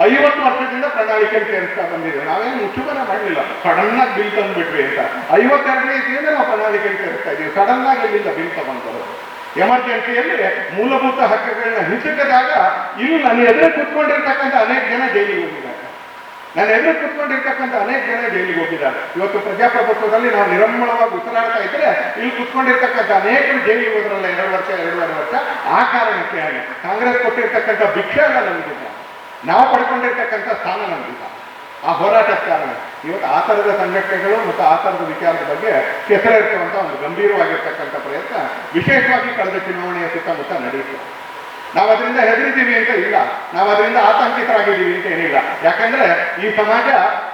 50 ವರ್ಷದಿಂದ ಪ್ರಣಾಳಿಕೆಯಲ್ಲಿ ಸೇರಿಸ್ತಾ ಬಂದಿದೆ. ನಾವೇನು ಮುಚ್ಚುಮನ ಮಾಡಲಿಲ್ಲ, ಸಡನ್ ಆಗಿ ಬಿಲ್ ತಂದುಬಿಟ್ವಿ ಅಂತ. 52ನೇ ಇಸ್ವಿಯಿಂದ ನಾವು ಪ್ರಣಾಳಿಕೆಯಲ್ಲಿ ಸೇರಿಸ್ತಾ ಇದ್ದೀವಿ. ಸಡನ್ ಆಗಿ ಎಲ್ಲಿಂದ ಬಿಲ್ ತಗೊಂಡ್ರು? ಎಮರ್ಜೆನ್ಸಿಯಲ್ಲಿ ಮೂಲಭೂತ ಹಕ್ಕುಗಳನ್ನ ಹಿಸುಕಿದಾಗ ಇಲ್ಲಿ ನನ್ನ ಎದುರು ಕೂತ್ಕೊಂಡಿರ್ತಕ್ಕಂಥ ಅನೇಕ ಜನ ಜೈಲಿಗೆ ಹೋಗಿದ್ದಾರೆ. ಇವತ್ತು ಪ್ರಜಾಪ್ರಭುತ್ವದಲ್ಲಿ ನಾವು ನಿರಂಬಳವಾಗಿ ಉಸಿರಾಡ್ತಾ ಇದ್ರೆ ಇಲ್ಲಿ ಕೂತ್ಕೊಂಡಿರ್ತಕ್ಕಂಥ ಅನೇಕರು ಜೈಲಿಗೆ ಹೋದ್ರಲ್ಲ 2 ವರ್ಷ 2.5 ವರ್ಷ. ಆ ಕಾರಣಕ್ಕೆ ಆಗಿ ಕಾಂಗ್ರೆಸ್ ಕೊಟ್ಟಿರ್ತಕ್ಕಂಥ ಭಿಕ್ಷೆ ಅಲ್ಲ ನಮಗಿಲ್ಲ, ನಾವು ಪಡ್ಕೊಂಡಿರ್ತಕ್ಕಂಥ ಸ್ಥಾನ ನಮಗಿಲ್ಲ. ಆ ಹೋರಾಟದ ಕಾರಣ ಇವತ್ತು ಆ ಥರದ ಸಂಘಟನೆಗಳು ಮತ್ತು ಆ ಥರದ ವಿಚಾರದ ಬಗ್ಗೆ ಕೆಸರಿರ್ತಕ್ಕಂಥ ಒಂದು ಗಂಭೀರವಾಗಿರ್ತಕ್ಕಂಥ ಪ್ರಯತ್ನ ವಿಶೇಷವಾಗಿ ಕಳೆದ ಚುನಾವಣೆಯ ಸುತ್ತಮುತ್ತ ನಡೆಯುತ್ತೆ. ನಾವು ಅದರಿಂದ ಹೆದರಿದ್ದೀವಿ ಅಂತ ಇಲ್ಲ, ನಾವು ಅದರಿಂದ ಆತಂಕಿತರಾಗಿದ್ದೀವಿ ಅಂತ ಏನಿಲ್ಲ. ಯಾಕಂದ್ರೆ ಈ ಸಮಾಜ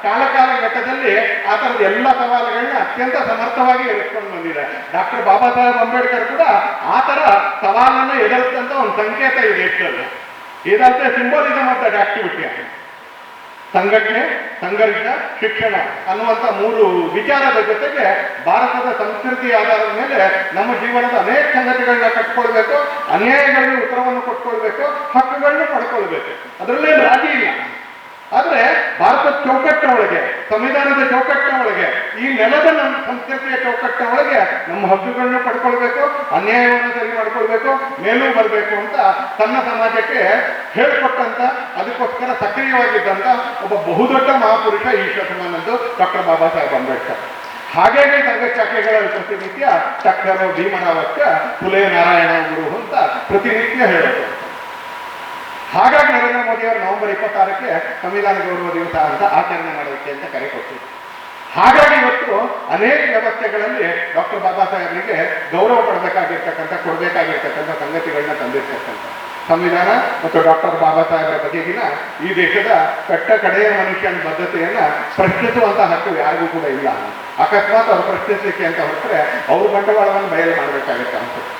ಕಾಲಘಟ್ಟದಲ್ಲಿ ಆ ಥರದ ಎಲ್ಲ ಸವಾಲುಗಳನ್ನ ಅತ್ಯಂತ ಸಮರ್ಥವಾಗಿ ಎದುರಿಸ್ಕೊಂಡು ಬಂದಿದೆ. ಡಾಕ್ಟರ್ ಬಾಬಾ ಸಾಹೇಬ್ ಅಂಬೇಡ್ಕರ್ ಕೂಡ ಆ ಥರ ಸವಾಲನ್ನು ಎದುರಿಸಿದಂಥ ಒಂದು ಸಂಕೇತ ಈ ದೇಶದಲ್ಲಿ. ಇದಲ್ಲದೆ ಸಿಂಬಲಿಸಮ್ ಆಫ್ ದಟ್ ಆಕ್ಟಿವಿಟಿ, ಸಂಘಟನೆ, ಸಂಘರ್ಷ, ಶಿಕ್ಷಣ ಅನ್ನುವಂಥ 3 ವಿಚಾರದ ಜೊತೆಗೆ ಭಾರತದ ಸಂಸ್ಕೃತಿ ಆಧಾರದ ಮೇಲೆ ನಮ್ಮ ಜೀವನದ ಅನೇಕ ಸಂಗತಿಗಳನ್ನ ಕಟ್ಕೊಳ್ಬೇಕು, ಅನ್ಯಾಯಗಳಿಗೆ ಉತ್ತರವನ್ನು ಕೊಟ್ಕೊಳ್ಬೇಕು, ಹಕ್ಕುಗಳನ್ನ ಪಡ್ಕೊಳ್ಬೇಕು. ಅದರಲ್ಲೇನು ರಾಜಿ ಇಲ್ಲ. ಆದರೆ ಭಾರತದ ಚೌಕಟ್ಟಿನ ಒಳಗೆ, ಸಂವಿಧಾನದ ಚೌಕಟ್ಟಿನ ಒಳಗೆ, ಈ ನೆಲದ ನಮ್ಮ ಸಂಸ್ಕೃತಿಯ ಚೌಕಟ್ಟಿನ ಒಳಗೆ ನಮ್ಮ ಹಕ್ಕುಗಳನ್ನ ಪಡ್ಕೊಳ್ಬೇಕು, ಅನ್ಯಾಯವನ್ನು ಸರಿ ಮಾಡ್ಕೊಳ್ಬೇಕು, ಮೇಲೂ ಬರಬೇಕು ಅಂತ ತನ್ನ ಸಮಾಜಕ್ಕೆ ಹೇಳಿಕೊಟ್ಟಂತ, ಅದಕ್ಕೋಸ್ಕರ ಸಕ್ರಿಯವಾಗಿದ್ದಂತ ಒಬ್ಬ ಬಹುದೊಡ್ಡ ಮಹಾಪುರುಷ ಈ ಶತಮಾನದ್ದು ಡಾಕ್ಟರ್ ಬಾಬಾ ಸಾಹೇಬ್ ಅಂಬೇಡ್ಕರ್. ಹಾಗಾಗಿ ಸಂಘ ಶಾಖೆಗಳಲ್ಲಿ ಪ್ರತಿನಿತ್ಯ ಚಕ್ಕರು, ಭೀಮರಾವಕ್ಕ, ಫುಲೆ ನಾರಾಯಣ ಗುರು ಅಂತ ಪ್ರತಿನಿತ್ಯ ಹೇಳೋದು. ಹಾಗಾಗಿ ನರೇಂದ್ರ ಮೋದಿ ಅವರು ನವೆಂಬರ್ 26ಕ್ಕೆ ಸಂವಿಧಾನ ಗೌರವ ದಿವಸ ಅಂತ ಆಚರಣೆ ಮಾಡೋದಕ್ಕೆ ಅಂತ ಕರೆ ಕೊಟ್ಟಿದ್ರು. ಹಾಗಾಗಿ ಇವತ್ತು ಅನೇಕ ವ್ಯವಸ್ಥೆಗಳಲ್ಲಿ ಡಾಕ್ಟರ್ ಬಾಬಾ ಸಾಹೇಬರಿಗೆ ಗೌರವ ಕೊಡಬೇಕಾಗಿರ್ತಕ್ಕಂಥ ಸಂಗತಿಗಳನ್ನ ತಂದಿರ್ತಕ್ಕಂಥ ಸಂವಿಧಾನ ಮತ್ತು ಡಾಕ್ಟರ್ ಬಾಬಾ ಸಾಹೇಬರ ಬಗೆಗಿನ ಈ ದೇಶದ ಕಡೆಯ ಮನುಷ್ಯನ ಬದ್ಧತೆಯನ್ನ ಪ್ರಶ್ನಿಸುವಂತ ಹಕ್ಕು ಯಾರಿಗೂ ಕೂಡ ಇಲ್ಲ. ಅಕಸ್ಮಾತ್ ಅವರು ಪ್ರಶ್ನಿಸಲಿಕ್ಕೆ ಅಂತ ಹೊರಟ್ರೆ ಅವ್ರ ಬಂಡವಾಳವನ್ನು ಬಯಲು ಮಾಡಬೇಕಾಗುತ್ತೆ ಅನ್ಸುತ್ತೆ.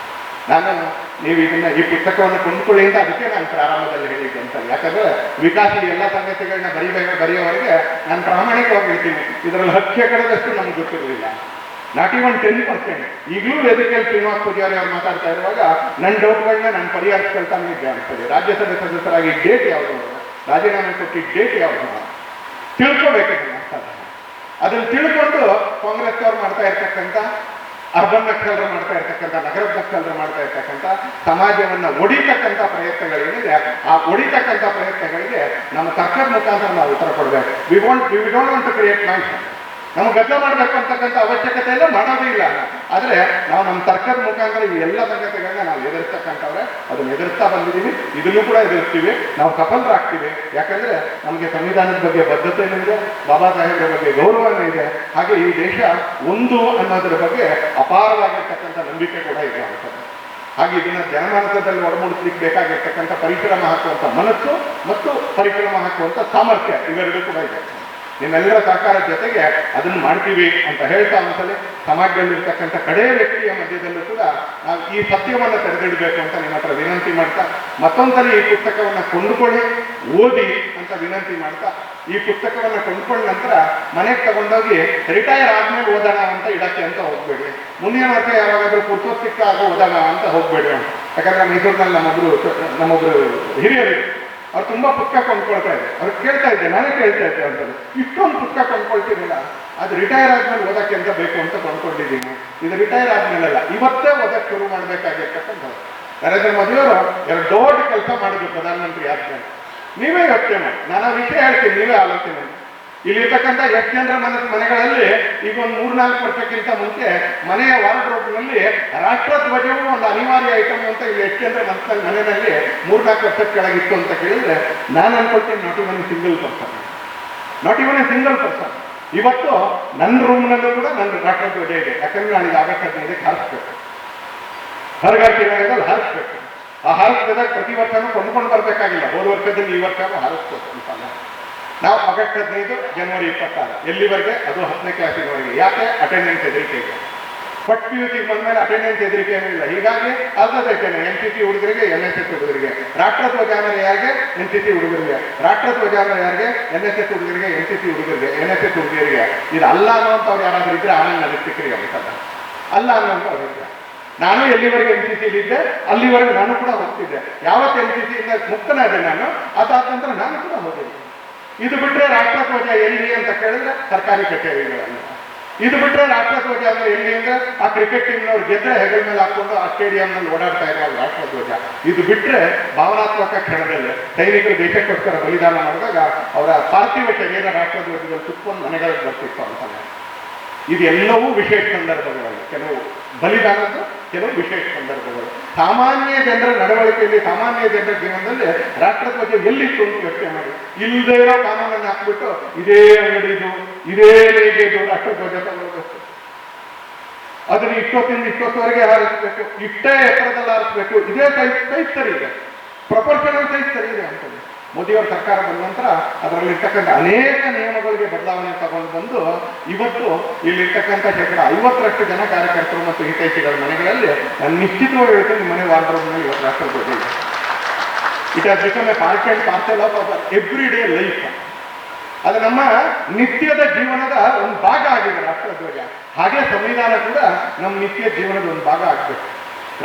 ನೀವು ಇದನ್ನ ಈ ಪುಸ್ತಕವನ್ನು ಕೊಂಡ್ಕೊಳ್ಳಿ ಅಂತ ಅದಕ್ಕೆ ನಾನು ಪ್ರಾರಂಭದಲ್ಲಿ ಹೇಳಿದ್ದೆ ಅಂತ. ಯಾಕಂದ್ರೆ ವಿಕಾಸ ಎಲ್ಲ ಸಂಗತಿಗಳನ್ನ ಬರೆಯೋವರೆಗೆ ನಾನು ಪ್ರಾಮಾಣಿಕವಾಗಿ ಹೇಳ್ತೀನಿ, ಇದರಲ್ಲಿ 10% ನಮ್ಗೆ ಗೊತ್ತಿರಲಿಲ್ಲ. Not even 10%. ಈಗಲೂ ವೇದಿಕೆಯಲ್ಲಿ ಶ್ರೀನಿವಾಸ ಪೂಜಾರಿ ಅವರು ಮಾತಾಡ್ತಾ ಇರುವಾಗ ನನ್ನ ಡೌಟ್ಗಳನ್ನ ನಾನು ಪರಿಹರಿಸ್ಕೊಳ್ತಾನೆ ಇದ್ದೆ ಅನ್ಸ್ತದೆ. ರಾಜ್ಯಸಭೆ ಸದಸ್ಯರಾಗಿ ಡೇಟ್ ಯಾವುದು, ರಾಜೀನಾಮೆ ಕೊಟ್ಟಿದ್ದ ಡೇಟ್ ಯಾವುದು ತಿಳ್ಕೋಬೇಕಂತ ಅನ್ಸ್ತದೆ. ಅದನ್ನು ತಿಳ್ಕೊಂಡು ಕಾಂಗ್ರೆಸ್ ಅವರು ಮಾಡ್ತಾ ಇರ್ತಕ್ಕಂಥ ಅರ್ಬನ್ ನಕ್ಸಲರು ಮಾಡ್ತಾ ಇರ್ತಕ್ಕಂಥ, ನಗರದ ನಕ್ಸಲರು ಮಾಡ್ತಾ ಇರ್ತಕ್ಕಂಥ ಸಮಾಜವನ್ನ ಒಡಿತಕ್ಕಂಥ ಪ್ರಯತ್ನಗಳೇನಿದೆ, ಆ ಒಡಿತಕ್ಕಂಥ ಪ್ರಯತ್ನಗಳಿಗೆ ನಮ್ಮ ಸರ್ಕಾರ ಮುಖಾಂತರ ನಾವು ಉತ್ತರ ಕೊಡಬೇಕು. We don't want to create noise. ನಮ್ಗೆ ಗದ್ದಲ ಮಾಡಬೇಕು ಅಂತಕ್ಕಂಥ ಅವಶ್ಯಕತೆ ಎಲ್ಲ ಮಾಡೋದೇ ಇಲ್ಲ. ಆದರೆ ನಾವು ನಮ್ಮ ಸರ್ಕಾರದ ಮುಖಾಂತರ ಈ ಎಲ್ಲ ಸಂಗತಿಗಳನ್ನ ನಾವು ಎದುರಿಸ್ತಕ್ಕಂಥವ್ರೆ, ಅದನ್ನು ಎದುರಿಸ್ತಾ ಬಂದಿದ್ದೀವಿ, ಇದನ್ನು ಕೂಡ ಎದುರಿಸ್ತೀವಿ, ನಾವು ಸಫಲರಾಗ್ತೀವಿ. ಯಾಕಂದ್ರೆ ನಮಗೆ ಸಂವಿಧಾನದ ಬಗ್ಗೆ ಬದ್ಧತೆಯೂ ಇದೆ, ಬಾಬಾ ಸಾಹೇಬ್ರ ಬಗ್ಗೆ ಗೌರವನೂ ಇದೆ, ಹಾಗೆ ಈ ದೇಶ ಒಂದು ಅನ್ನೋದ್ರ ಬಗ್ಗೆ ಅಪಾರವಾಗಿರ್ತಕ್ಕಂಥ ನಂಬಿಕೆ ಕೂಡ ಇದೆ ಅಂತ. ಹಾಗೆ ಇದನ್ನ ಜನಮಾನಸದಲ್ಲಿ ಒಡಮೂಡಿಸ್ಲಿಕ್ಕೆ ಬೇಕಾಗಿರ್ತಕ್ಕಂಥ ಪರಿಶ್ರಮ ಹಾಕುವಂಥ ಮನಸ್ಸು ಮತ್ತು ಪರಿಶ್ರಮ ಹಾಕುವಂಥ ಸಾಮರ್ಥ್ಯ ಇವೆರಡೂ ಕೂಡ ಇದೆ. ನಿಮ್ಮೆಲ್ಲರ ಸಹಕಾರದ ಜೊತೆಗೆ ಅದನ್ನು ಮಾಡ್ತೀವಿ ಅಂತ ಹೇಳ್ತಾ ಒಂದ್ಸಲಿ ಸಮಾಜದಲ್ಲಿರ್ತಕ್ಕಂಥ ಕಡೆ ವ್ಯಕ್ತಿಯ ಮಧ್ಯದಲ್ಲೂ ಕೂಡ ನಾವು ಈ ಸತ್ಯವನ್ನು ತೆರೆದಿಡಬೇಕು ಅಂತ ನಿಮ್ಮ ಹತ್ರ ವಿನಂತಿ ಮಾಡ್ತಾ ಮತ್ತೊಂದ್ಸಲಿ ಈ ಪುಸ್ತಕವನ್ನು ಕೊಂಡುಕೊಳ್ಳಿ, ಓದಿ ಅಂತ ವಿನಂತಿ ಮಾಡ್ತಾ, ಈ ಪುಸ್ತಕವನ್ನು ಕೊಂಡ್ಕೊಂಡ ನಂತರ ಮನೆಗೆ ತಗೊಂಡೋಗಿ ರಿಟೈರ್ ಆದ್ಮೇಲೆ ಓದೋಣ ಅಂತ ಇಡಕ್ಕೆ ಅಂತ ಹೋಗ್ಬೇಡಿ. ಮುಂದಿನ ವರ್ಷ ಯಾವಾಗಾದ್ರೂ ಪುಸ್ತಕ ಸಿಕ್ಕಾಗ ಓದೋಣ ಅಂತ ಹೋಗ್ಬೇಡಿ. ಯಾಕಂದ್ರೆ ಮೈಸೂರಿನಲ್ಲಿ ನಮ್ಮೊಬ್ರು ಹಿರಿಯರು ಅವ್ರು ತುಂಬಾ ಪುಸ್ತಕ ಕೊಂಡ್ಕೊಳ್ತಾ ಇದ್ದಾರೆ. ಅವ್ರು ಕೇಳ್ತಾ ಇದ್ದೆ, ನಾನೇ ಕೇಳ್ತಾ ಇದ್ದೆ ಅಂತ, ಇಷ್ಟೊಂದು ಪುಸ್ತಕ ಕೊಂಡ್ಕೊಳ್ತೀರಲ್ಲ, ಅದು ರಿಟೈರ್ ಆದ್ಮೇಲೆ ಓದಕ್ಕೆ ಅಂತ ಬೇಕು ಅಂತ ಕೊಂಡ್ಕೊಂಡಿದ್ದೀನಿ. ಇದು ರಿಟೈರ್ ಆದ್ಮೇಲೆಲ್ಲ, ಇವತ್ತೇ ಓದಕ್ಕೆ ಶುರು ಮಾಡ್ಬೇಕಾಗಿರ್ತಕ್ಕಂಥದ್ದು. ನರೇಂದ್ರ ಮೋದಿಯವರು ಎರಡು ದೊಡ್ಡ ಕೆಲಸ ಮಾಡಿದ್ರು ಪ್ರಧಾನಮಂತ್ರಿ ಆದ್ಮೇಲೆ. ನೀವೇ ಯೋಚನೆ ಮಾಡಿ, ನಾನು ಆ ವಿಷಯ ಹೇಳ್ತೀನಿ, ನೀವೇ ಆಲೋಚನೆ ಮಾಡಿ. ಇಲ್ಲಿರ್ತಕ್ಕಂಥ ಎಷ್ಟು ಜನರ ಮನೆಗಳಲ್ಲಿ ಈಗ ಒಂದು 3-4 ವರ್ಷಕ್ಕಿಂತ ಮುಂಚೆ ಮನೆಯ ವಾರ್ಡ್ರೋಬ್ನಲ್ಲಿ ರಾಷ್ಟ್ರಧ್ವಜವು ಒಂದು ಅನಿವಾರ್ಯ ಐಟಮ್ ಅಂತ ಇಲ್ಲಿ ಎಷ್ಟು ಜನರ ಮನೆಯಲ್ಲಿ 3-4 ವರ್ಷದ ಕೆಳಗಿತ್ತು ಅಂತ ಕೇಳಿದ್ರೆ ನಾನು ಅನ್ಕೊಳ್ತೀನಿ ನಾಟ್ ಇವನ್ ಸಿಂಗಲ್ ಪರ್ಸನ್. ಇವತ್ತು ನನ್ನ ರೂಮ್ನಲ್ಲೂ ಕೂಡ ನನ್ನ ರಾಷ್ಟ್ರಧ್ವಜ ಇದೆ. ಯಾಕಂದ್ರೆ ನಾನು ಆಗಸ್ಟ್ 15ಕ್ಕೆ ಹಾರಿಸ್ಬೇಕು, ಹೊರಗಾಡ್ತಿರೋದ್ರಲ್ಲಿ ಹಾರಿಸ್ಬೇಕು. ಆ ಹಾರಿಸಿದಾಗ ಪ್ರತಿ ವರ್ಷನೂ ಕೊಂಡ್ಕೊಂಡು ಬರಬೇಕಾಗಿಲ್ಲ, ಹೋದ ವರ್ಷದಲ್ಲಿ ಈ ವರ್ಷನೂ ಹಾರಿಸ್ಬೇಕು ಅಂತಲ್ಲ. ನಾವು ಆಗಸ್ಟ್ 15 ಜನವರಿ 26 ಎಲ್ಲಿವರೆಗೆ? ಅದು 10ನೇ ಕ್ಲಾಸಿನವರೆಗೆ. ಯಾಕೆ? ಅಟೆಂಡೆನ್ಸ್ ಹೆದರಿಕೆಗೆ. ಫಸ್ಟ್ PUC ಬಂದ್ಮೇಲೆ ಅಟೆಂಡೆನ್ಸ್ ಹೆದರಿಕೆ ಏನೂ ಇಲ್ಲ. ಹೀಗಾಗಿ ಅರ್ಧದೈತೇನೆ NCC ಹುಡುಗರಿಗೆ, NSS ಹುಡುಗರಿಗೆ, ರಾಷ್ಟ್ರಧ್ವಜಾನ ಯಾರಿಗೆ? NCC ಹುಡುಗರಿಗೆ, ರಾಷ್ಟ್ರಧ್ವಜಾನ ಯಾರಿಗೆ? NSS ಹುಡುಗರಿಗೆ, NCC ಹುಡುಗರಿಗೆ, NSS ಹುಡುಗಿಯರಿಗೆ. ಇದು ಅಲ್ಲ ಅನ್ನೋಂಥವ್ರು ಯಾರಾದ್ರೂ ಇದ್ರೆ ಆಮೇಲೆ ನನಗೆ ಸಿಕ್ಕರಿ ಅಂತಲ್ಲ, ಅಲ್ಲ ಅನ್ನೋಂಥವ್ರು ಇದ್ರೆ. ನಾನು ಎಲ್ಲಿವರೆಗೆ NCC ಇದ್ದೆ ಅಲ್ಲಿವರೆಗೆ ನಾನು ಕೂಡ ಹೋಗ್ತಿದ್ದೆ. ಯಾವತ್ತು NCC ಇಂದ ಮುಕ್ತನಾದೆ ನಾನು, ಅದಾದ ನಂತರ ನಾನು ಕೂಡ ಹೋಗಿದ್ದೆ. ಇದು ಬಿಟ್ಟರೆ ರಾಷ್ಟ್ರಧ್ವಜ ಎಲ್ಲಿ ಅಂತ ಕೇಳಿದ್ರೆ ಸರ್ಕಾರಿ ಕಚೇರಿಗಳಲ್ಲಿ. ಇದು ಬಿಟ್ಟರೆ ರಾಷ್ಟ್ರಧ್ವಜ ಅಂದ್ರೆ ಎಲ್ಲಿ ಅಂದ್ರೆ ಆ ಕ್ರಿಕೆಟ್ ಟೀಮ್ನವ್ರು ಗೆದ್ದರೆ ಹೆಗಲ ಮೇಲೆ ಹಾಕೊಂಡು ಆ ಸ್ಟೇಡಿಯಂನಲ್ಲಿ ಓಡಾಡ್ತಾ ಇರೋ ರಾಷ್ಟ್ರಧ್ವಜ. ಇದು ಬಿಟ್ಟರೆ ಭಾವನಾತ್ಮಕ ಕ್ಷಣದಲ್ಲಿ ಸೈನಿಕರು ದೇಶಕ್ಕೋಸ್ಕರ ಬಲಿದಾನ ಮಾಡಿದಾಗ ಅವರ ಪಾರ್ಥಿವ ಶರೀರ ರಾಷ್ಟ್ರಧ್ವಜದಲ್ಲಿ ಸುತ್ತಕೊಂಡು ಮನೆಗಳಿಗೆ ಬರ್ತಿತ್ತು ಅಂತಾನೆ. ಇದೆಲ್ಲವೂ ವಿಶೇಷ ಸಂದರ್ಭಗಳಲ್ಲಿ, ಕೆಲವು ಬಲಿದಾನದ್ದು, ಕೆಲವು ವಿಶೇಷ ಸಂದರ್ಭಗಳು. ಸಾಮಾನ್ಯ ಜನರ ನಡವಳಿಕೆಯಲ್ಲಿ, ಸಾಮಾನ್ಯ ಜನರ ಜೀವನದಲ್ಲಿ ರಾಷ್ಟ್ರಧ್ವಜ ಎಲ್ಲಿತ್ತು ಅಂತ ಯೋಚನೆ ಮಾಡಿ. ಇಲ್ಲದೇ ಇರೋ ಕಾನೂನನ್ನು ಹಾಕ್ಬಿಟ್ಟು ಇದೇ ಅಂಗಡಿದು, ಇದೇ ನೇಗೆದು ರಾಷ್ಟ್ರಧ್ವಜ ತಗೊಳ್ಬೇಕು, ಅದನ್ನು ಇಷ್ಟೊತ್ತಿಂದ ಇಷ್ಟೊತ್ತವರೆಗೆ ಹಾರಿಸ್ಬೇಕು, ಇಷ್ಟೇ ಎತ್ತರದಲ್ಲಿ ಹಾರಿಸ್ಬೇಕು, ಇದೇ ಸೈಜ್ ಸರಿ ಇದೆ, ಪ್ರಪೋರ್ಷನಲ್ ಸೈಜ್ ಸರಿ ಇದೆ ಅಂತಂದ್ರೆ ಮೋದಿಯವರ ಸರ್ಕಾರ ಬಂದ ನಂತರ ಅದರಲ್ಲಿರ್ತಕ್ಕಂಥ ಅನೇಕ ನಿಯಮಗಳಿಗೆ ಬದಲಾವಣೆ ತಗೊಂಡು ಬಂದು ಇವತ್ತು ಇಲ್ಲಿರ್ತಕ್ಕಂಥ 50% ಜನ ಕಾರ್ಯಕರ್ತರು ಮತ್ತು ಹಿತೈಷಿಗಳ ಮನೆಗಳಲ್ಲಿ ನಾನು ನಿಶ್ಚಿತವಾಗಿ ಹೇಳ್ತೀನಿ, ಮನೆ ವಾರ್ಡ್ರೋಬ್ನಲ್ಲಿ ಇವತ್ತು ರಾಷ್ಟ್ರಧ್ವಜ ಇದೆ. It has become A part and parcel of our every day life. ಅದು ನಮ್ಮ ನಿತ್ಯದ ಜೀವನದ ಒಂದು ಭಾಗ ಆಗಿದೆ ರಾಷ್ಟ್ರಧ್ವಜ. ಹಾಗೆ ಸಂವಿಧಾನ ಕೂಡ ನಮ್ಮ ನಿತ್ಯ ಜೀವನದ ಒಂದು ಭಾಗ ಆಗಬೇಕು.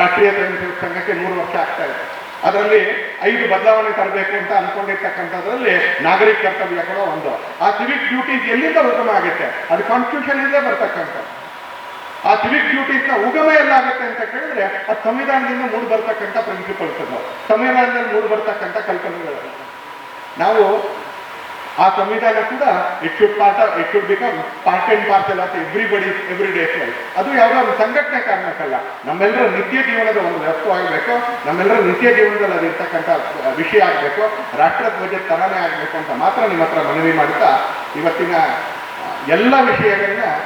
ರಾಷ್ಟ್ರೀಯ ಸ್ವಯಂ ಸೇವಕ ಸಂಘಕ್ಕೆ 100 ವರ್ಷ ಆಗ್ತಾ ಇದೆ. ಅದರಲ್ಲಿ 5 ಬದಲಾವಣೆ ತರಬೇಕು ಅಂತ ಅನ್ಕೊಂಡಿರ್ತಕ್ಕಂಥದ್ರಲ್ಲಿ ನಾಗರಿಕ ಕರ್ತವ್ಯಗಳು ಒಂದು. ಆ ಸಿವಿಕ್ ಡ್ಯೂಟೀಸ್ ಎಲ್ಲಿಂದ ಉಗಮ ಆಗುತ್ತೆ? ಅದು ಕಾನ್ಸ್ಟಿಟ್ಯೂಷನ್ ಇಂದ ಬರ್ತಕ್ಕಂಥ. ಆ ಸಿವಿಕ್ ಡ್ಯೂಟೀಸ್ನ ಉಗಮ ಎಲ್ಲಾಗುತ್ತೆ ಅಂತ ಕೇಳಿದ್ರೆ ಅದು ಸಂವಿಧಾನದಿಂದ ಮೂಡಿ ಬರ್ತಕ್ಕಂಥ ಪ್ರಿನ್ಸಿಪಲ್ಸ್, ಸಂವಿಧಾನದಲ್ಲಿ ಮೂಡಿ ಬರ್ತಕ್ಕಂಥ ಕಲ್ಪನೆಗಳು. ನಾವು ಆ ಸಂವಿಧಾನ ಕೂಡ it should become part and parcel of every days life. ಅದು ಯಾವುದೋ ಒಂದು ಸಂಘಟನೆ ಕಾರಣಕ್ಕಲ್ಲ, ನಮ್ಮೆಲ್ಲರ ನಿತ್ಯ ಜೀವನದ ಒಂದು ವಸ್ತುವಾಗಬೇಕು, ನಮ್ಮೆಲ್ಲರ ನಿತ್ಯ ಜೀವನದಲ್ಲಿ ಅದು ಇರ್ತಕ್ಕಂಥ ವಿಷಯ ಆಗಬೇಕು, ರಾಷ್ಟ್ರಧ್ವಜದ ತರನೇ ಆಗಬೇಕು ಅಂತ ಮಾತ್ರ ನಿಮ್ಮ ಹತ್ರ ಮನವಿ ಮಾಡ್ತಾ ಇವತ್ತಿನ ಎಲ್ಲ ವಿಷಯಗಳನ್ನ